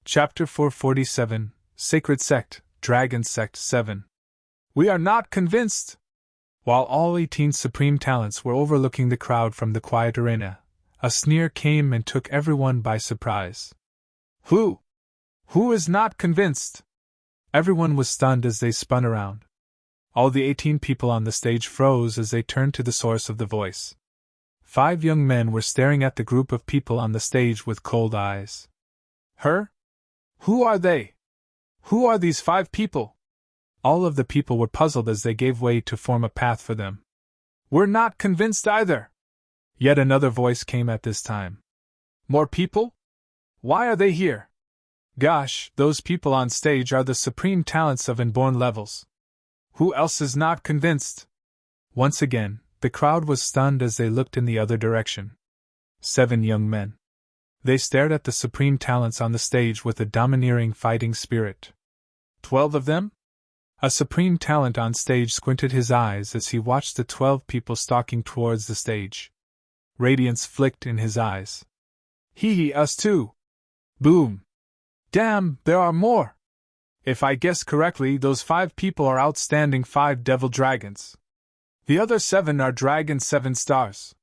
Chapter 447, Sacred Sect, Dragon Sect 7. We are not convinced! While all 18 supreme talents were overlooking the crowd from the quiet arena, a sneer came and took everyone by surprise. Who is not convinced? Everyone was stunned as they spun around. All the 18 people on the stage froze as they turned to the source of the voice. 5 young men were staring at the group of people on the stage with cold eyes. Her? Who are they? Who are these 5 people? All of the people were puzzled as they gave way to form a path for them. We're not convinced either. Yet another voice came at this time. More people? Why are they here? Gosh, those people on stage are the supreme talents of inborn levels. Who else is not convinced? Once again, the crowd was stunned as they looked in the other direction. 7 young men. They stared at the supreme talents on the stage with a domineering fighting spirit. 12 of them? A supreme talent on stage squinted his eyes as he watched the 12 people stalking towards the stage. Radiance flicked in his eyes. Hee, us too! Boom! Damn, there are more! If I guess correctly, those 5 people are outstanding 5 devil dragons. The other 7 are Dragon 7 stars.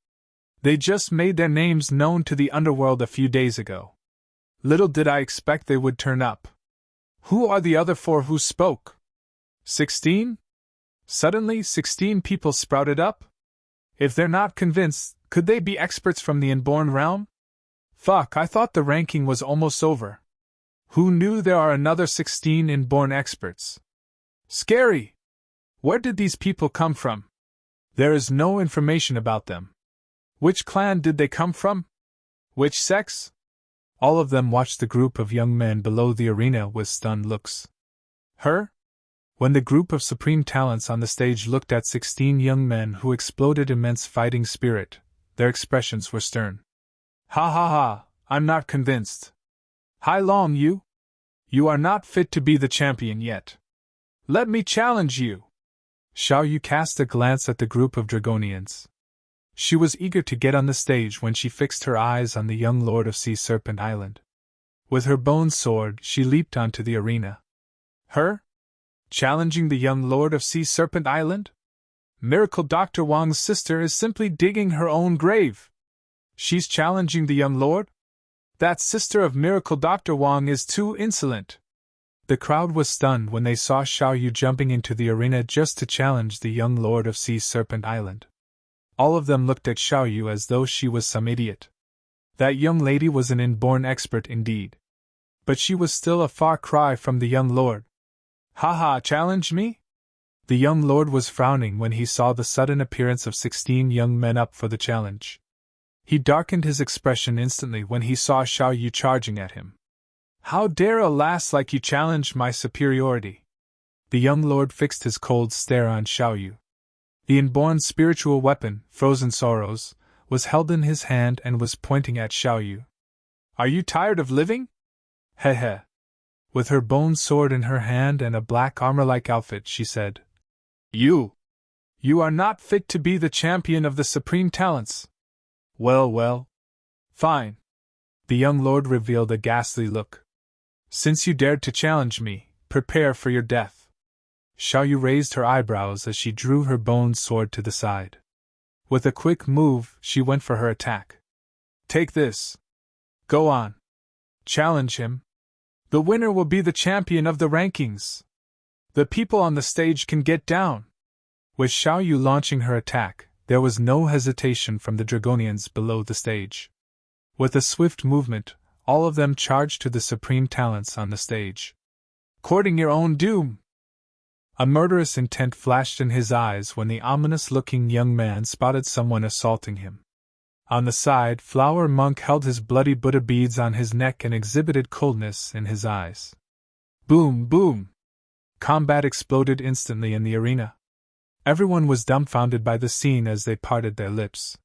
They just made their names known to the Underworld a few days ago. Little did I expect they would turn up. Who are the other 4 who spoke? 16? Suddenly, 16 people sprouted up? If they're not convinced, could they be experts from the inborn realm? Fuck, I thought the ranking was almost over. Who knew there are another 16 inborn experts? Scary! Where did these people come from? There is no information about them. Which clan did they come from? Which sects? All of them watched the group of young men below the arena with stunned looks. Her? When the group of supreme talents on the stage looked at 16 young men who exploded immense fighting spirit, their expressions were stern. Ha ha ha, I'm not convinced. Hai Long, you? You are not fit to be the champion yet. Let me challenge you. Xiao Yu cast a glance at the group of Dragonians. She was eager to get on the stage when she fixed her eyes on the young lord of Sea Serpent Island. With her bone sword, she leaped onto the arena. Her? Challenging the young lord of Sea Serpent Island? Miracle Dr. Huang's sister is simply digging her own grave. She's challenging the young lord? That sister of Miracle Dr. Huang is too insolent. The crowd was stunned when they saw Xiao Yu jumping into the arena just to challenge the young lord of Sea Serpent Island. All of them looked at Xiao Yu as though she was some idiot. That young lady was an inborn expert indeed. But she was still a far cry from the young lord. Haha, challenge me? The young lord was frowning when he saw the sudden appearance of 16 young men up for the challenge. He darkened his expression instantly when he saw Xiao Yu charging at him. How dare a lass like you challenge my superiority? The young lord fixed his cold stare on Xiao Yu. The inborn spiritual weapon, Frozen Sorrows, was held in his hand and was pointing at Xiao Yu. Are you tired of living? Heh. With her bone sword in her hand and a black armor-like outfit, she said, You are not fit to be the champion of the supreme talents. Well. Fine. The young lord revealed a ghastly look. Since you dared to challenge me, prepare for your death. Xiao Yu raised her eyebrows as she drew her bone sword to the side. With a quick move, she went for her attack. Take this. Go on. Challenge him. The winner will be the champion of the rankings. The people on the stage can get down. With Xiao Yu launching her attack, there was no hesitation from the Dragonians below the stage. With a swift movement, all of them charged to the supreme talents on the stage. Courting your own doom! A murderous intent flashed in his eyes when the ominous-looking young man spotted someone assaulting him. On the side, Flower Monk held his bloody Buddha beads on his neck and exhibited coldness in his eyes. Boom, boom! Combat exploded instantly in the arena. Everyone was dumbfounded by the scene as they parted their lips.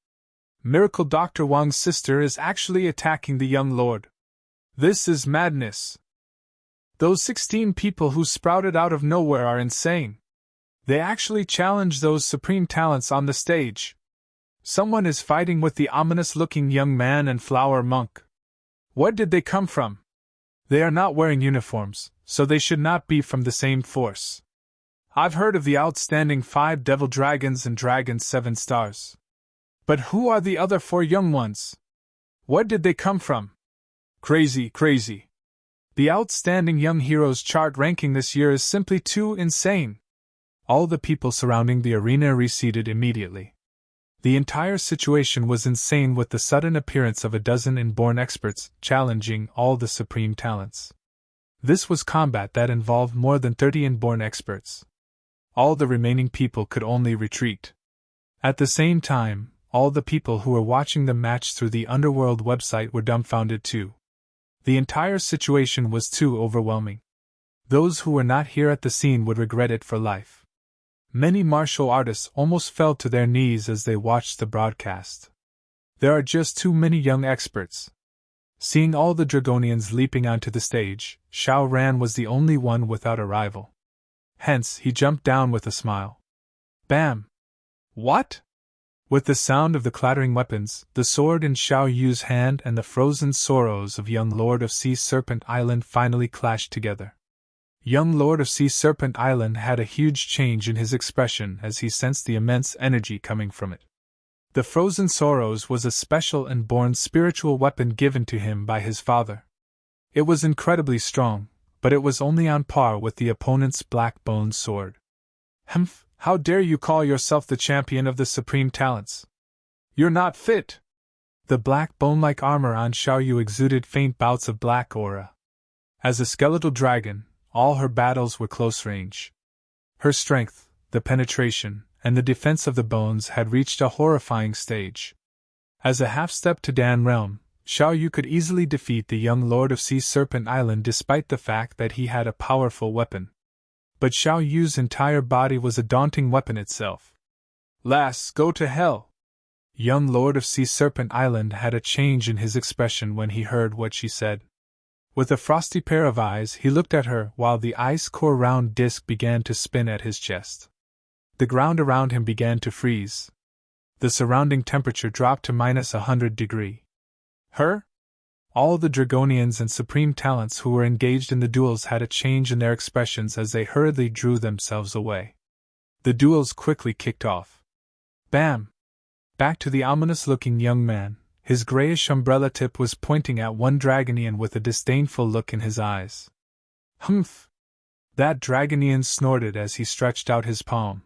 Miracle Dr. Huang's sister is actually attacking the young lord. This is madness. Those 16 people who sprouted out of nowhere are insane. They actually challenged those supreme talents on the stage. Someone is fighting with the ominous-looking young man and Flower Monk. Where did they come from? They are not wearing uniforms, so they should not be from the same force. I've heard of the outstanding 5 devil dragons and dragons 7 stars. But who are the other 4 young ones? Where did they come from? Crazy, crazy. The outstanding young heroes chart ranking this year is simply too insane. All the people surrounding the arena receded immediately. The entire situation was insane, with the sudden appearance of a dozen inborn experts challenging all the supreme talents. This was combat that involved more than 30 inborn experts. All the remaining people could only retreat. At the same time, all the people who were watching the match through the Underworld website were dumbfounded too. The entire situation was too overwhelming. Those who were not here at the scene would regret it for life. Many martial artists almost fell to their knees as they watched the broadcast. There are just too many young experts. Seeing all the Dragonians leaping onto the stage, Xiao Ran was the only one without a rival. Hence, he jumped down with a smile. Bam! What? With the sound of the clattering weapons, the sword in Xiao Yu's hand and the frozen sorrows of young Lord of Sea Serpent Island finally clashed together. Young Lord of Sea Serpent Island had a huge change in his expression as he sensed the immense energy coming from it. The Frozen Sorrows was a special and born spiritual weapon given to him by his father. It was incredibly strong, but it was only on par with the opponent's Black Bone sword. Humph, how dare you call yourself the champion of the supreme talents? You're not fit! The black bone-like armor on Xiao Yu exuded faint bouts of black aura. As a skeletal dragon, all her battles were close range. Her strength, the penetration, and the defense of the bones had reached a horrifying stage. As a half-step to Dan realm, Xiao Yu could easily defeat the young Lord of Sea Serpent Island despite the fact that he had a powerful weapon. But Xiao Yu's entire body was a daunting weapon itself. Lass, go to hell! Young Lord of Sea Serpent Island had a change in his expression when he heard what she said. With a frosty pair of eyes, he looked at her while the ice-core round disc began to spin at his chest. The ground around him began to freeze. The surrounding temperature dropped to -100 degrees. Her? All the Dragonians and Supreme Talents who were engaged in the duels had a change in their expressions as they hurriedly drew themselves away. The duels quickly kicked off. Bam! Back to the ominous-looking young man. His grayish umbrella tip was pointing at one Dragonian with a disdainful look in his eyes. Humph! That Dragonian snorted as he stretched out his palm.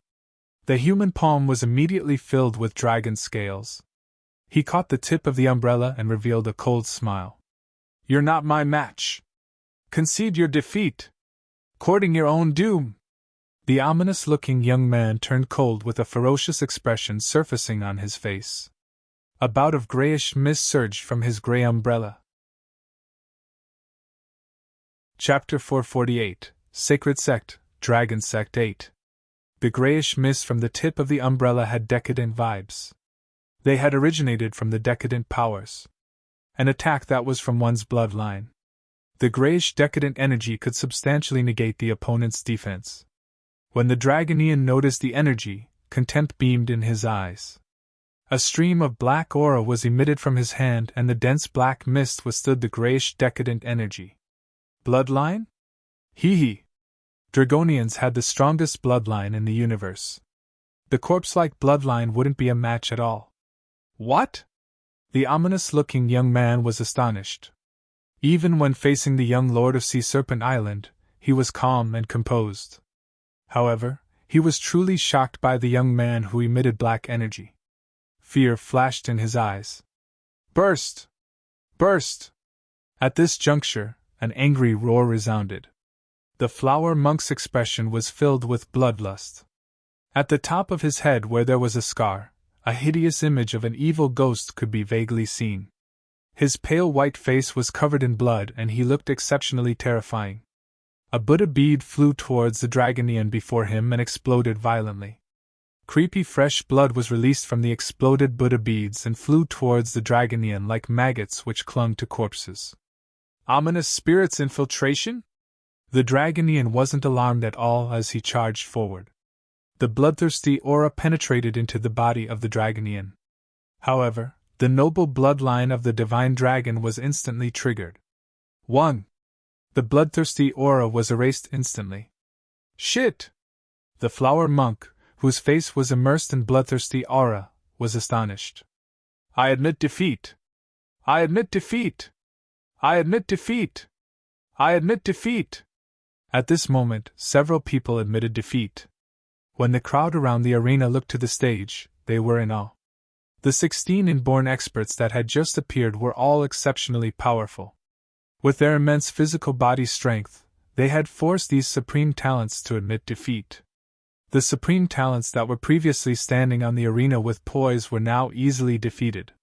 The human palm was immediately filled with dragon scales. He caught the tip of the umbrella and revealed a cold smile. You're not my match. Concede your defeat. Courting your own doom. The ominous-looking young man turned cold with a ferocious expression surfacing on his face. A bout of grayish mist surged from his gray umbrella. Chapter 448, Sacred Sect, Dragon Sect 8. The grayish mist from the tip of the umbrella had decadent vibes. They had originated from the decadent powers. An attack that was from one's bloodline. The grayish decadent energy could substantially negate the opponent's defense. When the Dragonian noticed the energy, contempt beamed in his eyes. A stream of black aura was emitted from his hand and the dense black mist withstood the grayish decadent energy. Bloodline? Hee. Dragonians had the strongest bloodline in the universe. The corpse-like bloodline wouldn't be a match at all. What? The ominous-looking young man was astonished. Even when facing the young Lord of Sea Serpent Island, he was calm and composed. However, he was truly shocked by the young man who emitted black energy. Fear flashed in his eyes. Burst! Burst! At this juncture, an angry roar resounded. The flower monk's expression was filled with bloodlust. At the top of his head, where there was a scar, a hideous image of an evil ghost could be vaguely seen. His pale white face was covered in blood and he looked exceptionally terrifying. A Buddha bead flew towards the Dragonian before him and exploded violently. Creepy fresh blood was released from the exploded Buddha beads and flew towards the Dragonian like maggots which clung to corpses. Ominous spirits infiltration? The Dragonian wasn't alarmed at all as he charged forward. The bloodthirsty aura penetrated into the body of the Dragonian. However, the noble bloodline of the divine dragon was instantly triggered. 1. The bloodthirsty aura was erased instantly. Shit! The flower monk, whose face was immersed in bloodthirsty aura, was astonished. I admit defeat! I admit defeat! I admit defeat! I admit defeat! At this moment, several people admitted defeat. When the crowd around the arena looked to the stage, they were in awe. The 16 inborn experts that had just appeared were all exceptionally powerful. With their immense physical body strength, they had forced these supreme talents to admit defeat. The supreme talents that were previously standing on the arena with poise were now easily defeated.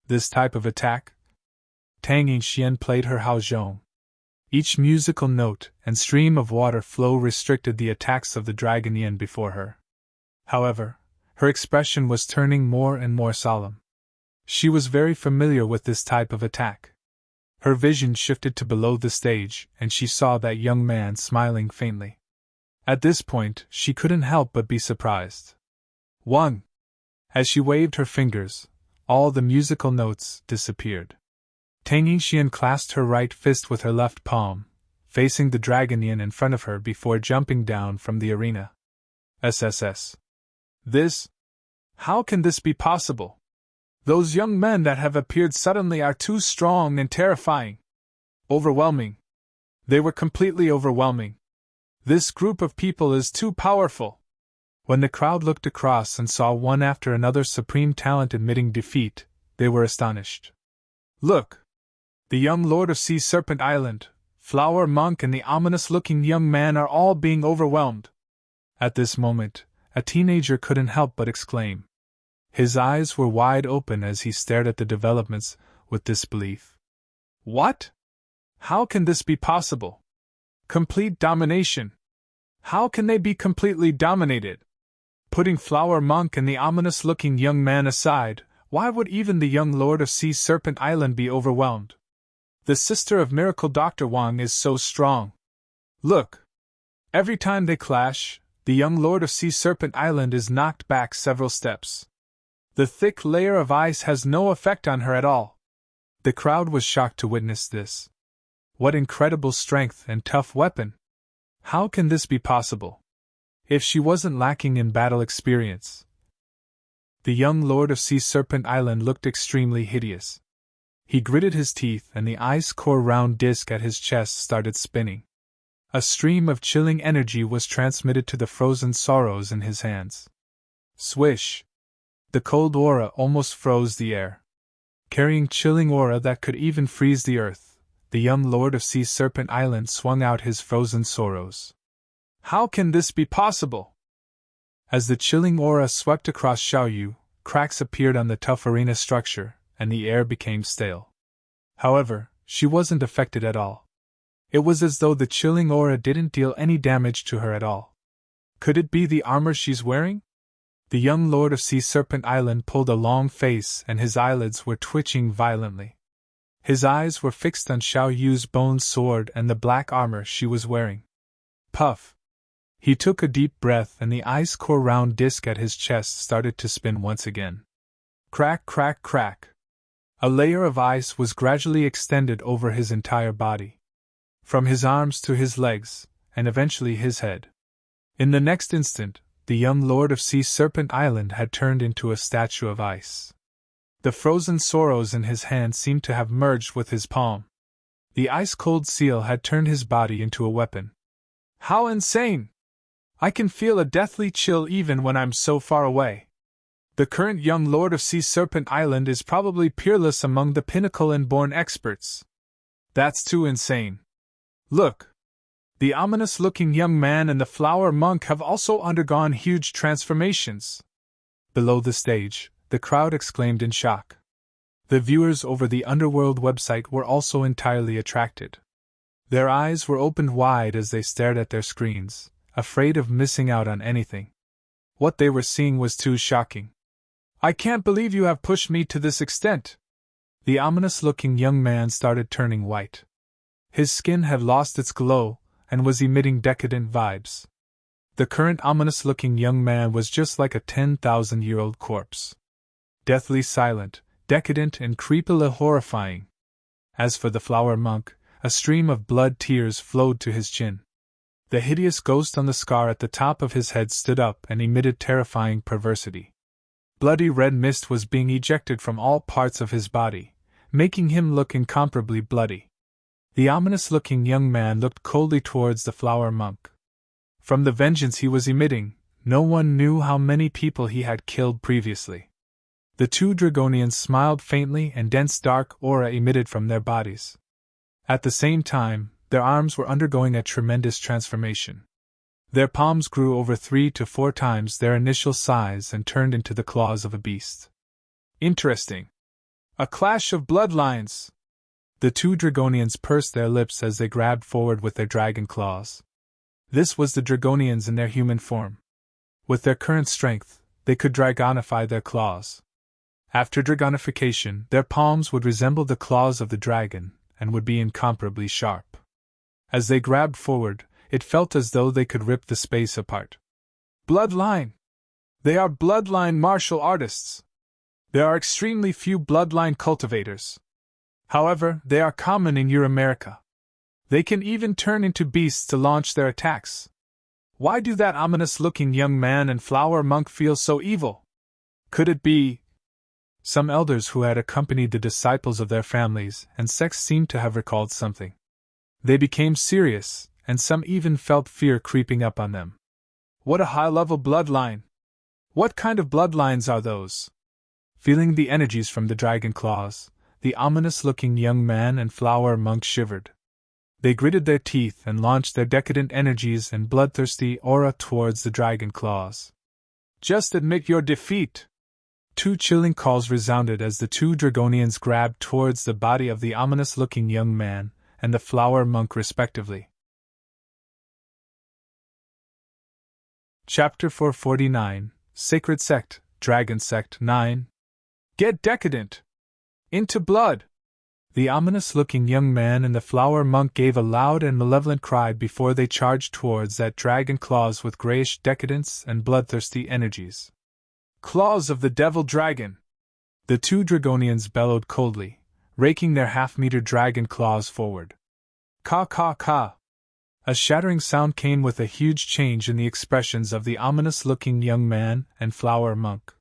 This type of attack? Tang Yingxian played her haozhong. Each musical note and stream of water flow restricted the attacks of the dragon yin before her. However, her expression was turning more and more solemn. She was very familiar with this type of attack. Her vision shifted to below the stage, and she saw that young man smiling faintly. At this point, she couldn't help but be surprised. Huang! As she waved her fingers, all the musical notes disappeared. Tang Yingxian clasped her right fist with her left palm, facing the dragon yin in front of her before jumping down from the arena. SSS. This? How can this be possible? Those young men that have appeared suddenly are too strong and terrifying. Overwhelming. They were completely overwhelming. This group of people is too powerful. When the crowd looked across and saw one after another supreme talent admitting defeat, they were astonished. Look! The young lord of Sea Serpent Island, Flower Monk, and the ominous-looking young man are all being overwhelmed. At this moment, a teenager couldn't help but exclaim. His eyes were wide open as he stared at the developments with disbelief. What? How can this be possible? Complete domination. How can they be completely dominated? Putting Flower Monk and the ominous-looking young man aside, why would even the young lord of Sea Serpent Island be overwhelmed? The sister of Miracle Dr. Huang is so strong. Look! Every time they clash, the young lord of Sea Serpent Island is knocked back several steps. The thick layer of ice has no effect on her at all. The crowd was shocked to witness this. What incredible strength and tough weapon! How can this be possible? If she wasn't lacking in battle experience. The young lord of Sea Serpent Island looked extremely hideous. He gritted his teeth and the ice-core round disc at his chest started spinning. A stream of chilling energy was transmitted to the frozen sorrows in his hands. Swish! The cold aura almost froze the air. Carrying chilling aura that could even freeze the earth, the young lord of Sea Serpent Island swung out his frozen sorrows. How can this be possible? As the chilling aura swept across Xiaoyu, cracks appeared on the tough arena structure, and the air became stale. However, she wasn't affected at all. It was as though the chilling aura didn't deal any damage to her at all. Could it be the armor she's wearing? The young lord of Sea Serpent Island pulled a long face and his eyelids were twitching violently. His eyes were fixed on Xiaoyu's bone sword and the black armor she was wearing. Puff! He took a deep breath and the ice-core round disc at his chest started to spin once again. Crack, crack, crack! A layer of ice was gradually extended over his entire body. From his arms to his legs, and eventually his head. In the next instant, the young lord of Sea Serpent Island had turned into a statue of ice. The frozen sorrows in his hand seemed to have merged with his palm. The ice-cold seal had turned his body into a weapon. How insane! I can feel a deathly chill even when I'm so far away. The current young lord of Sea Serpent Island is probably peerless among the pinnacle inborn experts. That's too insane. Look! The ominous-looking young man and the flower monk have also undergone huge transformations. Below the stage, the crowd exclaimed in shock. The viewers over the Underworld website were also entirely attracted. Their eyes were opened wide as they stared at their screens, afraid of missing out on anything. What they were seeing was too shocking. I can't believe you have pushed me to this extent. The ominous-looking young man started turning white. His skin had lost its glow and was emitting decadent vibes. The current ominous-looking young man was just like a 10,000-year-old corpse. Deathly silent, decadent and creepily horrifying. As for the flower monk, A stream of blood tears flowed to his chin. The hideous ghost on the scar at the top of his head stood up and emitted terrifying perversity. Bloody red mist was being ejected from all parts of his body, making him look incomparably bloody. The ominous-looking young man looked coldly towards the flower monk. From the vengeance he was emitting, no one knew how many people he had killed previously. The two Dragonians smiled faintly, and dense dark aura emitted from their bodies. At the same time, their arms were undergoing a tremendous transformation. Their palms grew over 3 to 4 times their initial size and turned into the claws of a beast. Interesting. A clash of bloodlines! The two Dragonians pursed their lips as they grabbed forward with their dragon claws. This was the Dragonians in their human form. With their current strength, they could dragonify their claws. After dragonification, their palms would resemble the claws of the dragon, and would be incomparably sharp. As they grabbed forward, it felt as though they could rip the space apart. Bloodline! They are bloodline martial artists! There are extremely few bloodline cultivators. However, they are common in Euramerica. They can even turn into beasts to launch their attacks. Why do that ominous-looking young man and flower monk feel so evil? Could it be? Some elders who had accompanied the disciples of their families and sects seemed to have recalled something. They became serious, and some even felt fear creeping up on them. What a high-level bloodline! What kind of bloodlines are those? Feeling the energies from the dragon claws, the ominous-looking young man and flower monk shivered. They gritted their teeth and launched their decadent energies and bloodthirsty aura towards the dragon claws. Just admit your defeat! 2 chilling calls resounded as the two Dragonians grabbed towards the body of the ominous-looking young man and the flower monk respectively. Chapter 449, Sacred Sect, Dragon Sect 9. Get decadent! Into blood! The ominous-looking young man and the flower monk gave a loud and malevolent cry before they charged towards that dragon claws with grayish decadence and bloodthirsty energies. Claws of the devil dragon! The two Dragonians bellowed coldly, raking their half-meter dragon claws forward. Caw caw caw! A shattering sound came with a huge change in the expressions of the ominous-looking young man and flower monk.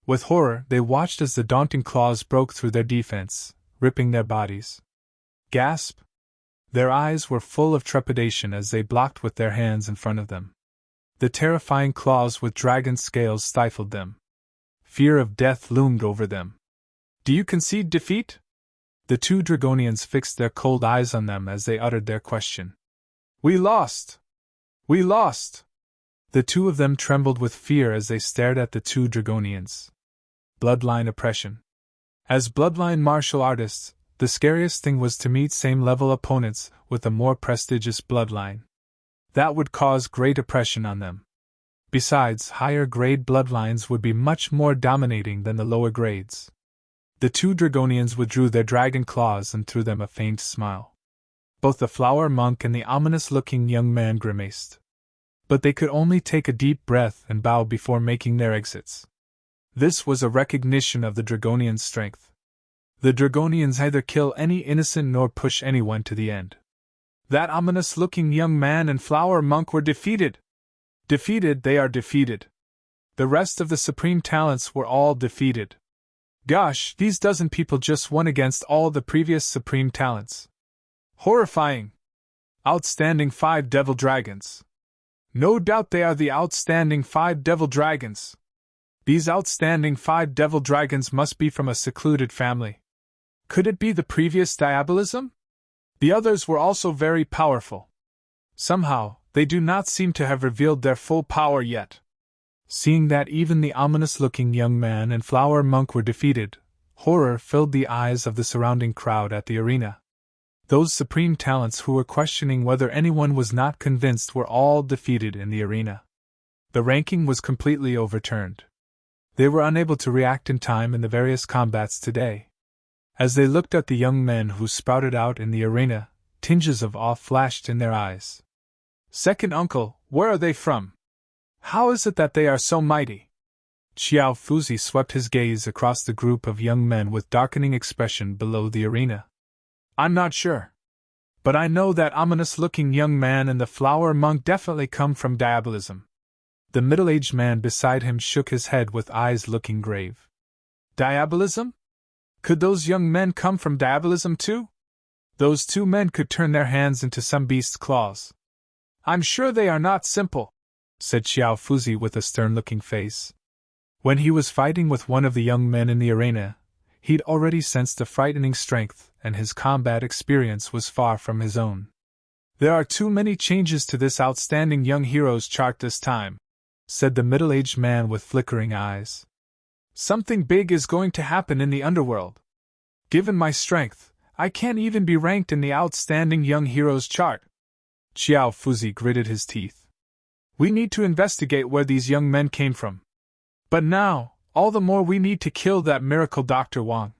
With horror, they watched as the daunting claws broke through their defense, ripping their bodies. Gasp! Their eyes were full of trepidation as they blocked with their hands in front of them. The terrifying claws with dragon scales stifled them. Fear of death loomed over them. Do you concede defeat? The two Dragonians fixed their cold eyes on them as they uttered their question. We lost! We lost! The two of them trembled with fear as they stared at the two Dragonians. Bloodline oppression. As bloodline martial artists, the scariest thing was to meet same-level opponents with a more prestigious bloodline. That would cause great oppression on them. Besides, higher-grade bloodlines would be much more dominating than the lower grades. The two Dragonians withdrew their dragon claws and threw them a faint smile. Both the flower monk and the ominous-looking young man grimaced. But they could only take a deep breath and bow before making their exits. This was a recognition of the Dragonians' strength. The Dragonians neither kill any innocent nor push anyone to the end. That ominous-looking young man and flower monk were defeated. Defeated, they are defeated. The rest of the supreme talents were all defeated. Gosh, these dozen people just won against all the previous supreme talents. Horrifying! Outstanding 5 devil dragons. No doubt they are the outstanding 5 devil dragons. These outstanding 5 devil dragons must be from a secluded family. Could it be the previous diabolism? The others were also very powerful. Somehow, they do not seem to have revealed their full power yet. Seeing that even the ominous-looking young man and flower monk were defeated, horror filled the eyes of the surrounding crowd at the arena. Those supreme talents who were questioning whether anyone was not convinced were all defeated in the arena. The ranking was completely overturned. They were unable to react in time in the various combats today. As they looked at the young men who sprouted out in the arena, tinges of awe flashed in their eyes. Second uncle, where are they from? How is it that they are so mighty? Xiao Fuzi swept his gaze across the group of young men with darkening expression below the arena. I'm not sure. But I know that ominous-looking young man and the flower monk definitely come from diabolism. The middle-aged man beside him shook his head with eyes looking grave. Diabolism? Could those young men come from diabolism too? Those two men could turn their hands into some beast's claws. I'm sure they are not simple, said Xiao Fuzi with a stern-looking face. When he was fighting with one of the young men in the arena, he'd already sensed a frightening strength, and his combat experience was far from his own. There are too many changes to this outstanding young hero's chart this time, said the middle-aged man with flickering eyes. Something big is going to happen in the underworld. Given my strength, I can't even be ranked in the outstanding young hero's chart. Xiao Fuzi gritted his teeth. We need to investigate where these young men came from. But now, all the more we need to kill that miracle Dr. Huang.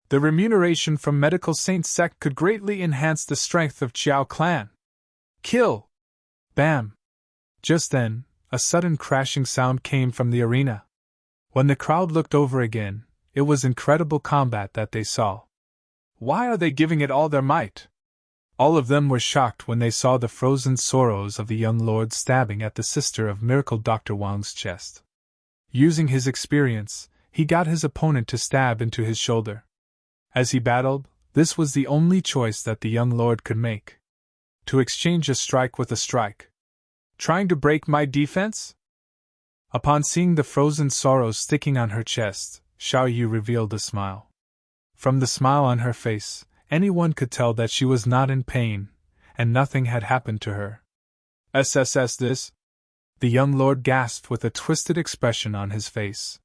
The remuneration from Medical Saint Sect could greatly enhance the strength of Qiao clan. Kill! Bam! Just then, a sudden crashing sound came from the arena. When the crowd looked over again, it was incredible combat that they saw. Why are they giving it all their might? All of them were shocked when they saw the frozen sorrows of the young lord stabbing at the sister of Miracle Dr. Wang's chest. Using his experience, he got his opponent to stab into his shoulder. As he battled, this was the only choice that the young lord could make. To exchange a strike with a strike. Trying to break my defense? Upon seeing the frozen sorrows sticking on her chest, Xiao Yu revealed a smile. From the smile on her face, anyone could tell that she was not in pain, and nothing had happened to her. SSS this? The young lord gasped with a twisted expression on his face.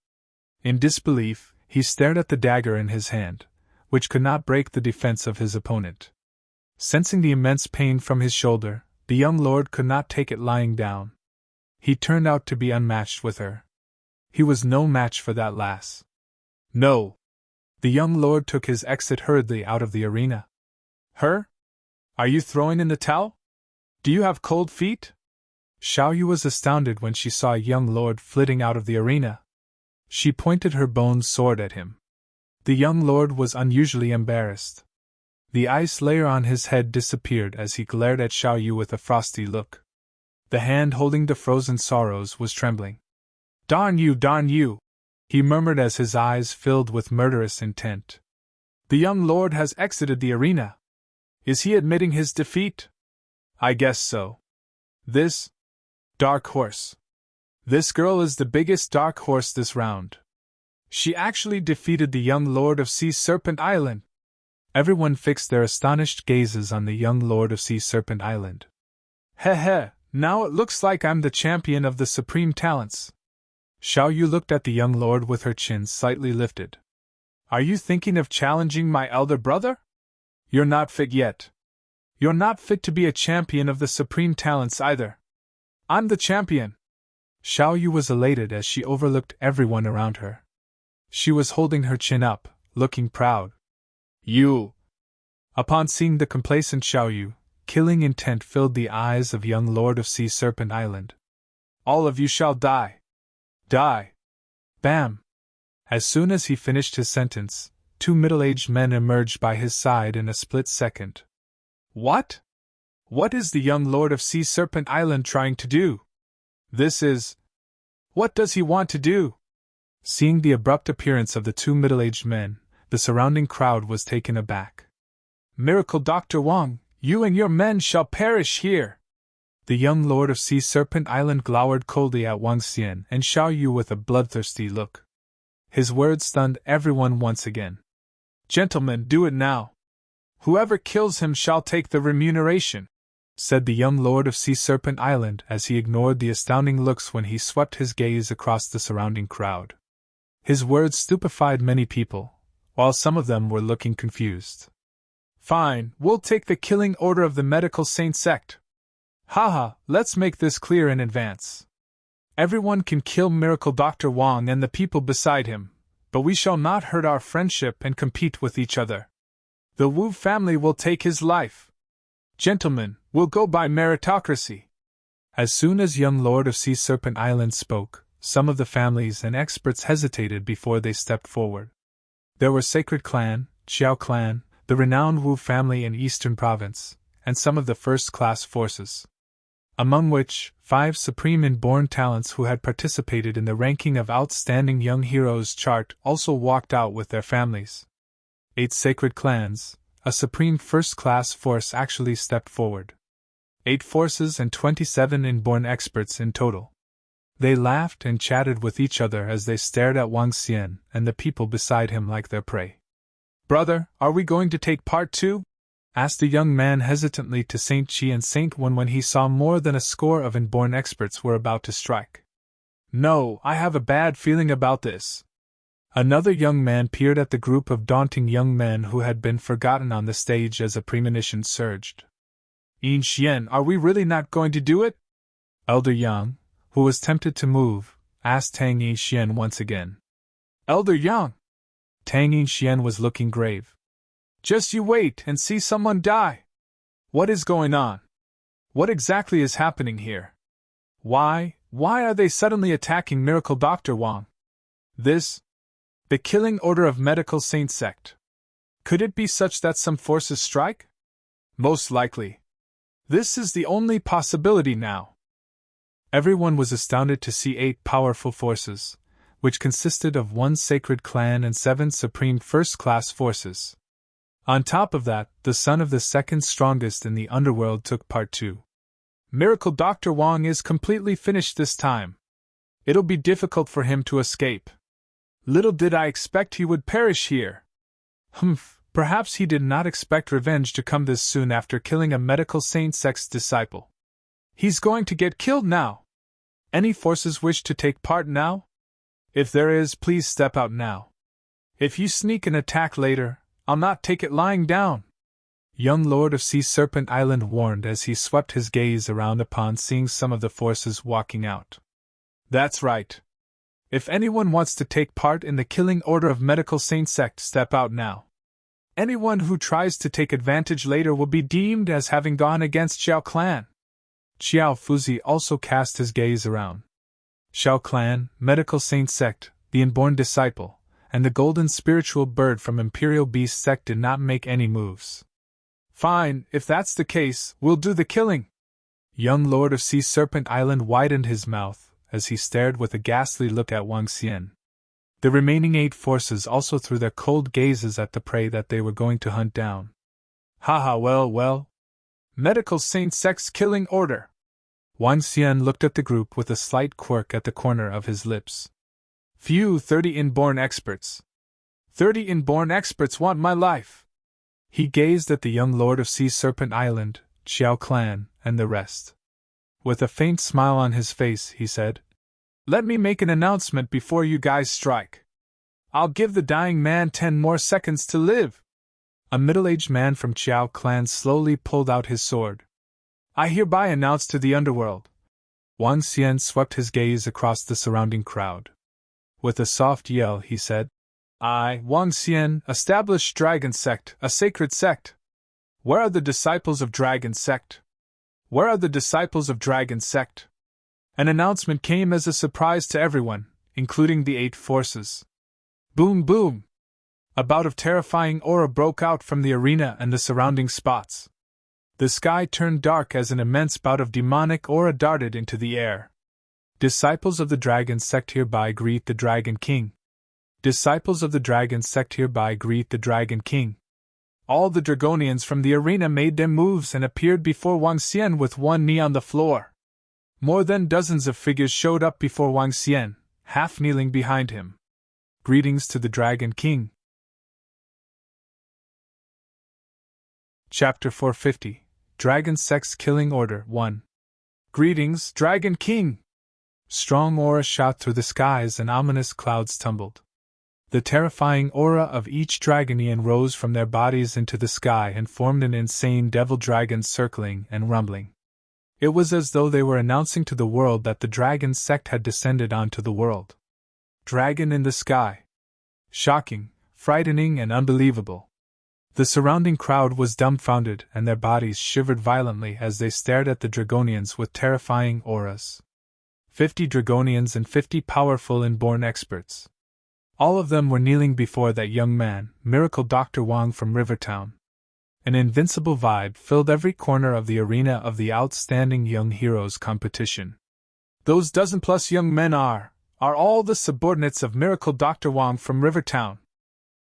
In disbelief, he stared at the dagger in his hand, which could not break the defense of his opponent. Sensing the immense pain from his shoulder, the young lord could not take it lying down. He turned out to be unmatched with her. He was no match for that lass. No! The young lord took his exit hurriedly out of the arena. Her? Are you throwing in the towel? Do you have cold feet? Xiao Yu was astounded when she saw a young lord flitting out of the arena. She pointed her bone sword at him. The young lord was unusually embarrassed. The ice layer on his head disappeared as he glared at Xiao Yu with a frosty look. The hand holding the frozen sorrows was trembling. Darn you, he murmured as his eyes filled with murderous intent. The young lord has exited the arena. Is he admitting his defeat? I guess so. This dark horse. This girl is the biggest dark horse this round. She actually defeated the young lord of Sea Serpent Island. Everyone fixed their astonished gazes on the young lord of Sea Serpent Island. Heh, now it looks like I'm the champion of the supreme talents. Xiao Yu looked at the young lord with her chin slightly lifted. Are you thinking of challenging my elder brother? You're not fit yet. You're not fit to be a champion of the supreme talents either. I'm the champion. Xiao Yu was elated as she overlooked everyone around her. She was holding her chin up, looking proud. You! Upon seeing the complacent Xiao Yu, killing intent filled the eyes of young Lord of Sea Serpent Island. All of you shall die. Die! Bam! As soon as he finished his sentence, two middle-aged men emerged by his side in a split second. What? What is the young Lord of Sea Serpent Island trying to do? This is... What does he want to do? Seeing the abrupt appearance of the two middle-aged men, the surrounding crowd was taken aback. Miracle Dr. Huang, you and your men shall perish here! The young Lord of Sea Serpent Island glowered coldly at Wang Xian and Xiao Yu with a bloodthirsty look. His words stunned everyone once again. Gentlemen, do it now. Whoever kills him shall take the remuneration, said the young Lord of Sea Serpent Island as he ignored the astounding looks when he swept his gaze across the surrounding crowd. His words stupefied many people, while some of them were looking confused. Fine, we'll take the killing order of the Medical Saint Sect. Haha, let's make this clear in advance. Everyone can kill Miracle Dr. Huang and the people beside him, but we shall not hurt our friendship and compete with each other. The Wu family will take his life. Gentlemen, we'll go by meritocracy. As soon as young Lord of Sea Serpent Island spoke, some of the families and experts hesitated before they stepped forward. There were Sacred Clan, Xiao Clan, the renowned Wu family in Eastern Province, and some of the first-class forces, among which 5 supreme inborn talents who had participated in the ranking of outstanding young heroes chart also walked out with their families. 8 sacred clans, a supreme first-class force actually stepped forward. 8 forces and 27 inborn experts in total. They laughed and chatted with each other as they stared at Wang Xian and the people beside him like their prey. "Brother, are we going to take part too?" asked the young man hesitantly to Saint Chi and Saint Wen when he saw more than a score of inborn experts were about to strike. "No, I have a bad feeling about this." Another young man peered at the group of daunting young men who had been forgotten on the stage as a premonition surged. "Yin Xian, are we really not going to do it?" Elder Yang, who was tempted to move, asked Tang Yin Xian once again. "Elder Yang!" Tang Yin Xian was looking grave. "Just you wait and see someone die. What is going on? What exactly is happening here? Why are they suddenly attacking Miracle Dr. Huang? The killing order of Medical Saint Sect. Could it be such that some forces strike? Most likely. This is the only possibility now." Everyone was astounded to see 8 powerful forces, which consisted of 1 sacred clan and 7 supreme first-class forces. On top of that, the son of the second strongest in the Underworld took part too. "Miracle Dr. Huang is completely finished this time. It'll be difficult for him to escape. Little did I expect he would perish here." Perhaps he did not expect revenge to come this soon after killing a medical Saint Sect's disciple. "He's going to get killed now. Any forces wish to take part now? If there is, please step out now. If you sneak and attack later, I'll not take it lying down," young Lord of Sea Serpent Island warned as he swept his gaze around upon seeing some of the forces walking out. "That's right. If anyone wants to take part in the killing order of Medical Saint Sect, step out now. Anyone who tries to take advantage later will be deemed as having gone against Xiao Clan." Xiao Fuzi also cast his gaze around. Xiao Clan, Medical Saint Sect, the Inborn Disciple, and the Golden Spiritual Bird from Imperial Beast Sect did not make any moves. "Fine, if that's the case, we'll do the killing." Young Lord of Sea Serpent Island widened his mouth as he stared with a ghastly look at Wang Xian. The remaining 8 forces also threw their cold gazes at the prey that they were going to hunt down. "Haha, well. Medical Saint Sect's killing order." Wang Xian looked at the group with a slight quirk at the corner of his lips. "Phew, 30 inborn experts. 30 inborn experts want my life." He gazed at the young Lord of Sea Serpent Island, Xiao Clan, and the rest. With a faint smile on his face, he said, "Let me make an announcement before you guys strike. I'll give the dying man 10 more seconds to live." A middle-aged man from Xiao Clan slowly pulled out his sword. "I hereby announce to the Underworld." Wang Xian swept his gaze across the surrounding crowd. With a soft yell, he said, "I, Wang Xian, establish Dragon Sect, a sacred sect. Where are the disciples of Dragon Sect? Where are the disciples of Dragon Sect?" An announcement came as a surprise to everyone, including the 8 forces. Boom, boom! A bout of terrifying aura broke out from the arena and the surrounding spots. The sky turned dark as an immense bout of demonic aura darted into the air. "Disciples of the Dragon Sect hereby greet the Dragon King. Disciples of the Dragon Sect hereby greet the Dragon King." All the Dragonians from the arena made their moves and appeared before Wang Xian with one knee on the floor. More than dozens of figures showed up before Wang Xian, half kneeling behind him. "Greetings to the Dragon King." Chapter 450, Dragon Sect's Killing Order 1. "Greetings, Dragon King!" Strong aura shot through the skies and ominous clouds tumbled. The terrifying aura of each Dragonian rose from their bodies into the sky and formed an insane devil dragon circling and rumbling. It was as though they were announcing to the world that the Dragon Sect had descended onto the world. Dragon in the sky. Shocking, frightening, and unbelievable. The surrounding crowd was dumbfounded and their bodies shivered violently as they stared at the Dragonians with terrifying auras. 50 Dragonians and 50 powerful inborn experts. All of them were kneeling before that young man, Miracle Dr. Huang from Rivertown. An invincible vibe filled every corner of the arena of the Outstanding Young Heroes competition. Those dozen-plus young men are all the subordinates of Miracle Dr. Huang from Rivertown.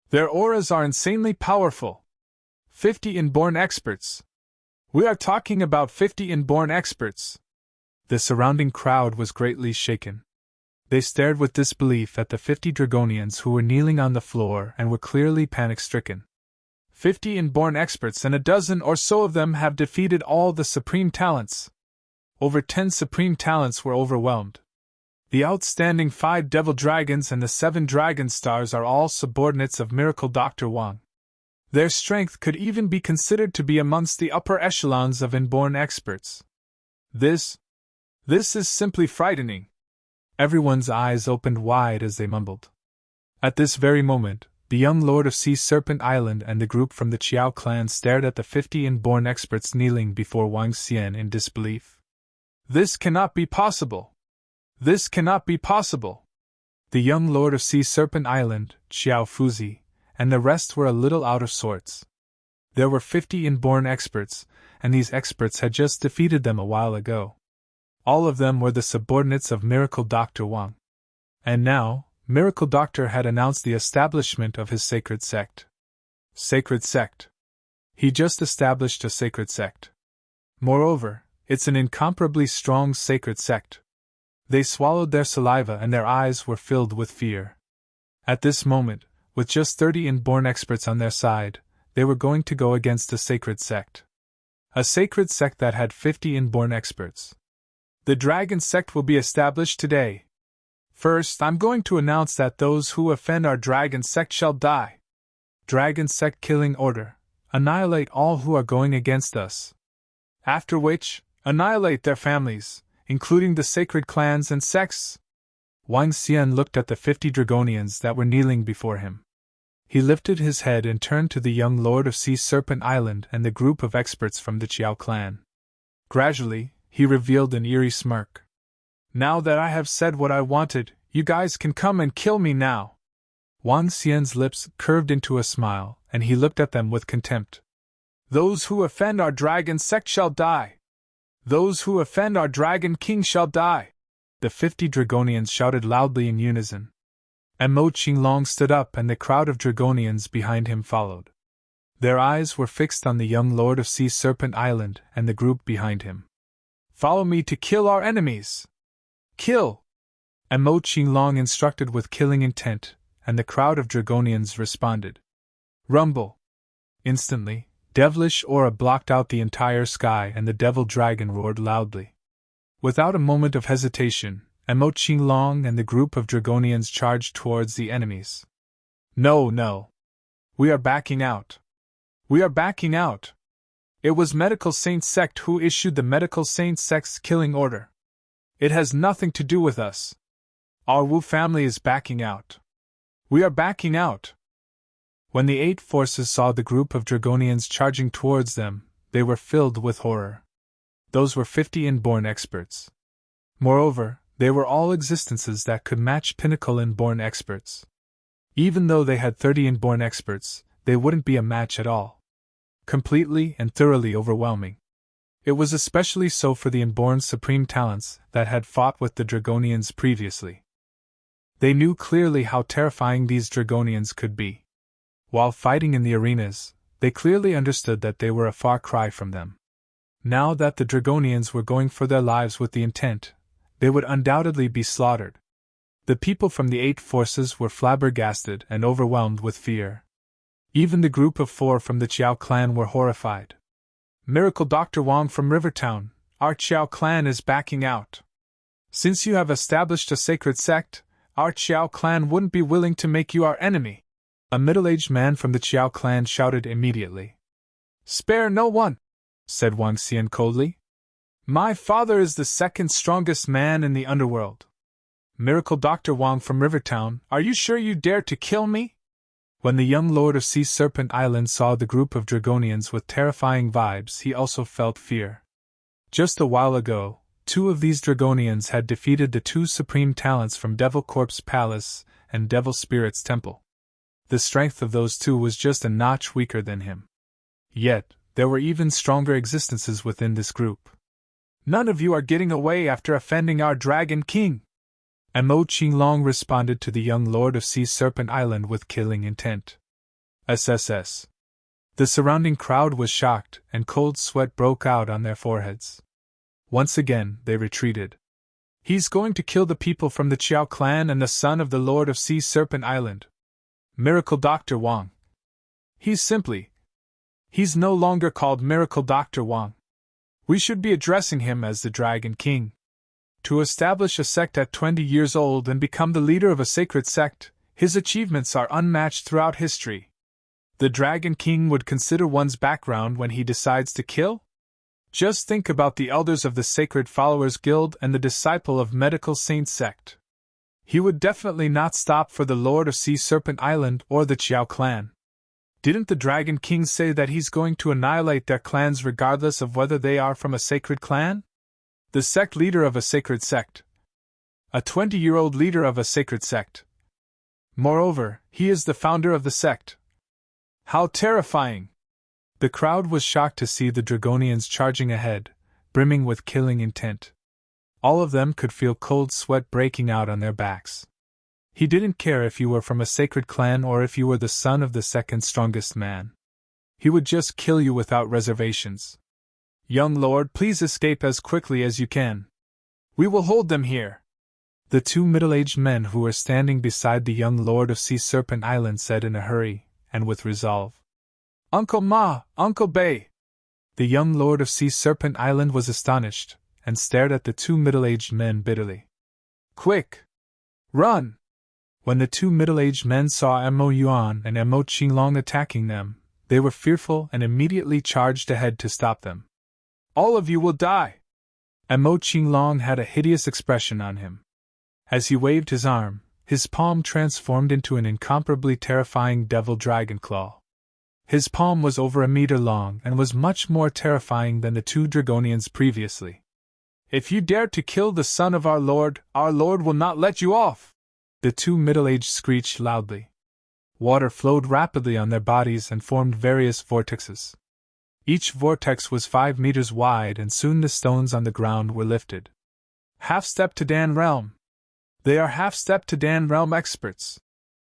Their auras are insanely powerful. 50 inborn experts. We are talking about 50 inborn experts. The surrounding crowd was greatly shaken. They stared with disbelief at the 50 Dragonians who were kneeling on the floor and were clearly panic-stricken. 50 inborn experts, and a dozen or so of them have defeated all the Supreme Talents. Over 10 Supreme Talents were overwhelmed. The outstanding 5 Devil Dragons and the 7 Dragon Stars are all subordinates of Miracle Dr. Huang. Their strength could even be considered to be amongst the upper echelons of inborn experts. This is simply frightening. Everyone's eyes opened wide as they mumbled. At this very moment, the young Lord of Sea Serpent Island and the group from the Chiao clan stared at the 50 inborn experts kneeling before Wang Xian in disbelief. This cannot be possible! This cannot be possible! The young Lord of Sea Serpent Island, Xiao Fuzi, and the rest were a little out of sorts. There were 50 inborn experts, and these experts had just defeated them a while ago. All of them were the subordinates of Miracle Dr. Huang. And now, Miracle Doctor had announced the establishment of his sacred sect. Sacred sect. He just established a sacred sect. Moreover, it's an incomparably strong sacred sect. They swallowed their saliva and their eyes were filled with fear. At this moment, with just 30 inborn experts on their side, they were going to go against a sacred sect. A sacred sect that had 50 inborn experts. The Dragon Sect will be established today. First, I'm going to announce that those who offend our Dragon Sect shall die. Dragon Sect killing order. Annihilate all who are going against us. After which, annihilate their families, including the sacred clans and sects. Wang Xian looked at the 50 Dragonians that were kneeling before him. He lifted his head and turned to the young Lord of Sea Serpent Island and the group of experts from the Chiao clan. Gradually, he revealed an eerie smirk. Now that I have said what I wanted, you guys can come and kill me now. Wang Xian's lips curved into a smile, and he looked at them with contempt. Those who offend our Dragon Sect shall die. Those who offend our Dragon King shall die. The 50 Dragonians shouted loudly in unison. And Mo Qinglong stood up and the crowd of Dragonians behind him followed. Their eyes were fixed on the young Lord of Sea Serpent Island and the group behind him. Follow me to kill our enemies! Kill! And Mo Qinglong instructed with killing intent, and the crowd of Dragonians responded. Rumble! Instantly, devilish aura blocked out the entire sky and the devil dragon roared loudly. Without a moment of hesitation, Mo Qinglong and the group of Dragonians charged towards the enemies. No. We are backing out. We are backing out. It was Medical Saint Sect who issued the Medical Saint Sect's killing order. It has nothing to do with us. Our Wu family is backing out. We are backing out. When the 8 forces saw the group of Dragonians charging towards them, they were filled with horror. Those were 50 inborn experts. Moreover, they were all existences that could match pinnacle inborn experts. Even though they had 30 inborn experts, they wouldn't be a match at all. Completely and thoroughly overwhelming. It was especially so for the inborn supreme talents that had fought with the Dragonians previously. They knew clearly how terrifying these Dragonians could be. While fighting in the arenas, they clearly understood that they were a far cry from them. Now that the Dragonians were going for their lives with the intent, they would undoubtedly be slaughtered. The people from the 8 forces were flabbergasted and overwhelmed with fear. Even the group of 4 from the Chiao clan were horrified. Miracle Dr. Huang from Rivertown, our Chiao clan is backing out. Since you have established a sacred sect, our Chiao clan wouldn't be willing to make you our enemy. A middle-aged man from the Chiao clan shouted immediately. Spare no one, said Wang Xian coldly. My father is the second strongest man in the Underworld. Miracle Dr. Huang from Rivertown, are you sure you dare to kill me? When the young Lord of Sea Serpent Island saw the group of Dragonians with terrifying vibes, he also felt fear. Just a while ago, 2 of these Dragonians had defeated the 2 supreme talents from Devil Corpse Palace and Devil Spirit's Temple. The strength of those 2 was just a notch weaker than him. Yet, there were even stronger existences within this group. None of you are getting away after offending our Dragon King! Mo Qinglong responded to the young Lord of Sea Serpent Island with killing intent. SSS. The surrounding crowd was shocked, and cold sweat broke out on their foreheads. Once again, they retreated. He's going to kill the people from the Qiao clan and the son of the Lord of Sea Serpent Island. Miracle Dr. Huang. He's no longer called Miracle Dr. Huang. We should be addressing him as the Dragon King. To establish a sect at 20 years old and become the leader of a sacred sect, his achievements are unmatched throughout history. The Dragon King would consider one's background when he decides to kill? Just think about the elders of the Sacred Followers Guild and the Disciple of Medical Saint Sect. He would definitely not stop for the Lord of Sea Serpent Island or the Qiao clan. Didn't the Dragon King say that he's going to annihilate their clans regardless of whether they are from a sacred clan? The sect leader of a sacred sect. A 20-year-old leader of a sacred sect. Moreover, he is the founder of the sect. How terrifying! The crowd was shocked to see the Dragonians charging ahead, brimming with killing intent. All of them could feel cold sweat breaking out on their backs. He didn't care if you were from a sacred clan or if you were the son of the second strongest man. He would just kill you without reservations. Young Lord, please escape as quickly as you can. We will hold them here. The two middle-aged men who were standing beside the young Lord of Sea Serpent Island said in a hurry, and with resolve. Uncle Ma, Uncle Bei! The young Lord of Sea Serpent Island was astonished, and stared at the two middle-aged men bitterly. Quick! Run! When the two middle-aged men saw Mo Yuan and Mo Qinglong attacking them, they were fearful and immediately charged ahead to stop them. All of you will die! Mo Qinglong had a hideous expression on him. As he waved his arm, his palm transformed into an incomparably terrifying devil dragon claw. His palm was over a meter long and was much more terrifying than the two Dragonians previously. If you dare to kill the son of our Lord will not let you off! The two middle-aged screeched loudly. Water flowed rapidly on their bodies and formed various vortexes. Each vortex was 5 meters wide, and soon the stones on the ground were lifted. Half-step to Dan Realm! They are half-step to Dan Realm experts!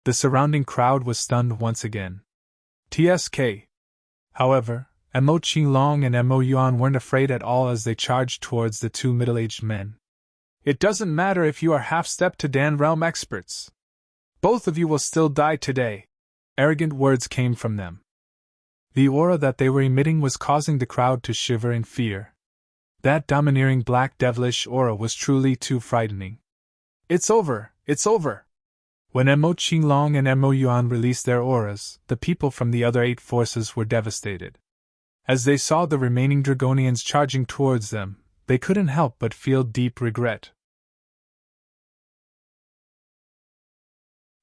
The surrounding crowd was stunned once again. TSK. However, Mo Qinglong and Mo Yuan weren't afraid at all as they charged towards the two middle-aged men. It doesn't matter if you are half-step to Dan Realm experts. Both of you will still die today. Arrogant words came from them. The aura that they were emitting was causing the crowd to shiver in fear. That domineering black devilish aura was truly too frightening. It's over! It's over! When Mo Qinglong and Mo Yuan released their auras, the people from the other 8 forces were devastated. As they saw the remaining Dragonians charging towards them, they couldn't help but feel deep regret.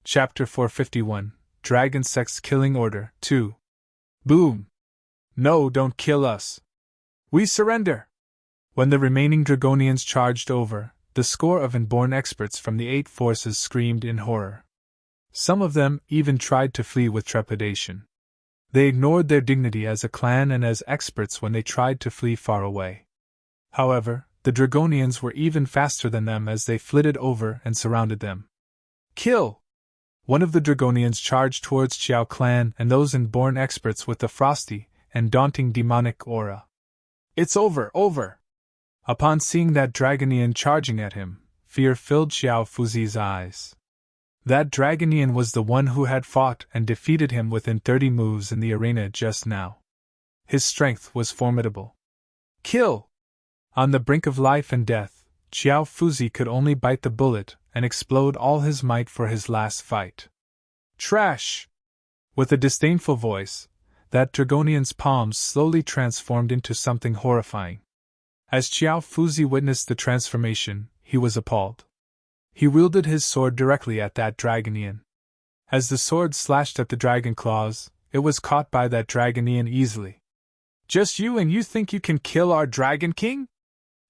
Chapter 451, Dragon Sect's Killing Order, 2. Boom! No, don't kill us! We surrender! When the remaining Dragonians charged over, the score of inborn experts from the 8 forces screamed in horror. Some of them even tried to flee with trepidation. They ignored their dignity as a clan and as experts when they tried to flee far away. However, the Dragonians were even faster than them as they flitted over and surrounded them. Kill! One of the Dragonians charged towards Qiao clan and those inborn experts with the frosty and daunting demonic aura. It's over, over! Upon seeing that Dragonian charging at him, fear filled Xiao Fuzi's eyes. That Dragonian was the one who had fought and defeated him within 30 moves in the arena just now. His strength was formidable. Kill! On the brink of life and death, Xiao Fuzi could only bite the bullet and explode all his might for his last fight. Trash! With a disdainful voice, that Dragonian's palms slowly transformed into something horrifying. As Xiao Fuzi witnessed the transformation, he was appalled. He wielded his sword directly at that Dragonian. As the sword slashed at the dragon claws, it was caught by that Dragonian easily. Just you and you think you can kill our Dragon King?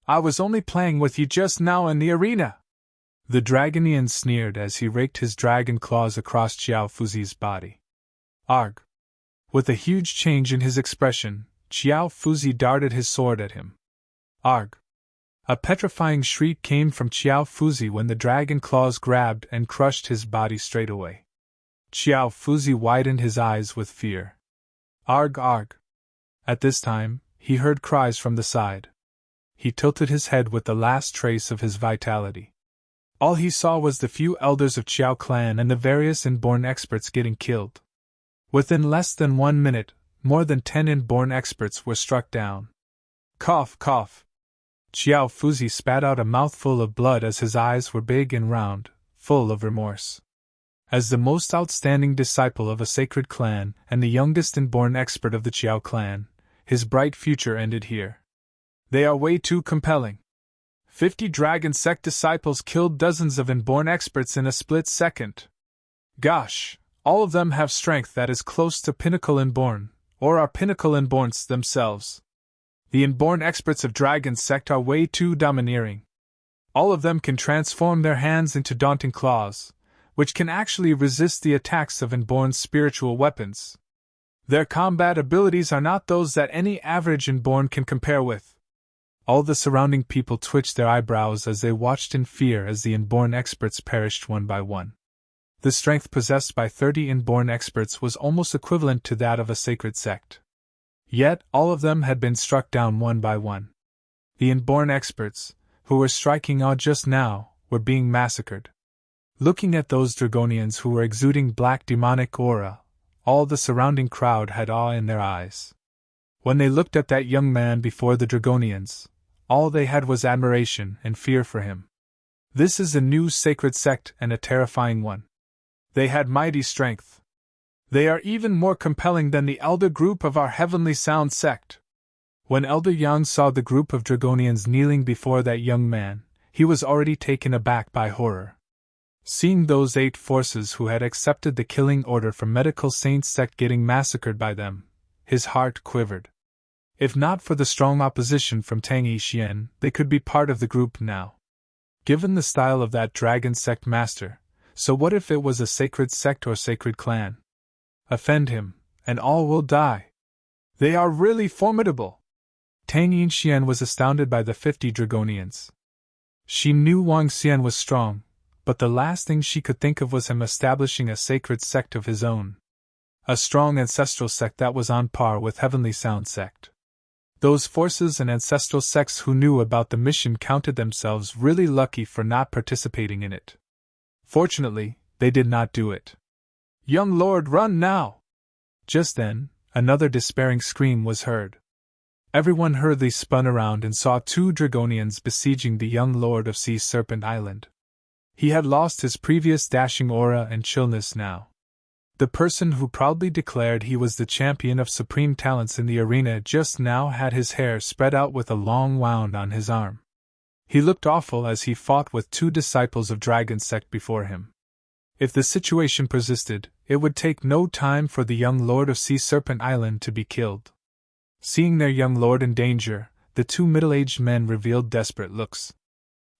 I was only playing with you just now in the arena. The Dragonian sneered as he raked his dragon claws across Xiao Fuzi's body. Arg! With a huge change in his expression, Xiao Fuzi darted his sword at him. Arg! A petrifying shriek came from Xiao Fuzi when the dragon claws grabbed and crushed his body straight away. Xiao Fuzi widened his eyes with fear. Arg arg! At this time, he heard cries from the side. He tilted his head with the last trace of his vitality. All he saw was the few elders of Qiao clan and the various inborn experts getting killed. Within less than 1 minute, more than 10 inborn experts were struck down. Cough, cough. Xiao Fuzi spat out a mouthful of blood as his eyes were big and round, full of remorse. As the most outstanding disciple of a sacred clan and the youngest inborn expert of the Qiao clan, his bright future ended here. They are way too compelling. 50 Dragon Sect disciples killed dozens of inborn experts in a split second. Gosh, all of them have strength that is close to pinnacle inborn, or are pinnacle inborns themselves. The inborn experts of Dragon Sect are way too domineering. All of them can transform their hands into daunting claws, which can actually resist the attacks of inborn spiritual weapons. Their combat abilities are not those that any average inborn can compare with. All the surrounding people twitched their eyebrows as they watched in fear as the inborn experts perished one by one. The strength possessed by 30 inborn experts was almost equivalent to that of a sacred sect. Yet, all of them had been struck down one by one. The inborn experts, who were striking out just now, were being massacred. Looking at those Dragonians who were exuding black demonic aura, all the surrounding crowd had awe in their eyes. When they looked at that young man before the Dragonians, all they had was admiration and fear for him. This is a new sacred sect and a terrifying one. They had mighty strength. They are even more compelling than the elder group of our heavenly sound sect. When Elder Yang saw the group of Dragonians kneeling before that young man, he was already taken aback by horror. Seeing those 8 forces who had accepted the killing order from Medical Saints sect getting massacred by them, his heart quivered. If not for the strong opposition from Tang Yixian, they could be part of the group now. Given the style of that dragon sect master, so what if it was a sacred sect or sacred clan? Offend him, and all will die. They are really formidable. Tang Yixian was astounded by the 50 Dragonians. She knew Wang Xian was strong, but the last thing she could think of was him establishing a sacred sect of his own. A strong ancestral sect that was on par with Heavenly Sound sect. Those forces and ancestral sects who knew about the mission counted themselves really lucky for not participating in it. Fortunately, they did not do it. Young Lord, run now! Just then, another despairing scream was heard. Everyone hurriedly spun around and saw 2 Dragonians besieging the young Lord of Sea Serpent Island. He had lost his previous dashing aura and chillness now. The person who proudly declared he was the champion of supreme talents in the arena just now had his hair spread out with a long wound on his arm. He looked awful as he fought with 2 disciples of Dragon Sect before him. If the situation persisted, it would take no time for the young Lord of Sea Serpent Island to be killed. Seeing their young lord in danger, the 2 middle-aged men revealed desperate looks.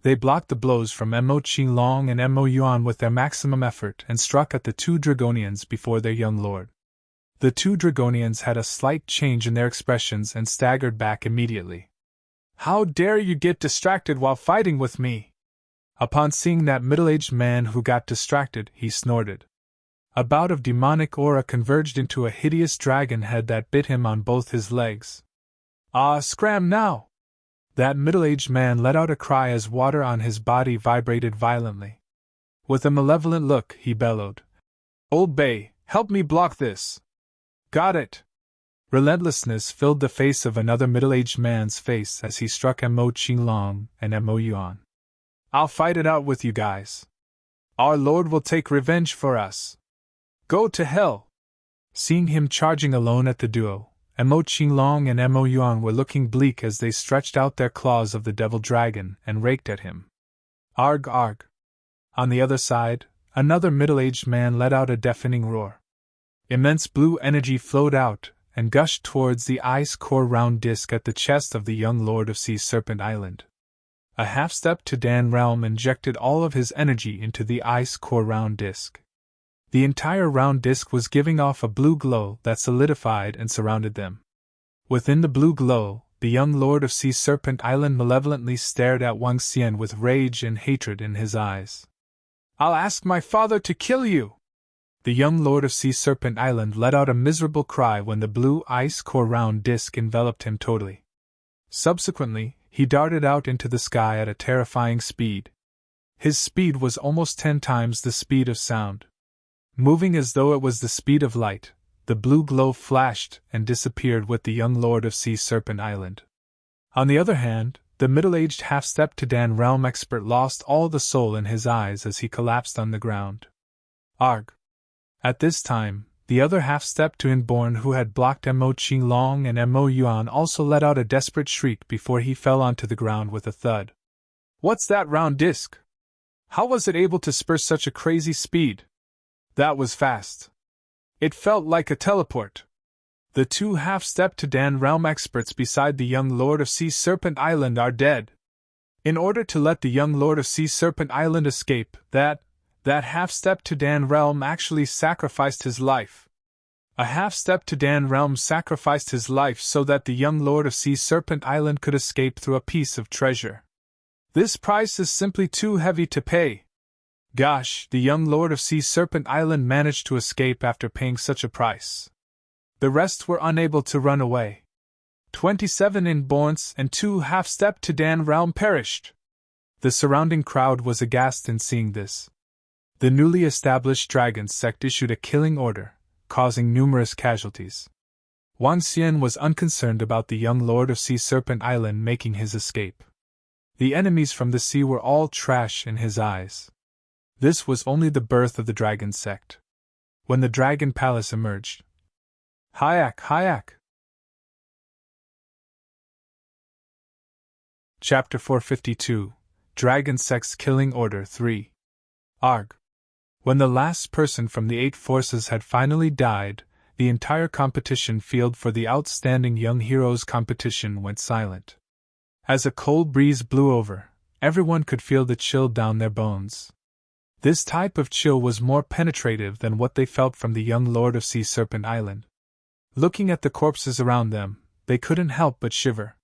They blocked the blows from Mo Qinglong and Mo Yuan with their maximum effort and struck at the 2 Dragonians before their young lord. The 2 Dragonians had a slight change in their expressions and staggered back immediately. How dare you get distracted while fighting with me? Upon seeing that middle-aged man who got distracted, he snorted. A bout of demonic aura converged into a hideous dragon head that bit him on both his legs. Ah, scram now! That middle-aged man let out a cry as water on his body vibrated violently. With a malevolent look, he bellowed, Old Bay, help me block this! Got it! Relentlessness filled the face of another middle-aged man's face as he struck Mo Qinglong and Mo Yuan. I'll fight it out with you guys. Our Lord will take revenge for us. Go to hell! Seeing him charging alone at the duo, Mo Qinglong and Mo Yuan were looking bleak as they stretched out their claws of the devil dragon and raked at him. Arg arg! On the other side, another middle-aged man let out a deafening roar. Immense blue energy flowed out and gushed towards the ice-core round disk at the chest of the young Lord of Sea Serpent Island. A half-step to Dan Realm injected all of his energy into the ice-core round disk. The entire round disk was giving off a blue glow that solidified and surrounded them. Within the blue glow, the young Lord of Sea Serpent Island malevolently stared at Wang Xian with rage and hatred in his eyes. "I'll ask my father to kill you!" The young Lord of Sea Serpent Island let out a miserable cry when the blue ice core round disk enveloped him totally. Subsequently, he darted out into the sky at a terrifying speed. His speed was almost 10 times the speed of sound. Moving as though it was the speed of light, the blue glow flashed and disappeared with the young Lord of Sea Serpent Island. On the other hand, the middle-aged half-step to Dan realm expert lost all the soul in his eyes as he collapsed on the ground. Arg! At this time, the other half-step to Inborn who had blocked Mo Qinglong and Mo Yuan also let out a desperate shriek before he fell onto the ground with a thud. "What's that round disc? How was it able to spur such a crazy speed? That was fast. It felt like a teleport." The 2 half-step to Dan realm experts beside the young Lord of Sea Serpent Island are dead. In order to let the young Lord of Sea Serpent Island escape, that half-step to Dan realm actually sacrificed his life. A half-step to Dan realm sacrificed his life so that the young Lord of Sea Serpent Island could escape through a piece of treasure. This price is simply too heavy to pay. Gosh, the young Lord of Sea Serpent Island managed to escape after paying such a price. The rest were unable to run away. 27 Inborns and 2 half-step to Dan realm perished. The surrounding crowd was aghast in seeing this. The newly established Dragon Sect issued a killing order, causing numerous casualties. Wang Xian was unconcerned about the young Lord of Sea Serpent Island making his escape. The enemies from the sea were all trash in his eyes. This was only the birth of the Dragon Sect. When the Dragon Palace emerged. Hayak! Chapter 452, Dragon Sect's Killing Order 3. Arg. When the last person from the 8 forces had finally died, the entire competition field for the Outstanding Young Heroes competition went silent. As a cold breeze blew over, everyone could feel the chill down their bones. This type of chill was more penetrative than what they felt from the young Lord of Sea Serpent Island. Looking at the corpses around them, they couldn't help but shiver.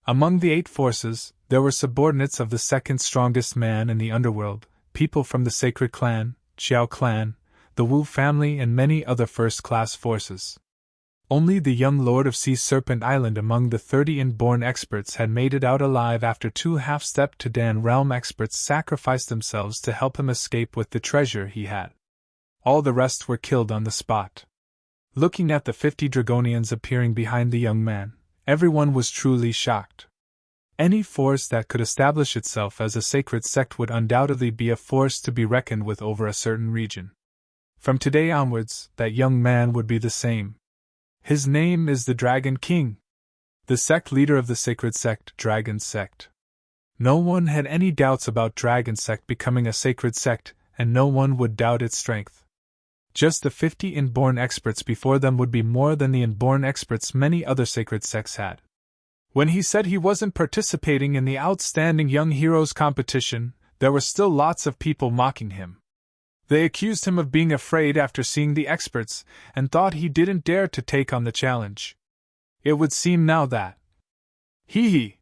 Among the 8 forces, there were subordinates of the second strongest man in the Underworld, people from the Sacred Clan, Xiao Clan, the Wu family and many other first-class forces. Only the young Lord of Sea Serpent Island among the 30 Inborn experts had made it out alive after 2 half-step to Dan realm experts sacrificed themselves to help him escape with the treasure he had. All the rest were killed on the spot. Looking at the 50 Dragonians appearing behind the young man, everyone was truly shocked. Any force that could establish itself as a sacred sect would undoubtedly be a force to be reckoned with over a certain region. From today onwards, that young man would be the same. His name is the Dragon King, the sect leader of the sacred sect, Dragon Sect. No one had any doubts about Dragon Sect becoming a sacred sect, and no one would doubt its strength. Just the 50 Inborn experts before them would be more than the Inborn experts many other sacred sects had. When he said he wasn't participating in the Outstanding Young Heroes competition, there were still lots of people mocking him. They accused him of being afraid after seeing the experts, and thought he didn't dare to take on the challenge. It would seem now that he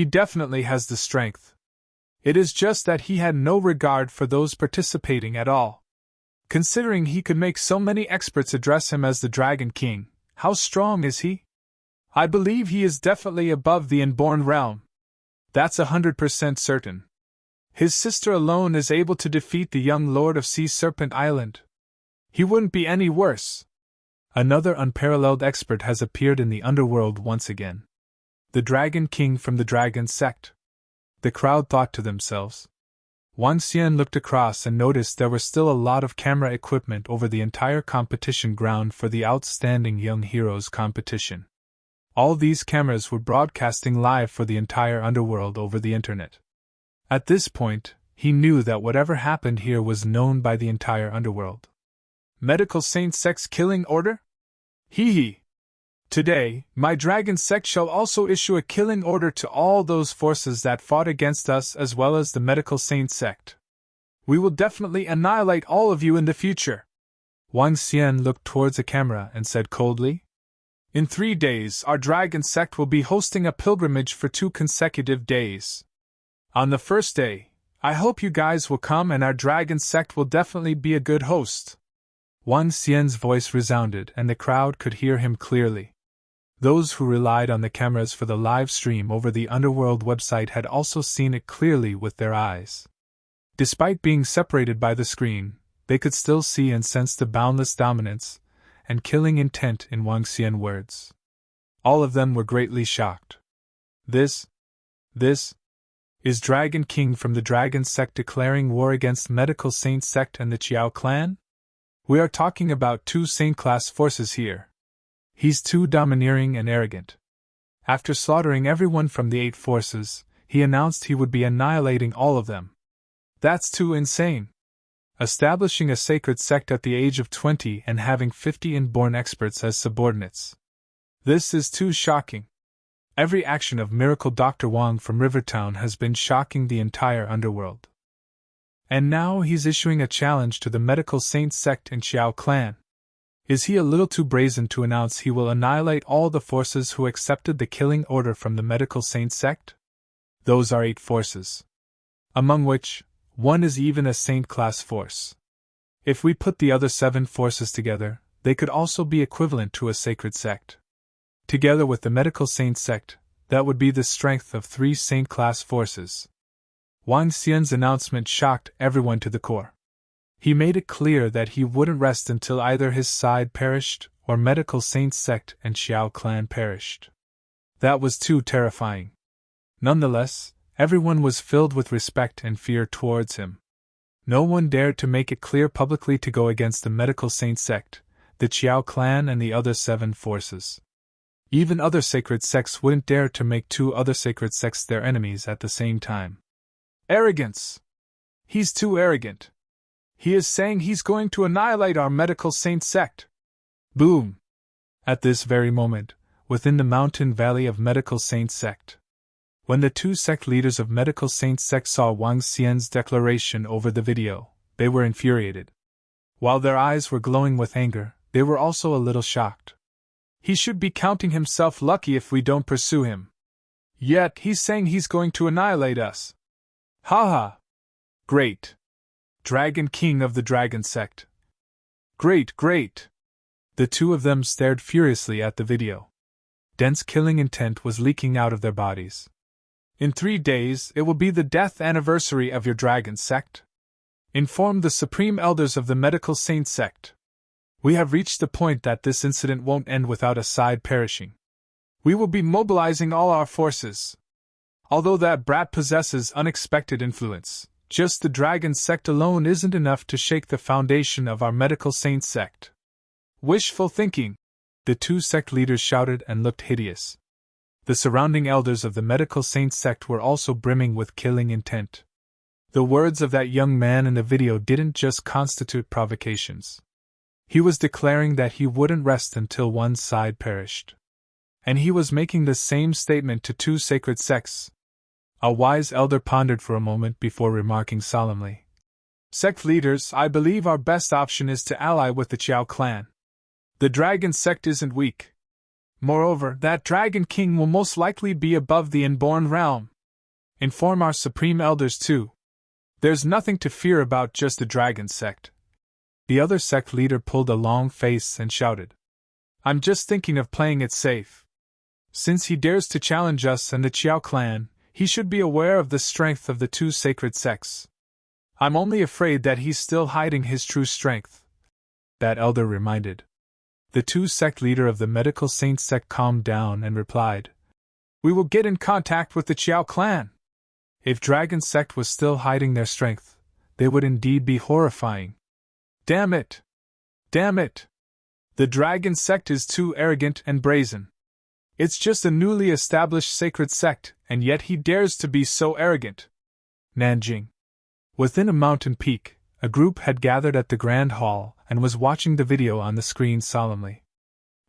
definitely has the strength. It is just that he had no regard for those participating at all. Considering he could make so many experts address him as the Dragon King, how strong is he? I believe he is definitely above the Inborn realm. That's 100% certain. His sister alone is able to defeat the young Lord of Sea Serpent Island. He wouldn't be any worse. Another unparalleled expert has appeared in the Underworld once again. The Dragon King from the Dragon Sect. The crowd thought to themselves. Wang Xian looked across and noticed there was still a lot of camera equipment over the entire competition ground for the Outstanding Young Heroes competition. All these cameras were broadcasting live for the entire Underworld over the internet. At this point, he knew that whatever happened here was known by the entire Underworld. Medical Saint Sect's killing order? Today, my Dragon Sect shall also issue a killing order to all those forces that fought against us as well as the Medical Saint Sect. We will definitely annihilate all of you in the future. Wang Xian looked towards the camera and said coldly. In 3 days, our dragon sect will be hosting a pilgrimage for 2 consecutive days. On the first day, I hope you guys will come and our dragon sect will definitely be a good host. Wang Xian's voice resounded and the crowd could hear him clearly. Those who relied on the cameras for the live stream over the Underworld website had also seen it clearly with their eyes. Despite being separated by the screen, they could still see and sense the boundless dominance and killing intent in Wang Xian words. All of them were greatly shocked. This is Dragon King from the Dragon Sect declaring war against Medical Saint Sect and the Qiao clan? We are talking about 2 Saint-class forces here. He's too domineering and arrogant. After slaughtering everyone from the 8 forces, he announced he would be annihilating all of them. That's too insane. Establishing a sacred sect at the age of 20 and having 50 inborn experts as subordinates. This is too shocking. Every action of Miracle Dr. Huang from Rivertown has been shocking the entire Underworld. And now he's issuing a challenge to the Medical Saint Sect and Qiao clan. Is he a little too brazen to announce he will annihilate all the forces who accepted the killing order from the Medical Saint Sect? Those are 8 forces. Among which, 1 is even a Saint-class force. If we put the other 7 forces together, they could also be equivalent to a sacred sect. Together with the Medical Saint Sect, that would be the strength of 3 Saint-class forces. Wang Xian's announcement shocked everyone to the core. He made it clear that he wouldn't rest until either his side perished or Medical Saint Sect and Qiao clan perished. That was too terrifying. Nonetheless, everyone was filled with respect and fear towards him. No one dared to make it clear publicly to go against the Medical Saint Sect, the Qiao clan and the other 7 forces. Even other sacred sects wouldn't dare to make 2 other sacred sects their enemies at the same time. Arrogance! He's too arrogant. He is saying he's going to annihilate our Medical Saint Sect. Boom! At this very moment, within the mountain valley of Medical Saint Sect. When the 2 sect leaders of Medical Saint Sect saw Wang Xian's declaration over the video, they were infuriated. While their eyes were glowing with anger, they were also a little shocked. He should be counting himself lucky if we don't pursue him. Yet he's saying he's going to annihilate us. Ha! Great! Dragon King of the Dragon Sect. Great! The 2 of them stared furiously at the video. Dense killing intent was leaking out of their bodies. In 3 days, it will be the death anniversary of your Dragon Sect. Inform the Supreme Elders of the Medical Saint Sect. We have reached the point that this incident won't end without a side perishing. We will be mobilizing all our forces. Although that brat possesses unexpected influence, just the Dragon Sect alone isn't enough to shake the foundation of our Medical Saint Sect. Wishful thinking! The 2 sect leaders shouted and looked hideous. The surrounding elders of the Medical Saint Sect were also brimming with killing intent. The words of that young man in the video didn't just constitute provocations. He was declaring that he wouldn't rest until one side perished. And he was making the same statement to 2 sacred sects. A wise elder pondered for a moment before remarking solemnly. Sect leaders, I believe our best option is to ally with the Qiao clan. The Dragon Sect isn't weak. Moreover, that Dragon King will most likely be above the inborn realm. Inform our Supreme Elders too. There's nothing to fear about just the Dragon Sect. The other sect leader pulled a long face and shouted. I'm just thinking of playing it safe. Since he dares to challenge us and the Qiao clan, he should be aware of the strength of the 2 sacred sects. I'm only afraid that he's still hiding his true strength. That elder reminded. The 2 sect leader of the Medical Saint Sect calmed down and replied. We will get in contact with the Qiao clan. If Dragon Sect was still hiding their strength, they would indeed be horrifying. Damn it! The Dragon Sect is too arrogant and brazen. It's just a newly established sacred sect, and yet he dares to be so arrogant. Nanjing. Within a mountain peak, a group had gathered at the Grand Hall and was watching the video on the screen solemnly.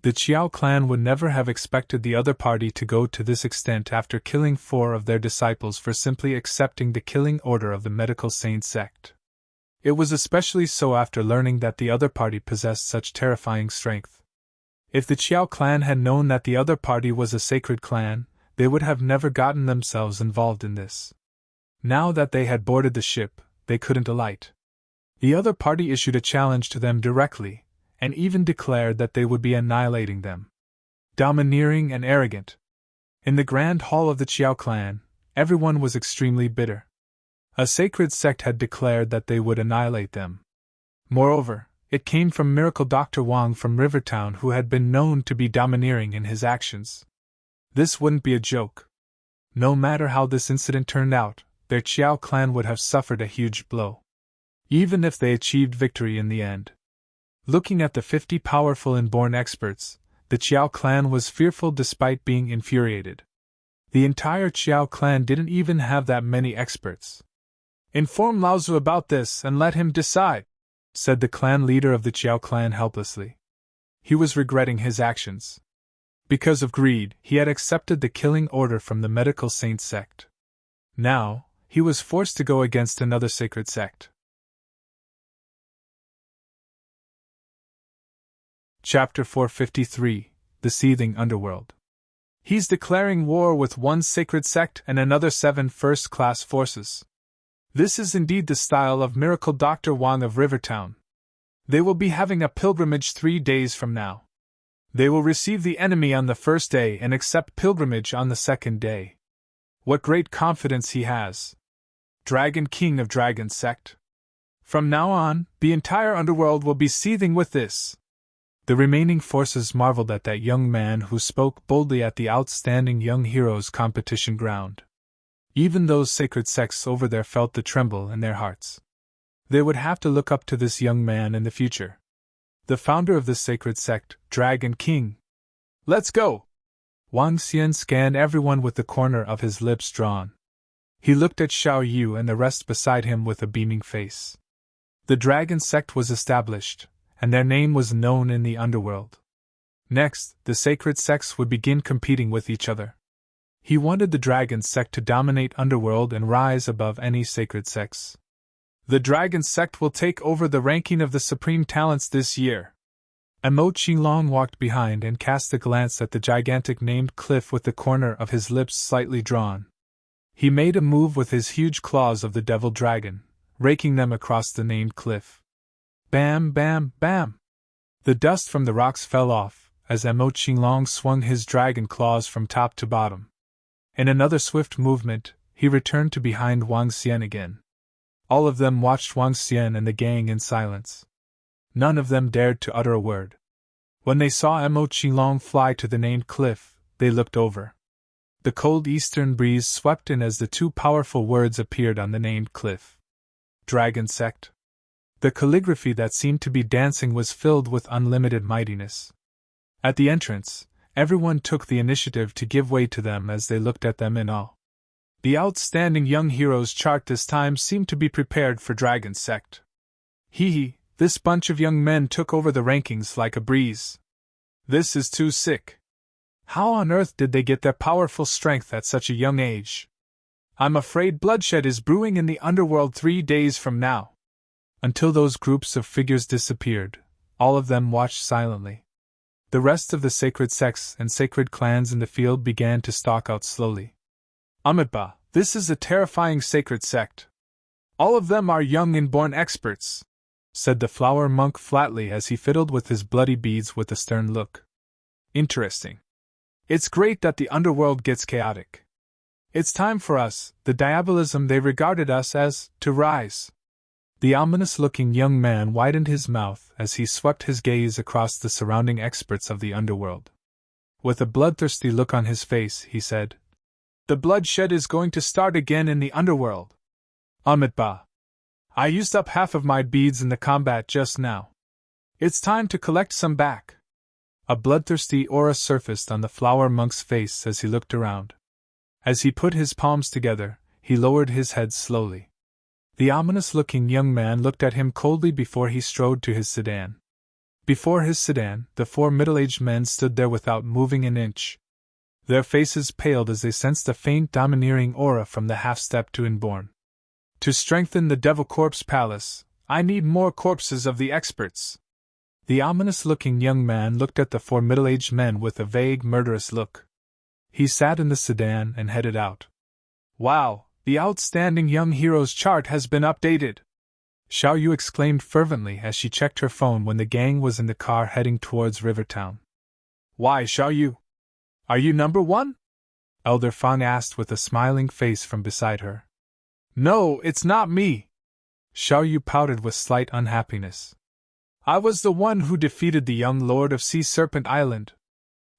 The Qiao clan would never have expected the other party to go to this extent after killing 4 of their disciples for simply accepting the killing order of the Medical Saint Sect. It was especially so after learning that the other party possessed such terrifying strength. If the Qiao clan had known that the other party was a sacred clan, they would have never gotten themselves involved in this. Now that they had boarded the ship, they couldn't alight. The other party issued a challenge to them directly, and even declared that they would be annihilating them. Domineering and arrogant. In the grand hall of the Qiao clan, everyone was extremely bitter. A sacred sect had declared that they would annihilate them. Moreover, it came from Miracle Dr. Huang from Rivertown, who had been known to be domineering in his actions. This wouldn't be a joke. No matter how this incident turned out, their Qiao clan would have suffered a huge blow, even if they achieved victory in the end. Looking at the 50 powerful inborn experts, the Qiao clan was fearful despite being infuriated. The entire Qiao clan didn't even have that many experts. "Inform Laozu about this and let him decide," said the clan leader of the Qiao clan helplessly. He was regretting his actions. Because of greed, he had accepted the killing order from the medical saint sect. Now, he was forced to go against another sacred sect. Chapter 453, The Seething Underworld. He's declaring war with one sacred sect and another 7 first-class forces. This is indeed the style of Miracle Dr. Huang of Rivertown. They will be having a pilgrimage 3 days from now. They will receive the enemy on the first day and accept pilgrimage on the second day. What great confidence he has! Dragon King of Dragon Sect. From now on, the entire underworld will be seething with this. The remaining forces marveled at that young man who spoke boldly at the Outstanding Young Heroes competition ground. Even those sacred sects over there felt the tremble in their hearts. They would have to look up to this young man in the future. The founder of the sacred sect, Dragon King. "Let's go!" Wang Xian scanned everyone with the corner of his lips drawn. He looked at Xiao Yu and the rest beside him with a beaming face. The Dragon Sect was established, and their name was known in the underworld. Next, the sacred sects would begin competing with each other. He wanted the Dragon Sect to dominate Underworld and rise above any sacred sects. The Dragon Sect will take over the ranking of the Supreme Talents this year. Amo Qinglong walked behind and cast a glance at the gigantic named cliff with the corner of his lips slightly drawn. He made a move with his huge claws of the devil dragon, raking them across the named cliff. Bam, bam, bam! The dust from the rocks fell off, as Amo Qinglong swung his dragon claws from top to bottom. In another swift movement, he returned to behind Wang Xian again. All of them watched Wang Xian and the gang in silence. None of them dared to utter a word. When they saw Amo Qinglong fly to the named cliff, they looked over. The cold eastern breeze swept in as the 2 powerful words appeared on the named cliff. Dragon Sect. The calligraphy that seemed to be dancing was filled with unlimited mightiness. At the entrance, everyone took the initiative to give way to them as they looked at them in awe. The Outstanding Young Heroes chart this time seemed to be prepared for Dragon Sect. This bunch of young men took over the rankings like a breeze. This is too sick. How on earth did they get their powerful strength at such a young age? I'm afraid bloodshed is brewing in the underworld 3 days from now. Until those groups of figures disappeared, all of them watched silently. The rest of the sacred sects and sacred clans in the field began to stalk out slowly. Amitabha, this is a terrifying sacred sect. All of them are young inborn experts, said the flower monk flatly as he fiddled with his bloody beads with a stern look. Interesting. It's great that the underworld gets chaotic. It's time for us, the diabolism they regarded us as, to rise. The ominous-looking young man widened his mouth as he swept his gaze across the surrounding experts of the underworld. With a bloodthirsty look on his face, he said, "The bloodshed is going to start again in the underworld. Amitabha, I used up half of my beads in the combat just now. It's time to collect some back." A bloodthirsty aura surfaced on the flower monk's face as he looked around. As he put his palms together, he lowered his head slowly. The ominous-looking young man looked at him coldly before he strode to his sedan. Before his sedan, the 4 middle-aged men stood there without moving an inch. Their faces paled as they sensed a faint domineering aura from the half-step to inborn. "To strengthen the Devil Corpse Palace, I need more corpses of the experts. The ominous-looking young man looked at the four middle-aged men with a vague, murderous look. He sat in the sedan and headed out. Wow, the outstanding young heroes chart has been updated! Xiao Yu exclaimed fervently as she checked her phone when the gang was in the car heading towards Rivertown. Why, Xiao Yu? Are you number one? Elder Fang asked with a smiling face from beside her. No, it's not me. Xiao Yu pouted with slight unhappiness. I was the one who defeated the young lord of Sea Serpent Island.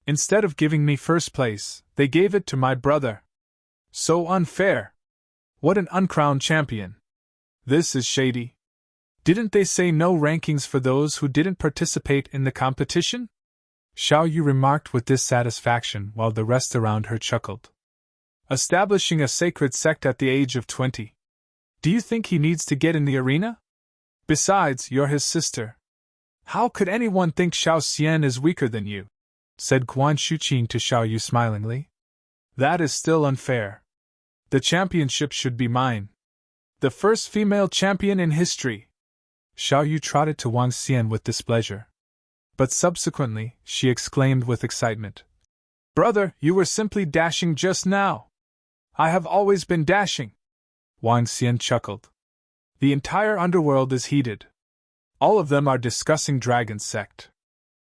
Instead of giving me first place, they gave it to my brother. So unfair. What an uncrowned champion. This is shady. Didn't they say no rankings for those who didn't participate in the competition? Xiao Yu remarked with dissatisfaction while the rest around her chuckled. Establishing a sacred sect at the age of 20. Do you think he needs to get in the arena? Besides, you're his sister. How could anyone think Xiao Xian is weaker than you? Said Guan Shuqing to Xiao Yu smilingly. That is still unfair. The championship should be mine. The first female champion in history. Xiao Yu trotted to Wang Xian with displeasure. But subsequently, she exclaimed with excitement. Brother, you were simply dashing just now. I have always been dashing. Wang Xian chuckled. The entire underworld is heated. All of them are discussing Dragon Sect.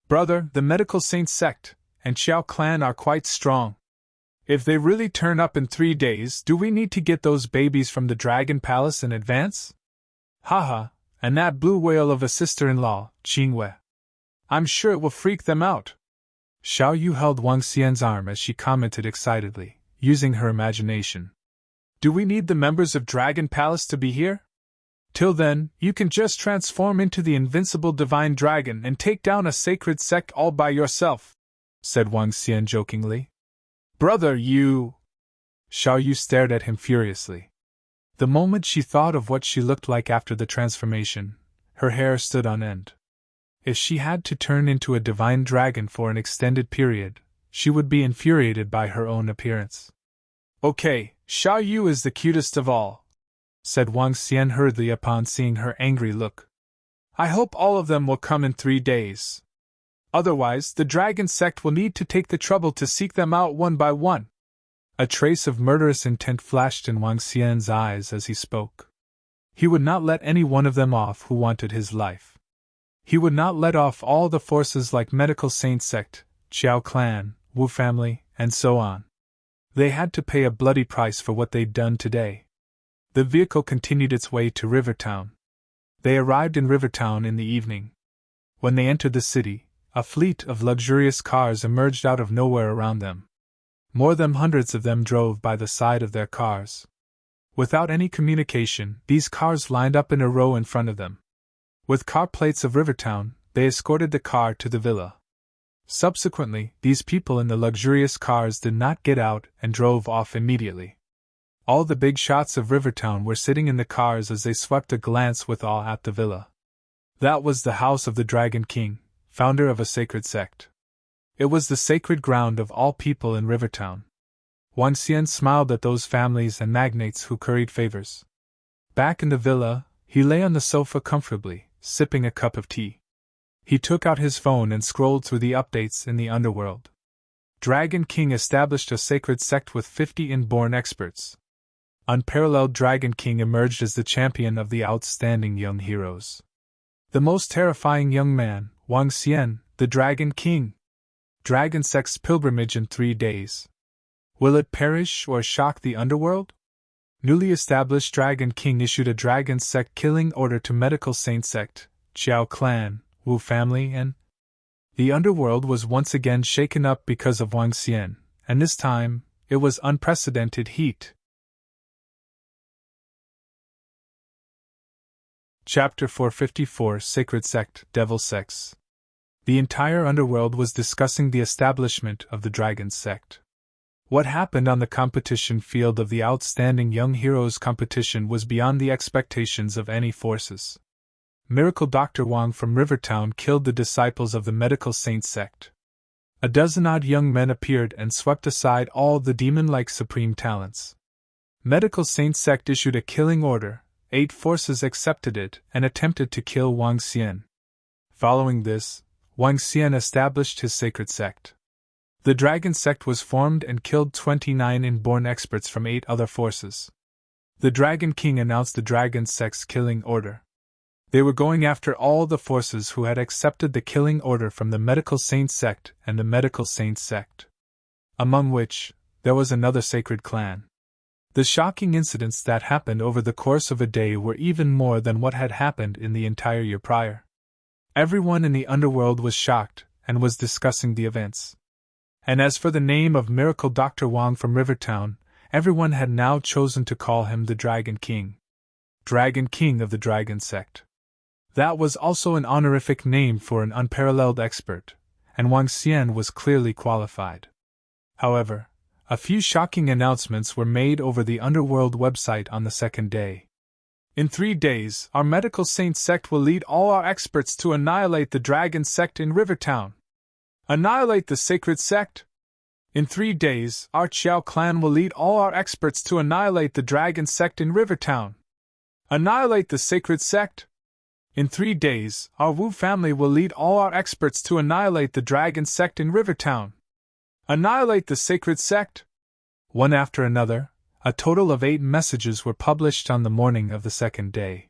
Brother, the Medical Saint Sect and Xiao Clan are quite strong. If they really turn up in 3 days, do we need to get those babies from the Dragon Palace in advance? Haha, and that blue whale of a sister-in-law, Qingwei. I'm sure it will freak them out. Xiao Yu held Wang Xian's arm as she commented excitedly, using her imagination. Do we need the members of Dragon Palace to be here? Till then, you can just transform into the invincible divine dragon and take down a sacred sect all by yourself, said Wang Xian jokingly. Brother, you... Xiao Yu stared at him furiously. The moment she thought of what she looked like after the transformation, her hair stood on end. If she had to turn into a divine dragon for an extended period, she would be infuriated by her own appearance. Okay, Xiao Yu is the cutest of all, said Wang Xian hurriedly upon seeing her angry look. I hope all of them will come in 3 days. Otherwise, the Dragon Sect will need to take the trouble to seek them out one by one. A trace of murderous intent flashed in Wang Xian's eyes as he spoke. He would not let any one of them off who wanted his life. He would not let off all the forces like Medical Saint Sect, Qiao Clan, Wu family, and so on. They had to pay a bloody price for what they'd done today. The vehicle continued its way to Rivertown. They arrived in Rivertown in the evening. When they entered the city, a fleet of luxurious cars emerged out of nowhere around them. More than hundreds of them drove by the side of their cars. Without any communication, these cars lined up in a row in front of them. With car plates of Rivertown, they escorted the car to the villa. Subsequently, these people in the luxurious cars did not get out and drove off immediately. All the big shots of Rivertown were sitting in the cars as they swept a glance with awe at the villa. That was the house of the Dragon King, founder of a sacred sect. It was the sacred ground of all people in Rivertown. Wang Xian smiled at those families and magnates who curried favors. Back in the villa, he lay on the sofa comfortably, sipping a cup of tea. He took out his phone and scrolled through the updates in the Underworld. Dragon King established a sacred sect with 50 inborn experts. Unparalleled Dragon King emerged as the champion of the outstanding young heroes. The most terrifying young man, Wang Xian, the Dragon King. Dragon Sect's pilgrimage in 3 days. Will it perish or shock the Underworld? Newly established Dragon King issued a Dragon Sect killing order to Medical Saint Sect, Qiao Clan, Wu family, and the Underworld was once again shaken up because of Wang Xian, and this time, it was unprecedented heat. Chapter 454 Sacred Sect, Devil Sects. The entire Underworld was discussing the establishment of the Dragon Sect. What happened on the competition field of the Outstanding Young Heroes competition was beyond the expectations of any forces. Miracle Dr. Huang from Rivertown killed the disciples of the Medical Saint Sect. A dozen-odd young men appeared and swept aside all the demon-like supreme talents. Medical Saint Sect issued a killing order, 8 forces accepted it and attempted to kill Huang Xian. Following this, Huang Xian established his sacred sect. The Dragon Sect was formed and killed 29 inborn experts from 8 other forces. The Dragon King announced the Dragon Sect's killing order. They were going after all the forces who had accepted the killing order from the Medical Saint Sect and the Medical Saint Sect, among which there was another sacred clan. The shocking incidents that happened over the course of a day were even more than what had happened in the entire year prior. Everyone in the underworld was shocked and was discussing the events. And as for the name of Miracle Dr. Huang from Rivertown, everyone had now chosen to call him the Dragon King. Dragon King of the Dragon Sect. That was also an honorific name for an unparalleled expert, and Huang Xian was clearly qualified. However, a few shocking announcements were made over the Underworld website on the second day. In 3 days, our Medical Saint Sect will lead all our experts to annihilate the Dragon Sect in Rivertown. Annihilate the Sacred Sect? In 3 days, our Qiao clan will lead all our experts to annihilate the Dragon Sect in Rivertown. Annihilate the Sacred Sect? In 3 days, our Wu family will lead all our experts to annihilate the Dragon Sect in Rivertown. Annihilate the Sacred Sect? One after another, a total of 8 messages were published on the morning of the second day.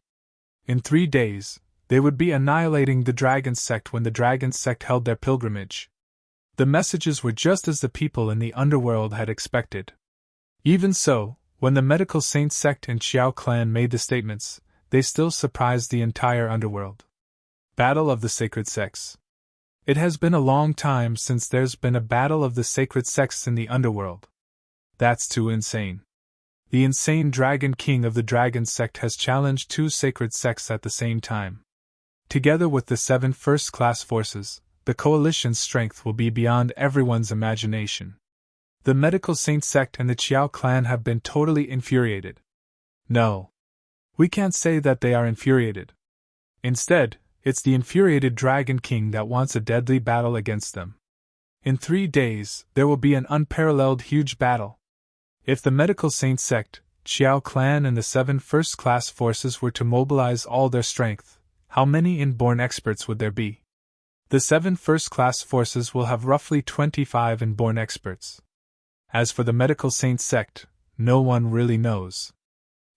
In 3 days, they would be annihilating the Dragon Sect when the Dragon Sect held their pilgrimage. The messages were just as the people in the Underworld had expected. Even so, when the Medical Saint Sect and Qiao clan made the statements, they still surprised the entire Underworld. Battle of the Sacred Sects. It has been a long time since there's been a battle of the Sacred Sects in the Underworld. That's too insane. The insane Dragon King of the Dragon Sect has challenged 2 sacred sects at the same time. Together with the 7 first-class forces, the coalition's strength will be beyond everyone's imagination. The Medical Saint Sect and the Qiao clan have been totally infuriated. No. We can't say that they are infuriated. Instead, it's the infuriated Dragon King that wants a deadly battle against them. In 3 days, there will be an unparalleled huge battle. If the Medical Saint Sect, Qiao clan and the 7 first-class forces were to mobilize all their strength, how many inborn experts would there be? The 7 first-class forces will have roughly 25 inborn experts. As for the Medical Saint Sect, no one really knows.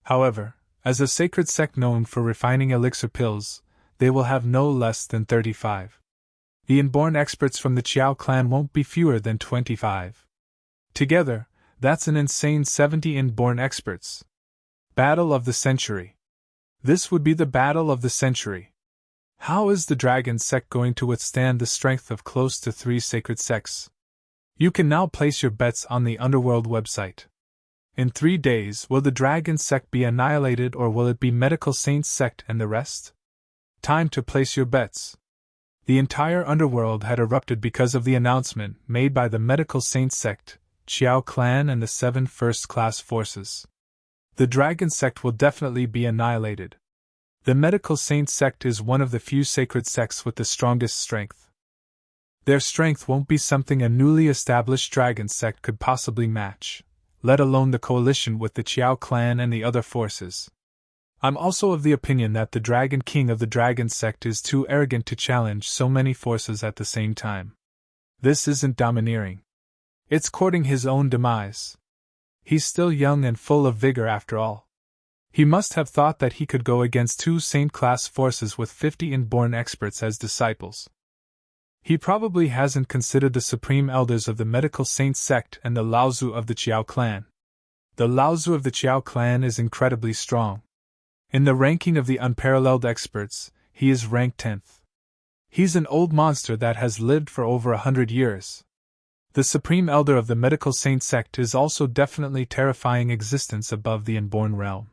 However, as a sacred sect known for refining elixir pills, they will have no less than 35. The inborn experts from the Qiao clan won't be fewer than 25. Together, that's an insane 70 inborn experts. Battle of the Century. This would be the battle of the century. How is the Dragon Sect going to withstand the strength of close to 3 sacred sects? You can now place your bets on the Underworld website. In 3 days, will the Dragon Sect be annihilated or will it be Medical Saint Sect and the rest? Time to place your bets. The entire Underworld had erupted because of the announcement made by the Medical Saint Sect, Qiao clan and the 7 first-class forces. The Dragon Sect will definitely be annihilated. The Medical Saint Sect is one of the few sacred sects with the strongest strength. Their strength won't be something a newly established Dragon Sect could possibly match, let alone the coalition with the Qiao clan and the other forces. I'm also of the opinion that the Dragon King of the Dragon Sect is too arrogant to challenge so many forces at the same time. This isn't domineering. It's courting his own demise. He's still young and full of vigor after all. He must have thought that he could go against 2 saint-class forces with 50 inborn experts as disciples. He probably hasn't considered the supreme elders of the Medical Saint Sect and the Laozu of the Qiao clan. The Laozu of the Qiao clan is incredibly strong. In the ranking of the unparalleled experts, he is ranked 10th. He's an old monster that has lived for over 100 years. The supreme elder of the Medical Saint Sect is also definitely terrifying existence above the inborn realm.